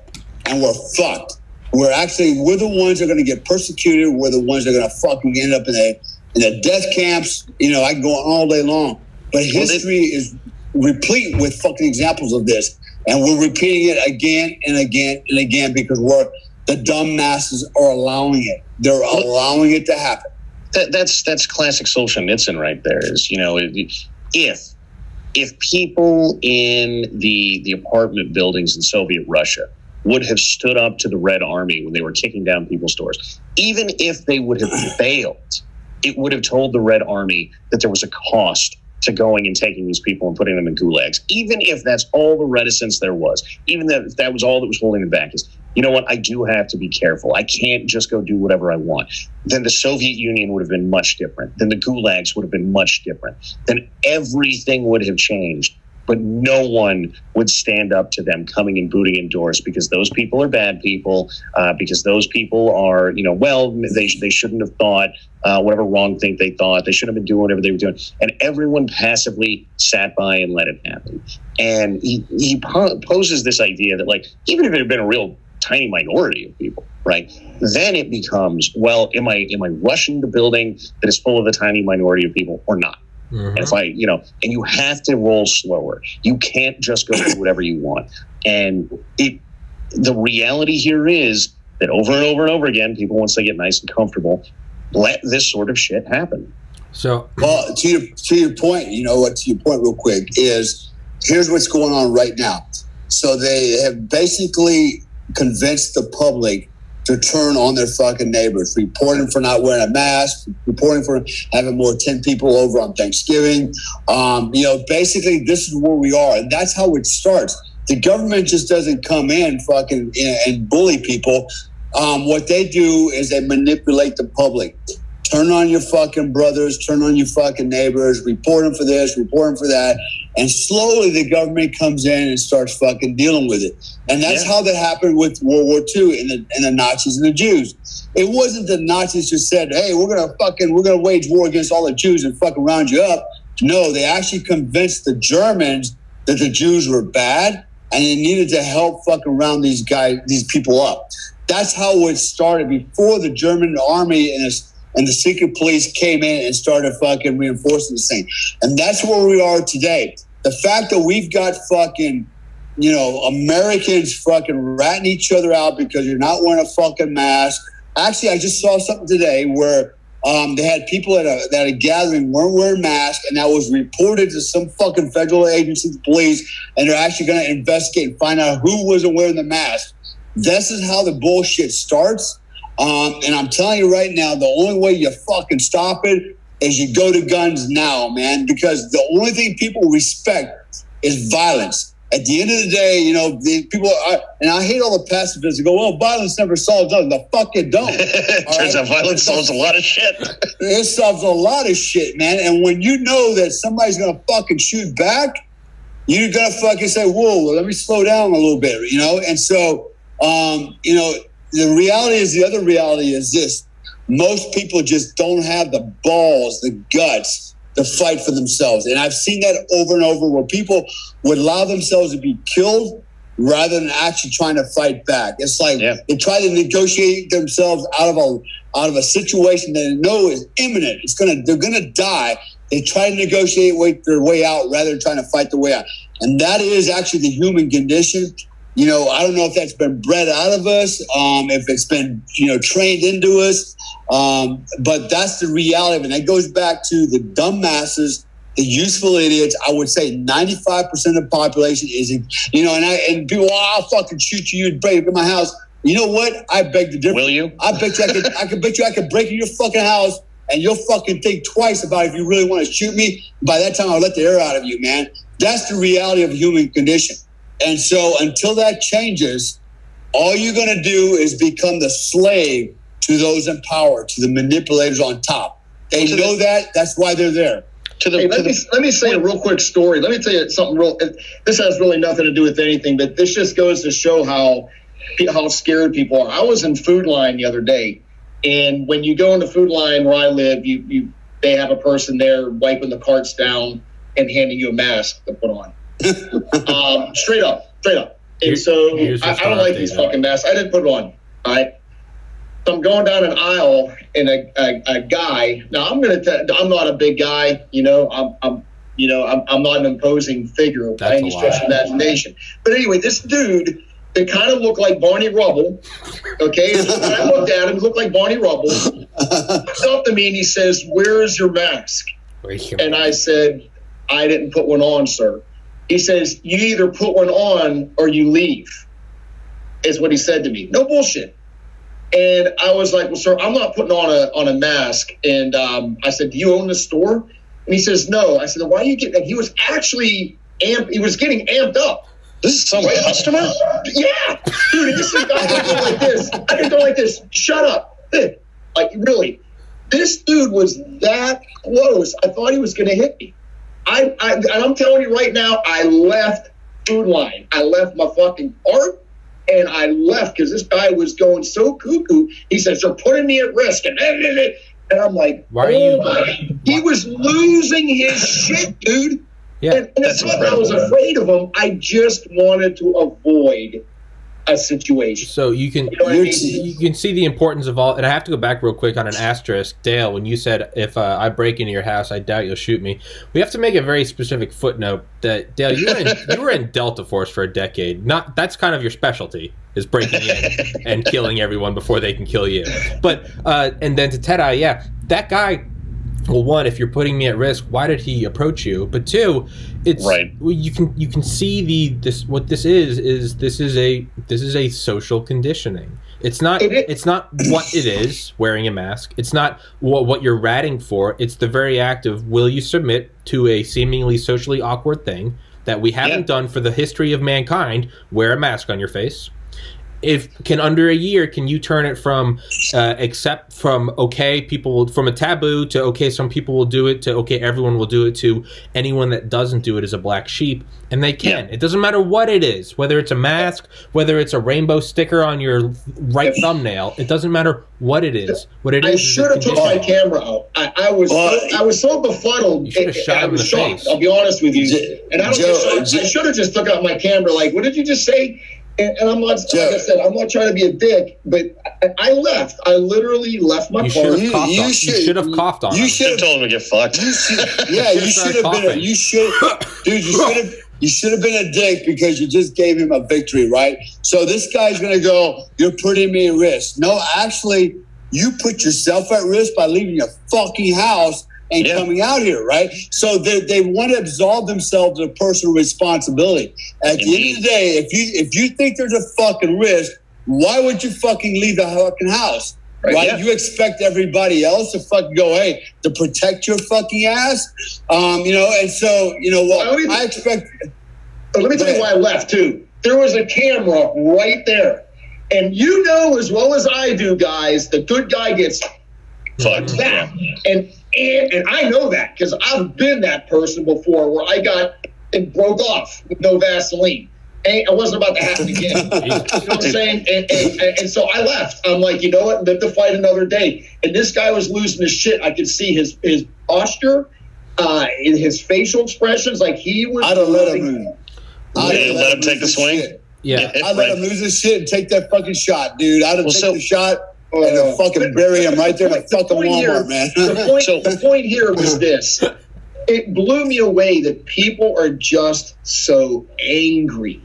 [SPEAKER 2] And we're fucked. We're the ones that are going to get persecuted. We're the ones that are going to fucking end up in the death camps. You know, I can go on all day long. But history is replete with fucking examples of this. And we're repeating it again and again and again because the dumb masses are allowing it. They're allowing it to happen.
[SPEAKER 3] That's classic Solzhenitsyn right there. Is, you know, if people in the apartment buildings in Soviet Russia would have stood up to the Red Army when they were kicking down people's doors, even if they would have failed, it would have told the Red Army that there was a cost to going and taking these people and putting them in gulags. Even if that's all the reticence there was, even if that was all that was holding them back, is, you know what, I do have to be careful. I can't just go do whatever I want. Then the Soviet Union would have been much different. Then the gulags would have been much different. Then everything would have changed. But no one would stand up to them coming and booting in doors because those people are bad people, because those people are, you know, well, they shouldn't have thought whatever wrong thing they thought. They shouldn't have been doing whatever they were doing. And everyone passively sat by and let it happen. And he poses this idea that, like, even if it had been a real tiny minority of people, right, then it becomes, well, am I rushing the building that is full of a tiny minority of people or not? Mm-hmm. And if and you have to roll slower. You can't just go do whatever you want. And the reality here is that over and over and over again, people, once they get nice and comfortable, let this sort of shit happen.
[SPEAKER 1] So,
[SPEAKER 2] well, to your point, you know what? To your point, real quick, is here's what's going on right now. So they have basically convinced the public to turn on their fucking neighbors, reporting for not wearing a mask, reporting for having more 10 people over on Thanksgiving. You know, basically this is where we are. And that's how it starts. The government just doesn't come in fucking and bully people. What they do is they manipulate the public. Turn on your fucking brothers, turn on your fucking neighbors, report them for this, report them for that. And slowly the government comes in and starts fucking dealing with it. And that's how that happened with World War II and the Nazis and the Jews. It wasn't the Nazis just said, hey, we're gonna wage war against all the Jews and fucking round you up. No, they actually convinced the Germans that the Jews were bad and they needed to help fucking round these people up. That's how it started before the German army and the secret police came in and started fucking reinforcing this thing. And that's where we are today. The fact that we've got fucking, you know, Americans fucking ratting each other out because you're not wearing a fucking mask. Actually, I just saw something today where they had people at a gathering weren't wearing masks, and that was reported to some fucking federal agency, the police, and they're actually going to investigate and find out who wasn't wearing the mask. This is how the bullshit starts. And I'm telling you right now, the only way you fucking stop it is you go to guns now, man, because the only thing people respect is violence. At the end of the day, you know, the people are, and I hate all the pacifists who go, well, violence never solves nothing. The fuck it don't.
[SPEAKER 3] Turns out violence solves a lot of shit.
[SPEAKER 2] It solves a lot of shit, man. And when you know that somebody's going to fucking shoot back, you're going to fucking say, whoa, let me slow down a little bit, you know? And so, you know, the other reality is this. Most people just don't have the balls, the guts to fight for themselves. And I've seen that over and over where people would allow themselves to be killed rather than actually trying to fight back. It's like they try to negotiate themselves out of a situation that they know is imminent. They're gonna die. They try to negotiate their way out rather than trying to fight their way out. And that is actually the human condition. You know, I don't know if that's been bred out of us, if it's been, you know, trained into us, but that's the reality of it. And that goes back to the dumb masses, the useful idiots. I would say 95% of the population is, you know, and people, I'll fucking shoot you, you'd break into my house. You know what? I beg to differ.
[SPEAKER 3] Will you?
[SPEAKER 2] I bet you I could break into your fucking house and you'll fucking think twice about if you really want to shoot me. By that time, I'll let the air out of you, man. That's the reality of the human condition. And so until that changes, all you're going to do is become the slave to those in power, to the manipulators on top. They know that. That's why they're there.
[SPEAKER 4] Let me say a real quick story. Let me tell you something real. This has really nothing to do with anything, but this just goes to show how scared people are. I was in Food Line the other day, and when you go into Food Line where I live, they have a person there wiping the carts down and handing you a mask to put on. Straight up. And so I don't like these fucking masks. I didn't put it on. All right. So I'm going down an aisle, and a guy. Now I'm not a big guy, I'm not an imposing figure by any stretch of imagination. But anyway, this dude that kind of looked like Barney Rubble. Okay, so when I looked at him, he looked like Barney Rubble. He comes up to me and he says, "Where's your mask?" And I said, "I didn't put one on, sir." He says, "You either put one on or you leave," is what he said to me. No bullshit. And I was like, "Well, sir, I'm not putting on a mask." And I said, "Do you own the store?" And he says, "No." I said, "Why are you getting that?" He was actually he was getting amped up.
[SPEAKER 3] This is some customer?
[SPEAKER 4] Yeah. Dude, this is I can go like this. I can go like this. Shut up. Like, really. This dude was that close. I thought he was going to hit me. I'm telling you right now, I left Food Line. I left my fucking cart. And I left because this guy was going so cuckoo. He says, "They're putting me at risk." And I'm like,
[SPEAKER 1] why are you?
[SPEAKER 4] He was losing his shit, dude.
[SPEAKER 1] Yeah,
[SPEAKER 4] and it's not that I was afraid of him. I just wanted to avoid a situation.
[SPEAKER 1] So you can you can see the importance of all. And I have to go back real quick on an asterisk, Dale. When you said if I break into your house, I doubt you'll shoot me. We have to make a very specific footnote that Dale, you were in Delta Force for a decade. That's kind of your specialty, is breaking in and killing everyone before they can kill you. But and then to Teti, yeah, that guy. Well, one, if you're putting me at risk, why did he approach you? But two, it's right. You can see what this is a social conditioning. It's not what it is, wearing a mask. It's not what you're ratting for. It's the very act of, will you submit to a seemingly socially awkward thing that we haven't done for the history of mankind? Wear a mask on your face. Under a year, can you turn it from okay, from a taboo to okay, some people will do it to okay, everyone will do it to anyone that doesn't do it is a black sheep, and they can. It doesn't matter what it is, whether it's a mask, whether it's a rainbow sticker on your right thumbnail. It doesn't matter what it is. What it is.
[SPEAKER 4] I should have took my camera out. I was so befuddled.
[SPEAKER 1] You should have shot him in the face.
[SPEAKER 4] I'll be honest with you. And I should have just took out my camera. Like, what did you just say? And I'm not, like I said, I'm not trying to be a dick, but I left. I literally left my car.
[SPEAKER 1] You should have coughed on him.
[SPEAKER 3] You should have told him to get fucked.
[SPEAKER 2] You should have been. You should have been a dick because you just gave him a victory, right? So this guy's going to go, "You're putting me at risk." No, actually, you put yourself at risk by leaving your fucking house and coming out here, right? So they want to absolve themselves of personal responsibility. At the end of the day, if you think there's a fucking risk, why would you fucking leave the fucking house? Right? Yeah. You expect everybody else to fucking go, hey, to protect your fucking ass? And so, I expect...
[SPEAKER 4] Let me tell you why I left, too. There was a camera right there. And you know as well as I do, guys, the good guy gets fucked back. And I know that because I've been that person before where it broke off with no Vaseline. I wasn't about to happen again. You know what I'm saying? And so I left. I'm like, you know what? Live to fight another day. And this guy was losing his shit. I could see his posture, his facial expressions. Like he was.
[SPEAKER 2] I'd have let him.
[SPEAKER 3] Let him take the swing.
[SPEAKER 1] Yeah,
[SPEAKER 2] I'd let him lose his shit and take that fucking shot, dude. I'd have taken the shot. And they'll fucking bury him right there in the fucking Walmart, man.
[SPEAKER 4] The point here was this. It blew me away that people are just so angry.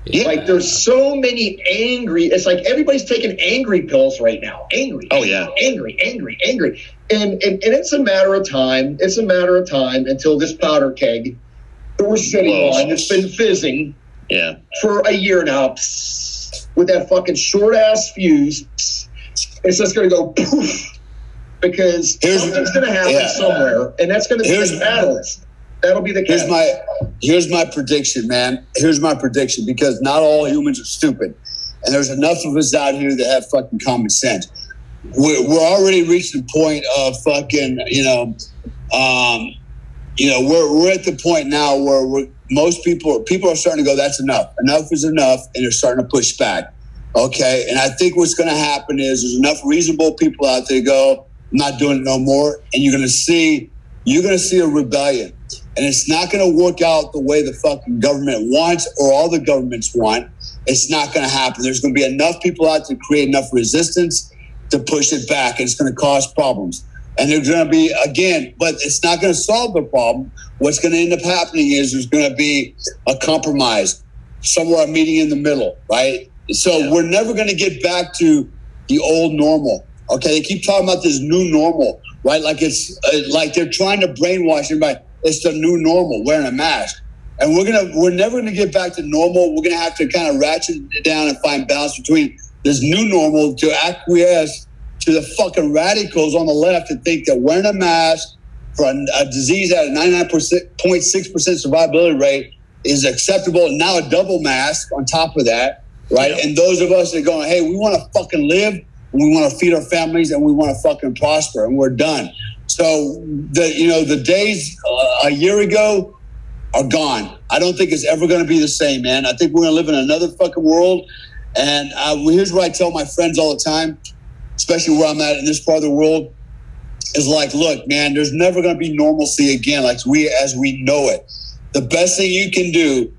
[SPEAKER 4] Yeah. Like, there's so many angry. It's like everybody's taking angry pills right now. Angry. Angry. And it's a matter of time. It's a matter of time until this powder keg that we're sitting on, it's been fizzing for a year now, with that fucking short-ass fuse. It's just going to go poof, because something's going to happen somewhere, and that's going to be the catalyst. That'll be the catalyst.
[SPEAKER 2] Here's my prediction, man. Here's my prediction, because not all humans are stupid, and there's enough of us out here that have fucking common sense. we're already reached the point of fucking, we're at the point now where most people are starting to go, that's enough. Enough is enough, and they're starting to push back. Okay, and I think what's going to happen is there's enough reasonable people out there to go, I'm not doing it no more, and you're going to see a rebellion, and it's not going to work out the way the fucking government wants or all the governments want. It's not going to happen. There's going to be enough people out to create enough resistance to push it back, and it's going to cause problems. And there's going to be, again, but it's not going to solve the problem. What's going to end up happening is there's going to be a compromise, somewhere a meeting in the middle, right? So we're never going to get back to the old normal. Okay, they keep talking about this new normal, right? Like it's like they're trying to brainwash everybody. It's the new normal, wearing a mask. And we're never going to get back to normal. We're going to have to kind of ratchet it down and find balance between this new normal to acquiesce to the fucking radicals on the left that think that wearing a mask for a disease at a 99.6% survivability rate is acceptable. And now a double mask on top of that, right? Yeah. And those of us that are going, hey, we want to fucking live, and we want to feed our families, and we want to fucking prosper, and we're done. So the days a year ago are gone. I don't think it's ever going to be the same, man. I think we're going to live in another fucking world. And here's what I tell my friends all the time, especially where I'm at in this part of the world, is like, look, man, there's never going to be normalcy again as we know it. The best thing you can do,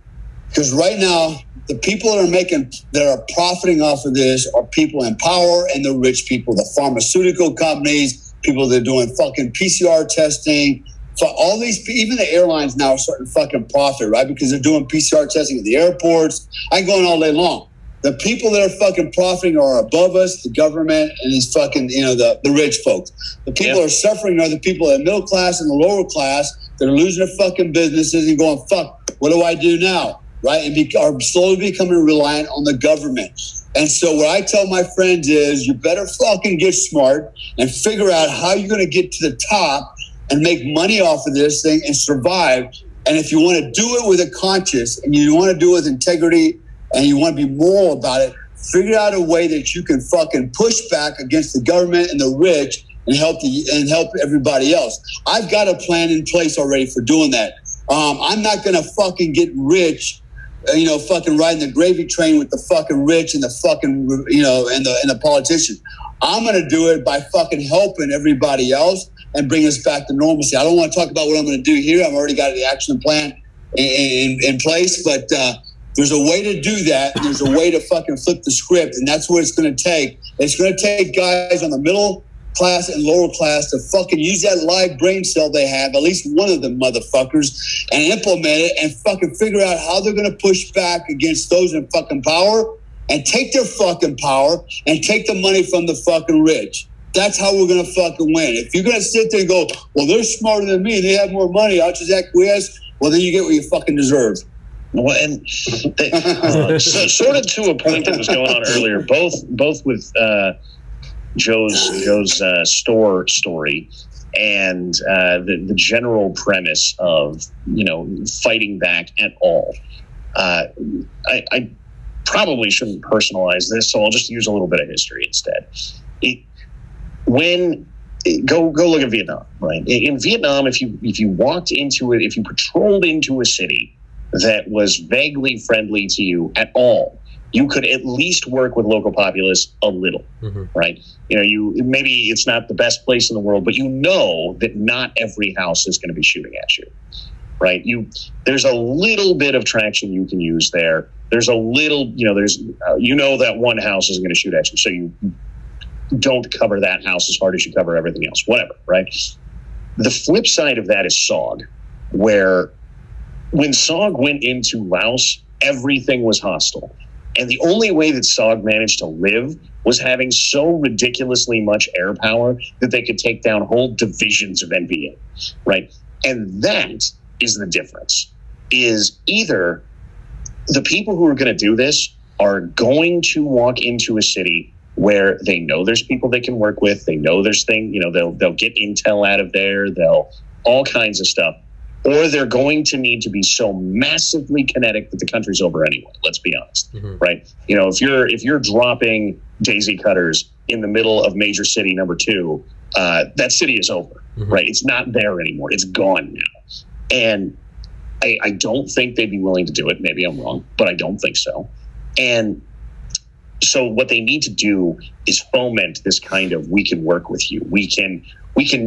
[SPEAKER 2] because right now, the people that are profiting off of this are people in power and the rich people, the pharmaceutical companies, people that are doing fucking PCR testing. So all these, even the airlines now are starting to fucking profit, right? Because they're doing PCR testing at the airports. I can go on all day long. The people that are fucking profiting are above us, the government, and these fucking, the rich folks. The people that are suffering are the people in the middle class and the lower class that are losing their fucking businesses and going, fuck, what do I do now? Right? And are slowly becoming reliant on the government. And so what I tell my friends is you better fucking get smart and figure out how you're going to get to the top and make money off of this thing and survive. And if you want to do it with a conscience and you want to do it with integrity and you want to be moral about it, figure out a way that you can fucking push back against the government and the rich and help everybody else. I've got a plan in place already for doing that. I'm not going to fucking get rich, fucking riding the gravy train with the fucking rich and the fucking, and the politicians. I'm going to do it by fucking helping everybody else and bring us back to normalcy. I don't want to talk about what I'm going to do here. I've already got the action plan in place, but there's a way to do that. There's a way to fucking flip the script, and that's what it's going to take. It's going to take guys on the middle class and lower class to fucking use that live brain cell they have, at least one of them motherfuckers, and implement it and fucking figure out how they're going to push back against those in fucking power and take their fucking power and take the money from the fucking rich. That's how we're going to fucking win. If you're going to sit there and go, well, they're smarter than me, they have more money, I'll just acquiesce, well, then you get what you fucking deserve.
[SPEAKER 3] Well, and sort of to a point that was going on earlier, both with Joe's store story and the general premise of fighting back at all. I probably shouldn't personalize this, so I'll just use a little bit of history instead. Go look at Vietnam, right? In Vietnam, if you walked into it, if you patrolled into a city that was vaguely friendly to you at all, you could at least work with local populace a little, right? Maybe it's not the best place in the world, but that not every house is going to be shooting at you, right? There's a little bit of traction you can use there. There's a little, that one house isn't going to shoot at you, so you don't cover that house as hard as you cover everything else, whatever, right? The flip side of that is SOG, where when SOG went into Laos, everything was hostile. And the only way that SOG managed to live was having so ridiculously much air power that they could take down whole divisions of NVA, right? And that is the difference, is either the people who are going to do this are going to walk into a city where they know there's people they can work with, they know there's they'll get intel out of there, they'll all kinds of stuff, or they're going to need to be so massively kinetic that the country's over anyway. Let's be honest, right? You know, if you're dropping daisy cutters in the middle of major city number 2, that city is over, right? It's not there anymore. It's gone now. And I don't think they'd be willing to do it. Maybe I'm wrong, but I don't think so. And so what they need to do is foment this kind of, we can work with you. We can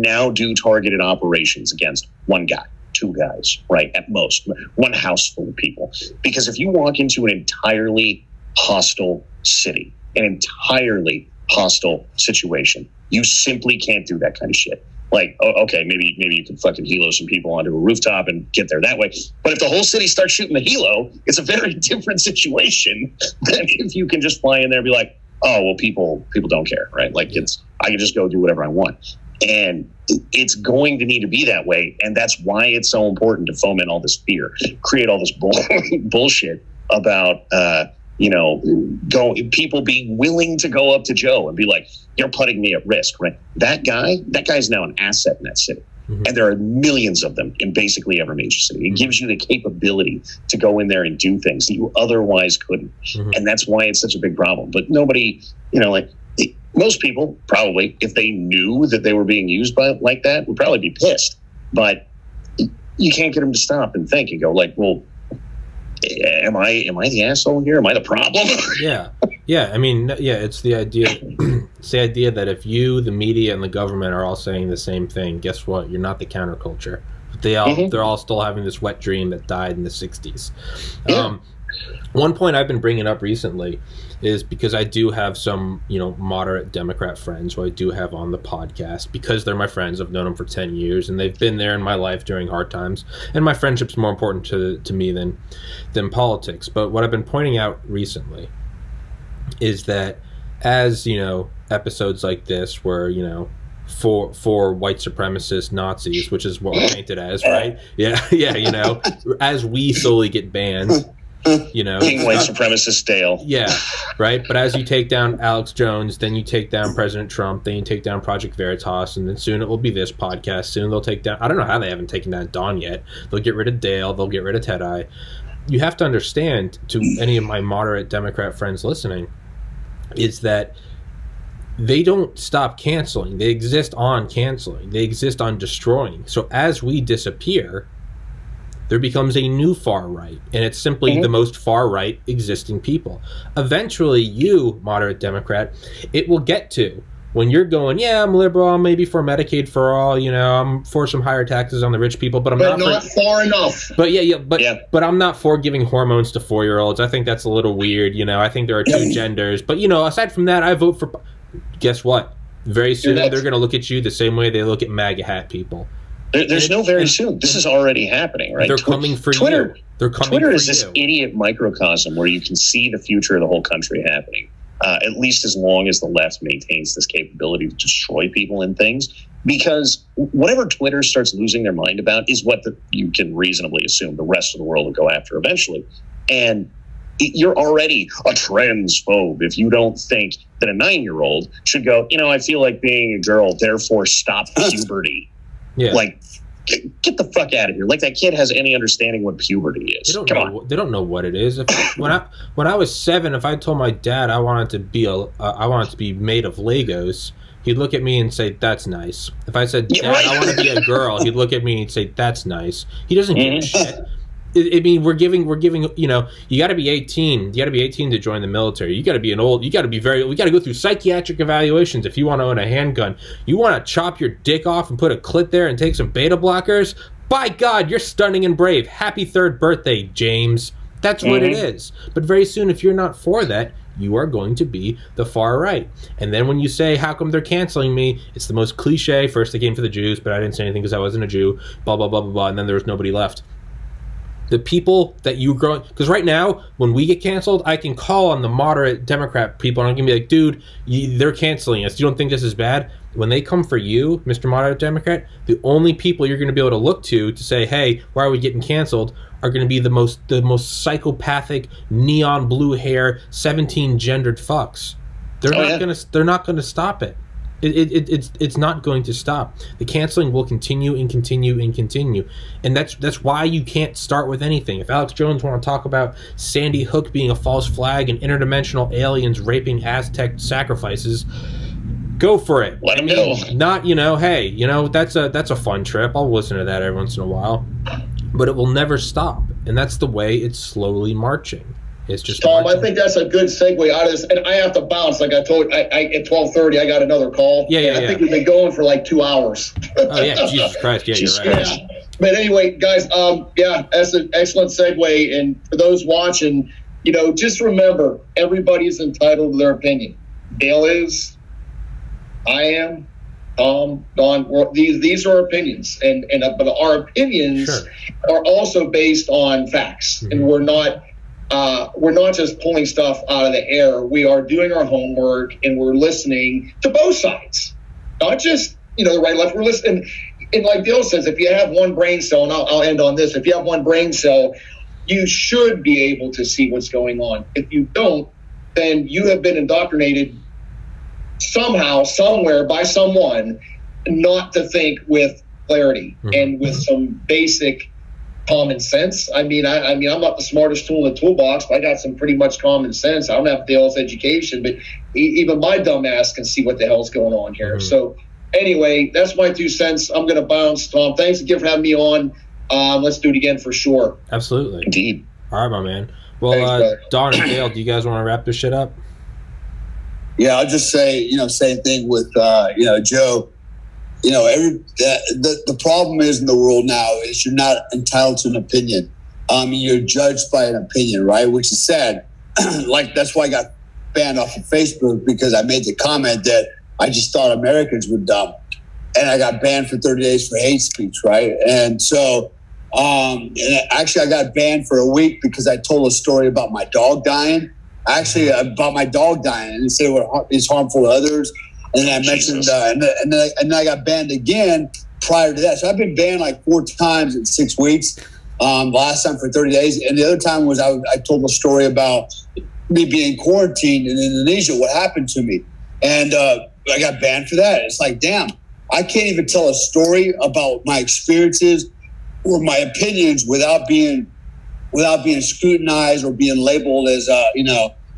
[SPEAKER 3] now do targeted operations against one guy, 2 guys, right? At most, one house full of people. Because if you walk into an entirely hostile city, an entirely hostile situation, you simply can't do that kind of shit. Like, okay, maybe you can fucking helo some people onto a rooftop and get there that way. But if the whole city starts shooting the helo, it's a very different situation than if you can just fly in there and be like, oh, well, people don't care, right? Like, I can just go do whatever I want. And it's going to need to be that way. And that's why it's so important to foment all this fear, create all this bullshit about, people being willing to go up to Joe and be like, you're putting me at risk, right? That guy's now an asset in that city. And there are millions of them in basically every major city. It gives you the capability to go in there and do things that you otherwise couldn't. And that's why it's such a big problem. But nobody, most people probably, if they knew that they were being used like that, would probably be pissed. But you can't get them to stop and think and go like, well, am I the asshole here? Am I the problem?
[SPEAKER 1] Yeah. I mean, it's the idea. It's the idea that if you, the media, and the government are all saying the same thing, guess what? You're not the counterculture. They're all still having this wet dream that died in the 60s. Yeah. One point I've been bringing up recently is because I do have some, moderate Democrat friends who I do have on the podcast because they're my friends. I've known them for 10 years, and they've been there in my life during hard times. And my friendship's more important to me than politics. But what I've been pointing out recently is that as, episodes like this where, for white supremacist Nazis, which is what we're painted as, right? Yeah, as we slowly get banned,
[SPEAKER 3] King white supremacist Dale.
[SPEAKER 1] Yeah, right. But as you take down Alex Jones, then you take down President Trump, then you take down Project Veritas, and then soon it will be this podcast. Soon they'll take down, I don't know how they haven't taken down Don yet. They'll get rid of Dale. They'll get rid of Teti. You have to understand, to any of my moderate Democrat friends listening, is that they don't stop canceling. They exist on canceling. They exist on destroying. So as we disappear, there becomes a new far right, and it's simply the most far right existing people. Eventually, you, moderate Democrat, it will get to when you're going, yeah, I'm liberal, I'm maybe for Medicaid for all, I'm for some higher taxes on the rich people, but I'm not
[SPEAKER 4] far enough.
[SPEAKER 1] But I'm not for giving hormones to 4-year-olds. I think that's a little weird. I think there are 2 genders. But aside from that, I vote for. Guess what? Very soon they're going to look at you the same way they look at MAGA hat people.
[SPEAKER 3] There's no very soon. This is already happening, right?
[SPEAKER 1] They're coming for
[SPEAKER 3] Twitter.
[SPEAKER 1] They're coming
[SPEAKER 3] Twitter
[SPEAKER 1] for
[SPEAKER 3] is this
[SPEAKER 1] you.
[SPEAKER 3] idiot microcosm where you can see the future of the whole country happening. At least as long as the left maintains this capability to destroy people and things. Because whatever Twitter starts losing their mind about is what you can reasonably assume the rest of the world will go after eventually. And you're already a transphobe if you don't think that a 9-year-old should go, I feel like being a girl, therefore stop puberty.
[SPEAKER 1] Yeah.
[SPEAKER 3] Like, get the fuck out of here. Like that kid has any understanding what puberty is.
[SPEAKER 1] They don't know what it is. When I was 7, if I told my dad I wanted to be made of Legos, he'd look at me and say, "That's nice." If I said, "Dad, I want to be a girl," he'd look at me and say, "That's nice." He doesn't give a shit. I mean, we're giving, you got to be 18. You got to be 18 to join the military. You got to be we got to go through psychiatric evaluations if you want to own a handgun. You want to chop your dick off and put a clit there and take some beta blockers? By God, you're stunning and brave. Happy 3rd birthday, James. That's what it is. But very soon, if you're not for that, you are going to be the far right. And then when you say, how come they're canceling me? It's the most cliche. First they came for the Jews, but I didn't say anything because I wasn't a Jew. Blah, blah, blah, blah, blah. And then there was nobody left. The people that you grow, because right now when we get canceled, I can call on the moderate Democrat people and I can be like, dude, they're canceling us. You don't think this is bad? When they come for you, Mr. Moderate Democrat, the only people you're going to be able to look to say, hey, why are we getting canceled, are going to be the most psychopathic, neon blue hair, 17 gendered fucks. They're not going to stop it. It's not going to stop. The canceling will continue and continue and continue, and that's why you can't start with anything. If Alex Jones want to talk about Sandy Hook being a false flag and interdimensional aliens raping Aztec sacrifices, go for it.
[SPEAKER 3] Let him go.
[SPEAKER 1] Not, hey, that's a fun trip. I'll listen to that every once in a while, but it will never stop, and that's the way it's slowly marching. It's just
[SPEAKER 4] Tom,
[SPEAKER 1] marching.
[SPEAKER 4] I think that's a good segue out of this, and I have to bounce. Like I told, I at 12:30, I got another call.
[SPEAKER 1] Yeah.
[SPEAKER 4] I think we've been going for like 2 hours.
[SPEAKER 1] Oh yeah, Jesus Christ, yeah,
[SPEAKER 3] Jesus
[SPEAKER 1] you're right.
[SPEAKER 3] Christ.
[SPEAKER 4] Yeah. But anyway, guys, that's an excellent segue. And for those watching, just remember, everybody's entitled to their opinion. Dale is, I am, Tom, Don. These are opinions, but our opinions are also based on facts, and we're not just pulling stuff out of the air. We are doing our homework, and we're listening to both sides, not just the right, left. We're listening. And like Dale says, if you have one brain cell, and I'll end on this, if you have one brain cell, you should be able to see what's going on. If you don't, then you have been indoctrinated somehow, somewhere, by someone not to think with clarity and with some basic common sense. I mean, I'm not the smartest tool in the toolbox, but I got some pretty much common sense. I don't have Dale's education, but even my dumb ass can see what the hell's going on here. So anyway, that's my 2 cents. I'm going to bounce. Tom, thanks again for having me on. Let's do it again for sure.
[SPEAKER 1] Absolutely.
[SPEAKER 3] Indeed.
[SPEAKER 1] All right, my man. Well,
[SPEAKER 4] Thanks,
[SPEAKER 1] Don and Dale, do you guys want to wrap this shit up?
[SPEAKER 2] Yeah, I'll just say, same thing with, Joe. The problem is in the world now is you're not entitled to an opinion. You're judged by an opinion, right? Which is sad. That's why I got banned off of Facebook, because I made the comment that I just thought Americans were dumb. And I got banned for 30 days for hate speech, right? And so, and actually I got banned for a week because I told a story about my dog dying. About my dog dying, and said it's harmful to others. And then I mentioned, and then I got banned again prior to that. So I've been banned like 4 times in 6 weeks. Last time for 30 days. And the other time was I told a story about me being quarantined in Indonesia, what happened to me. And I got banned for that. It's like, damn, I can't even tell a story about my experiences or my opinions without being scrutinized or being labeled as a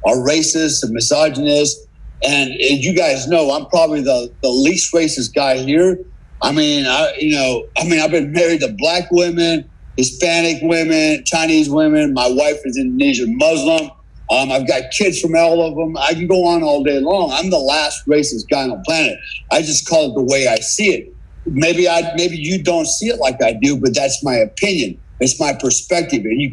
[SPEAKER 2] racist, a misogynist. And you guys know I'm probably the least racist guy here. I've been married to black women, Hispanic women, Chinese women. My wife is Indonesian Muslim. I've got kids from all of them. I can go on all day long. I'm the last racist guy on the planet. I just call it the way I see it. Maybe you don't see it like I do, but that's my opinion. It's my perspective, and you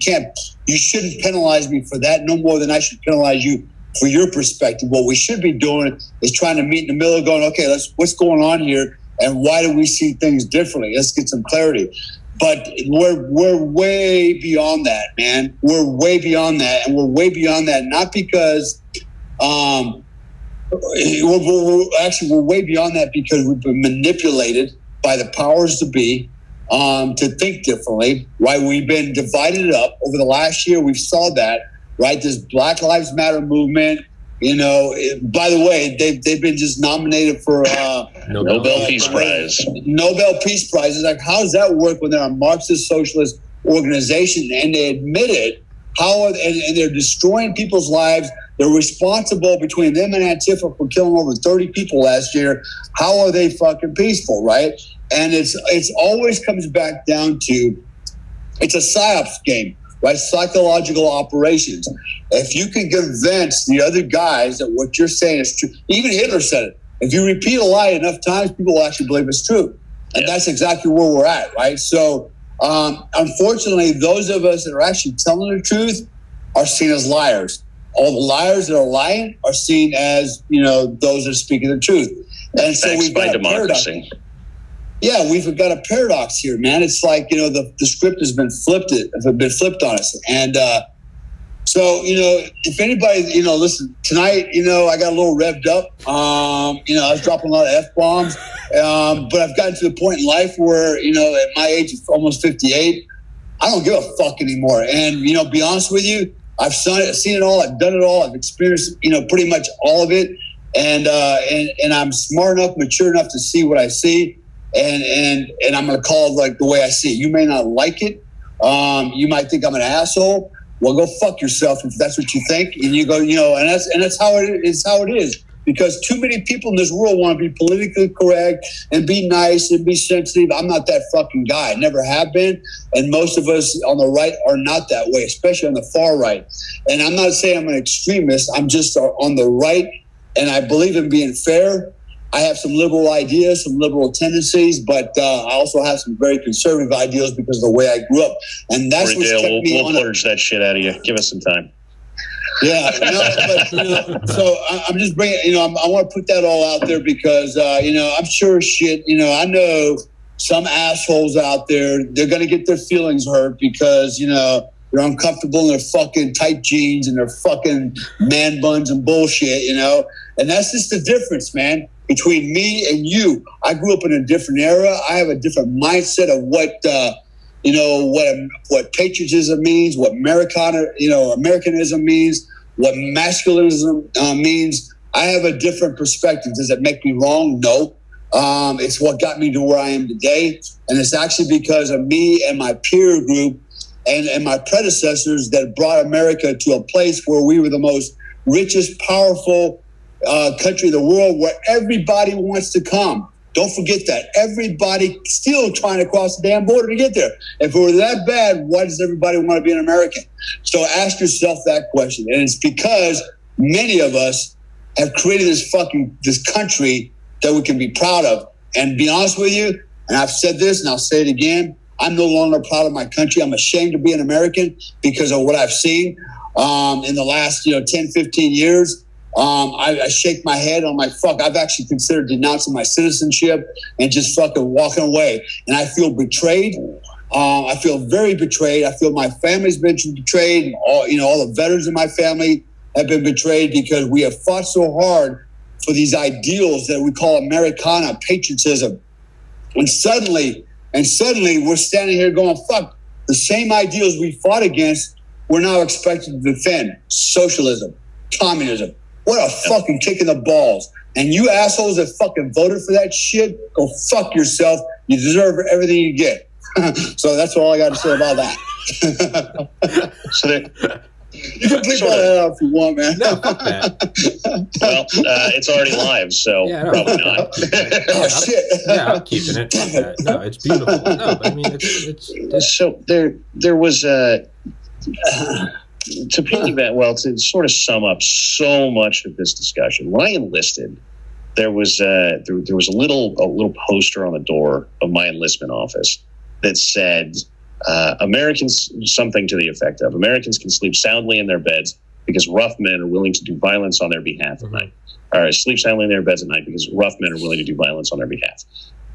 [SPEAKER 2] shouldn't penalize me for that no more than I should penalize you for your perspective. What we should be doing is trying to meet in the middle, going, okay, what's going on here, and why do we see things differently? Let's get some clarity. But we're way beyond that, man. We're way beyond that, and we're way beyond that not because we're way beyond that because we've been manipulated by the powers to be to think differently, right? We've been divided up over the last year. We saw that, right? This Black Lives Matter movement, by the way, they've been just nominated for
[SPEAKER 3] Nobel Peace Prize.
[SPEAKER 2] Nobel Peace Prize. It's like, how does that work when they're a Marxist socialist organization and they admit it? And they're destroying people's lives. They're responsible between them and Antifa for killing over 30 people last year. How are they fucking peaceful, right? And it's always comes back down to, it's a psyops game, right? Psychological operations. If you can convince the other guys that what you're saying is true, even Hitler said it. If you repeat a lie enough times, people will actually believe it's true. And that's exactly where we're at, right? So, unfortunately, those of us that are actually telling the truth are seen as liars. All the liars that are lying are seen as, those that are speaking the truth. And so we've got a democracy. Yeah, we've got a paradox here, man. It's like, the script has been flipped on us. And so, if anybody, listen, tonight, I got a little revved up. I was dropping a lot of F-bombs. But I've gotten to the point in life where, at my age of almost 58, I don't give a fuck anymore. And, be honest with you, I've seen it all. I've done it all. I've experienced, pretty much all of it. and I'm smart enough, mature enough to see what I see, and I'm going to call it like the way I see it. You may not like it. You might think I'm an asshole. Well, go fuck yourself if that's what you think. And you go, and that's how it is. How it is. Because too many people in this world want to be politically correct and be nice and be sensitive. I'm not that fucking guy. I never have been. And most of us on the right are not that way, especially on the far right. And I'm not saying I'm an extremist. I'm just on the right, and I believe in being fair. I have some liberal ideas, some liberal tendencies, but I also have some very conservative ideals because of the way I grew up. And that's what's kept me on.
[SPEAKER 3] We'll purge that shit out of you. Give us some time.
[SPEAKER 2] Yeah, so I'm just bringing, I want to put that all out there because, I'm sure shit, I know some assholes out there, they're going to get their feelings hurt because, they're uncomfortable in their fucking tight jeans and their fucking man buns and bullshit, and that's just the difference, man, between me and you. I grew up in a different era. I have a different mindset of what patriotism means, what Americanism means, what masculinism means. I have a different perspective. Does it make me wrong? No. It's what got me to where I am today. And it's actually because of me and my peer group and my predecessors that brought America to a place where we were the most richest, powerful country in the world, where everybody wants to come. Don't forget that. Everybody still trying to cross the damn border to get there. If it were that bad, why does everybody want to be an American? So ask yourself that question. And it's because many of us have created this country that we can be proud of. And be honest with you, and I've said this and I'll say it again, I'm no longer proud of my country. I'm ashamed to be an American because of what I've seen in the last 10, 15 years. I shake my head. I'm like, fuck, I've actually considered denouncing my citizenship and just fucking walking away. And I feel betrayed. I feel very betrayed. I feel my family's been betrayed. And all the veterans in my family have been betrayed because we have fought so hard for these ideals that we call Americana, patriotism. And suddenly we're standing here going, fuck, the same ideals we fought against, we're now expected to defend. Socialism, communism. What a fucking kick in the balls. And you assholes that fucking voted for that shit, go fuck yourself. You deserve everything you get. So that's all I got to say about that. You can bleep all that out if you want, man.
[SPEAKER 1] No, fuck that.
[SPEAKER 3] Well, it's already live, so probably not.
[SPEAKER 2] Oh, shit.
[SPEAKER 1] Yeah, I'm keeping it. Fuck that. No, it's beautiful. No, I mean, it's
[SPEAKER 3] so there was to piggyback, to sort of sum up so much of this discussion, when I enlisted, there was a little poster on the door of my enlistment office that said, Americans, something to the effect of, Americans can sleep soundly in their beds because rough men are willing to do violence on their behalf at night. Or sleep soundly in their beds at night because rough men are willing to do violence on their behalf.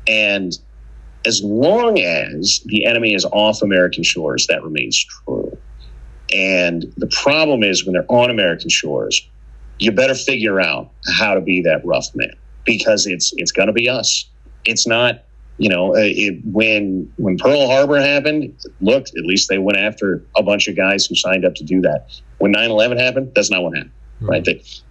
[SPEAKER 3] And as long as the enemy is off American shores, that remains true. And the problem is when they're on American shores, you better figure out how to be that rough man, because it's going to be us. It's not, when Pearl Harbor happened, look, at least they went after a bunch of guys who signed up to do that. When 9/11 happened, that's not what happened, right?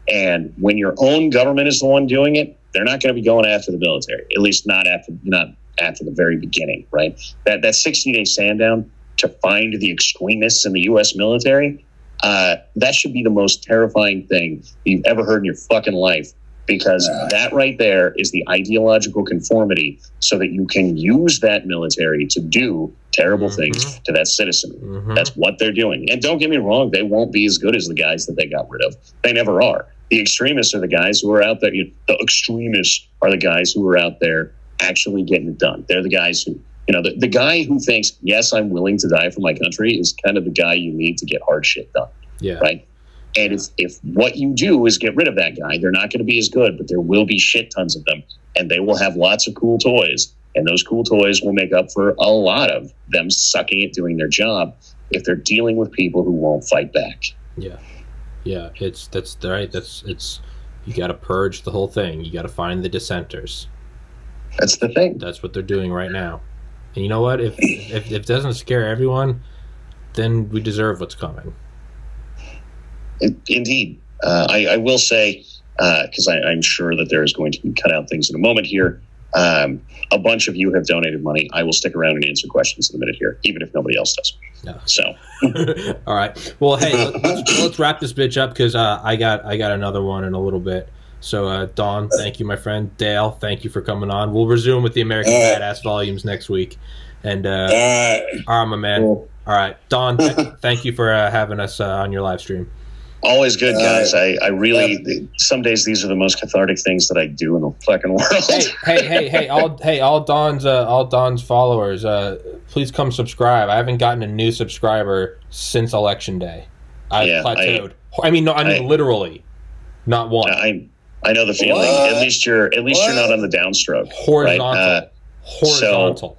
[SPEAKER 3] And when your own government is the one doing it, they're not going to be going after the military, at least not after the very beginning, right? That 60-day sandown to find the extremists in the U.S. military, that should be the most terrifying thing you've ever heard in your fucking life, because that right there is the ideological conformity so that you can use that military to do terrible things to that citizenry. That's what they're doing. And don't get me wrong, they won't be as good as the guys that they got rid of. They never are. The extremists are the guys who are out there. The extremists are the guys who are out there actually getting it done. They're the guys who, the guy who thinks, yes, I'm willing to die for my country is kind of the guy you need to get hard shit done.
[SPEAKER 1] Yeah.
[SPEAKER 3] Right. And if what you do is get rid of that guy, they're not going to be as good, but there will be shit tons of them, and they will have lots of cool toys. And those cool toys will make up for a lot of them sucking at doing their job if they're dealing with people who won't fight back.
[SPEAKER 1] Yeah. Yeah. That's right. You got to purge the whole thing. You got to find the dissenters.
[SPEAKER 3] That's the thing.
[SPEAKER 1] That's what they're doing right now. And you know what? If it doesn't scare everyone, then we deserve what's coming.
[SPEAKER 3] Indeed. I will say, because I'm sure that there is going to be cut out things in a moment here. A bunch of you have donated money. I will stick around and answer questions in a minute here, even if nobody else does.
[SPEAKER 1] No.
[SPEAKER 3] So,
[SPEAKER 1] all right. Well, hey, let's wrap this bitch up because I got another one in a little bit. So, Don, thank you, my friend. Dale, thank you for coming on. We'll resume with the American Badass volumes next week. And all right, my man.
[SPEAKER 2] Cool.
[SPEAKER 1] All right, Don, thank you for having us on your live stream.
[SPEAKER 3] always good, guys. I really, some days these are the most cathartic things that I do in the fucking world.
[SPEAKER 1] Hey, all Don's followers, please come subscribe. I haven't gotten a new subscriber since election day. I've plateaued. I mean, literally, not one.
[SPEAKER 3] I know the feeling. What? At least you're not on the downstroke.
[SPEAKER 1] Horizontal.
[SPEAKER 3] Right?
[SPEAKER 1] Horizontal.
[SPEAKER 3] So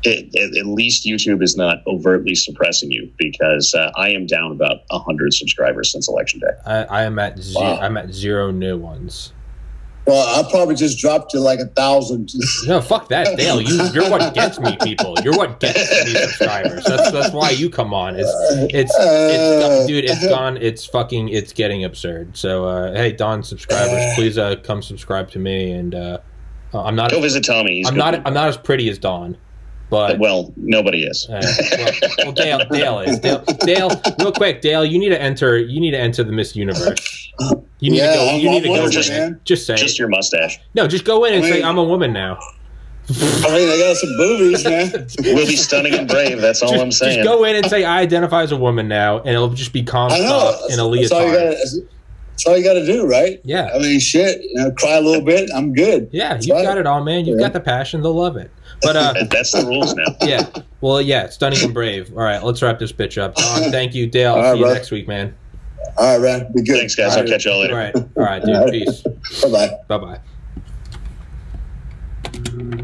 [SPEAKER 3] at least YouTube is not overtly suppressing you, because I am down about 100 subscribers since election day.
[SPEAKER 1] I am at zero. Wow. I'm at 0 new ones.
[SPEAKER 2] Well, I probably just dropped to like 1,000.
[SPEAKER 1] No, fuck that, Dale. You're what gets me people. You're what gets me subscribers. That's why you come on. Dude, it's gone. It's getting absurd. So, hey, Don subscribers, please come subscribe to me. And I'm not.
[SPEAKER 3] Go visit Tommy.
[SPEAKER 1] I'm not as pretty as Don. But
[SPEAKER 3] nobody is.
[SPEAKER 1] Well, Dale is. Dale, real quick, Dale, you need to enter the Miss Universe. You need to go. Just say
[SPEAKER 3] just your mustache.
[SPEAKER 1] No, just go in and say I'm a woman now.
[SPEAKER 2] I got some boobies, man.
[SPEAKER 3] We'll be stunning and brave. That's all I'm saying.
[SPEAKER 1] Just go in and say I identify as a woman now, and it'll just be Comstock in a leotard.
[SPEAKER 2] That's all you got to do, right?
[SPEAKER 1] Yeah.
[SPEAKER 2] I mean, shit. Cry a little bit. I'm good.
[SPEAKER 1] Yeah, you've got it all, man. You've got the passion. They'll love it. But
[SPEAKER 3] that's the rules now.
[SPEAKER 1] Yeah. Well, yeah. Stunning and brave. All right. Let's wrap this bitch up. Don, thank you, Dale. I'll see you next week, man.
[SPEAKER 2] All right, man. Be good.
[SPEAKER 3] Thanks, guys. I'll catch y'all later.
[SPEAKER 1] All right, dude. Peace.
[SPEAKER 2] Bye-bye.
[SPEAKER 1] Bye-bye.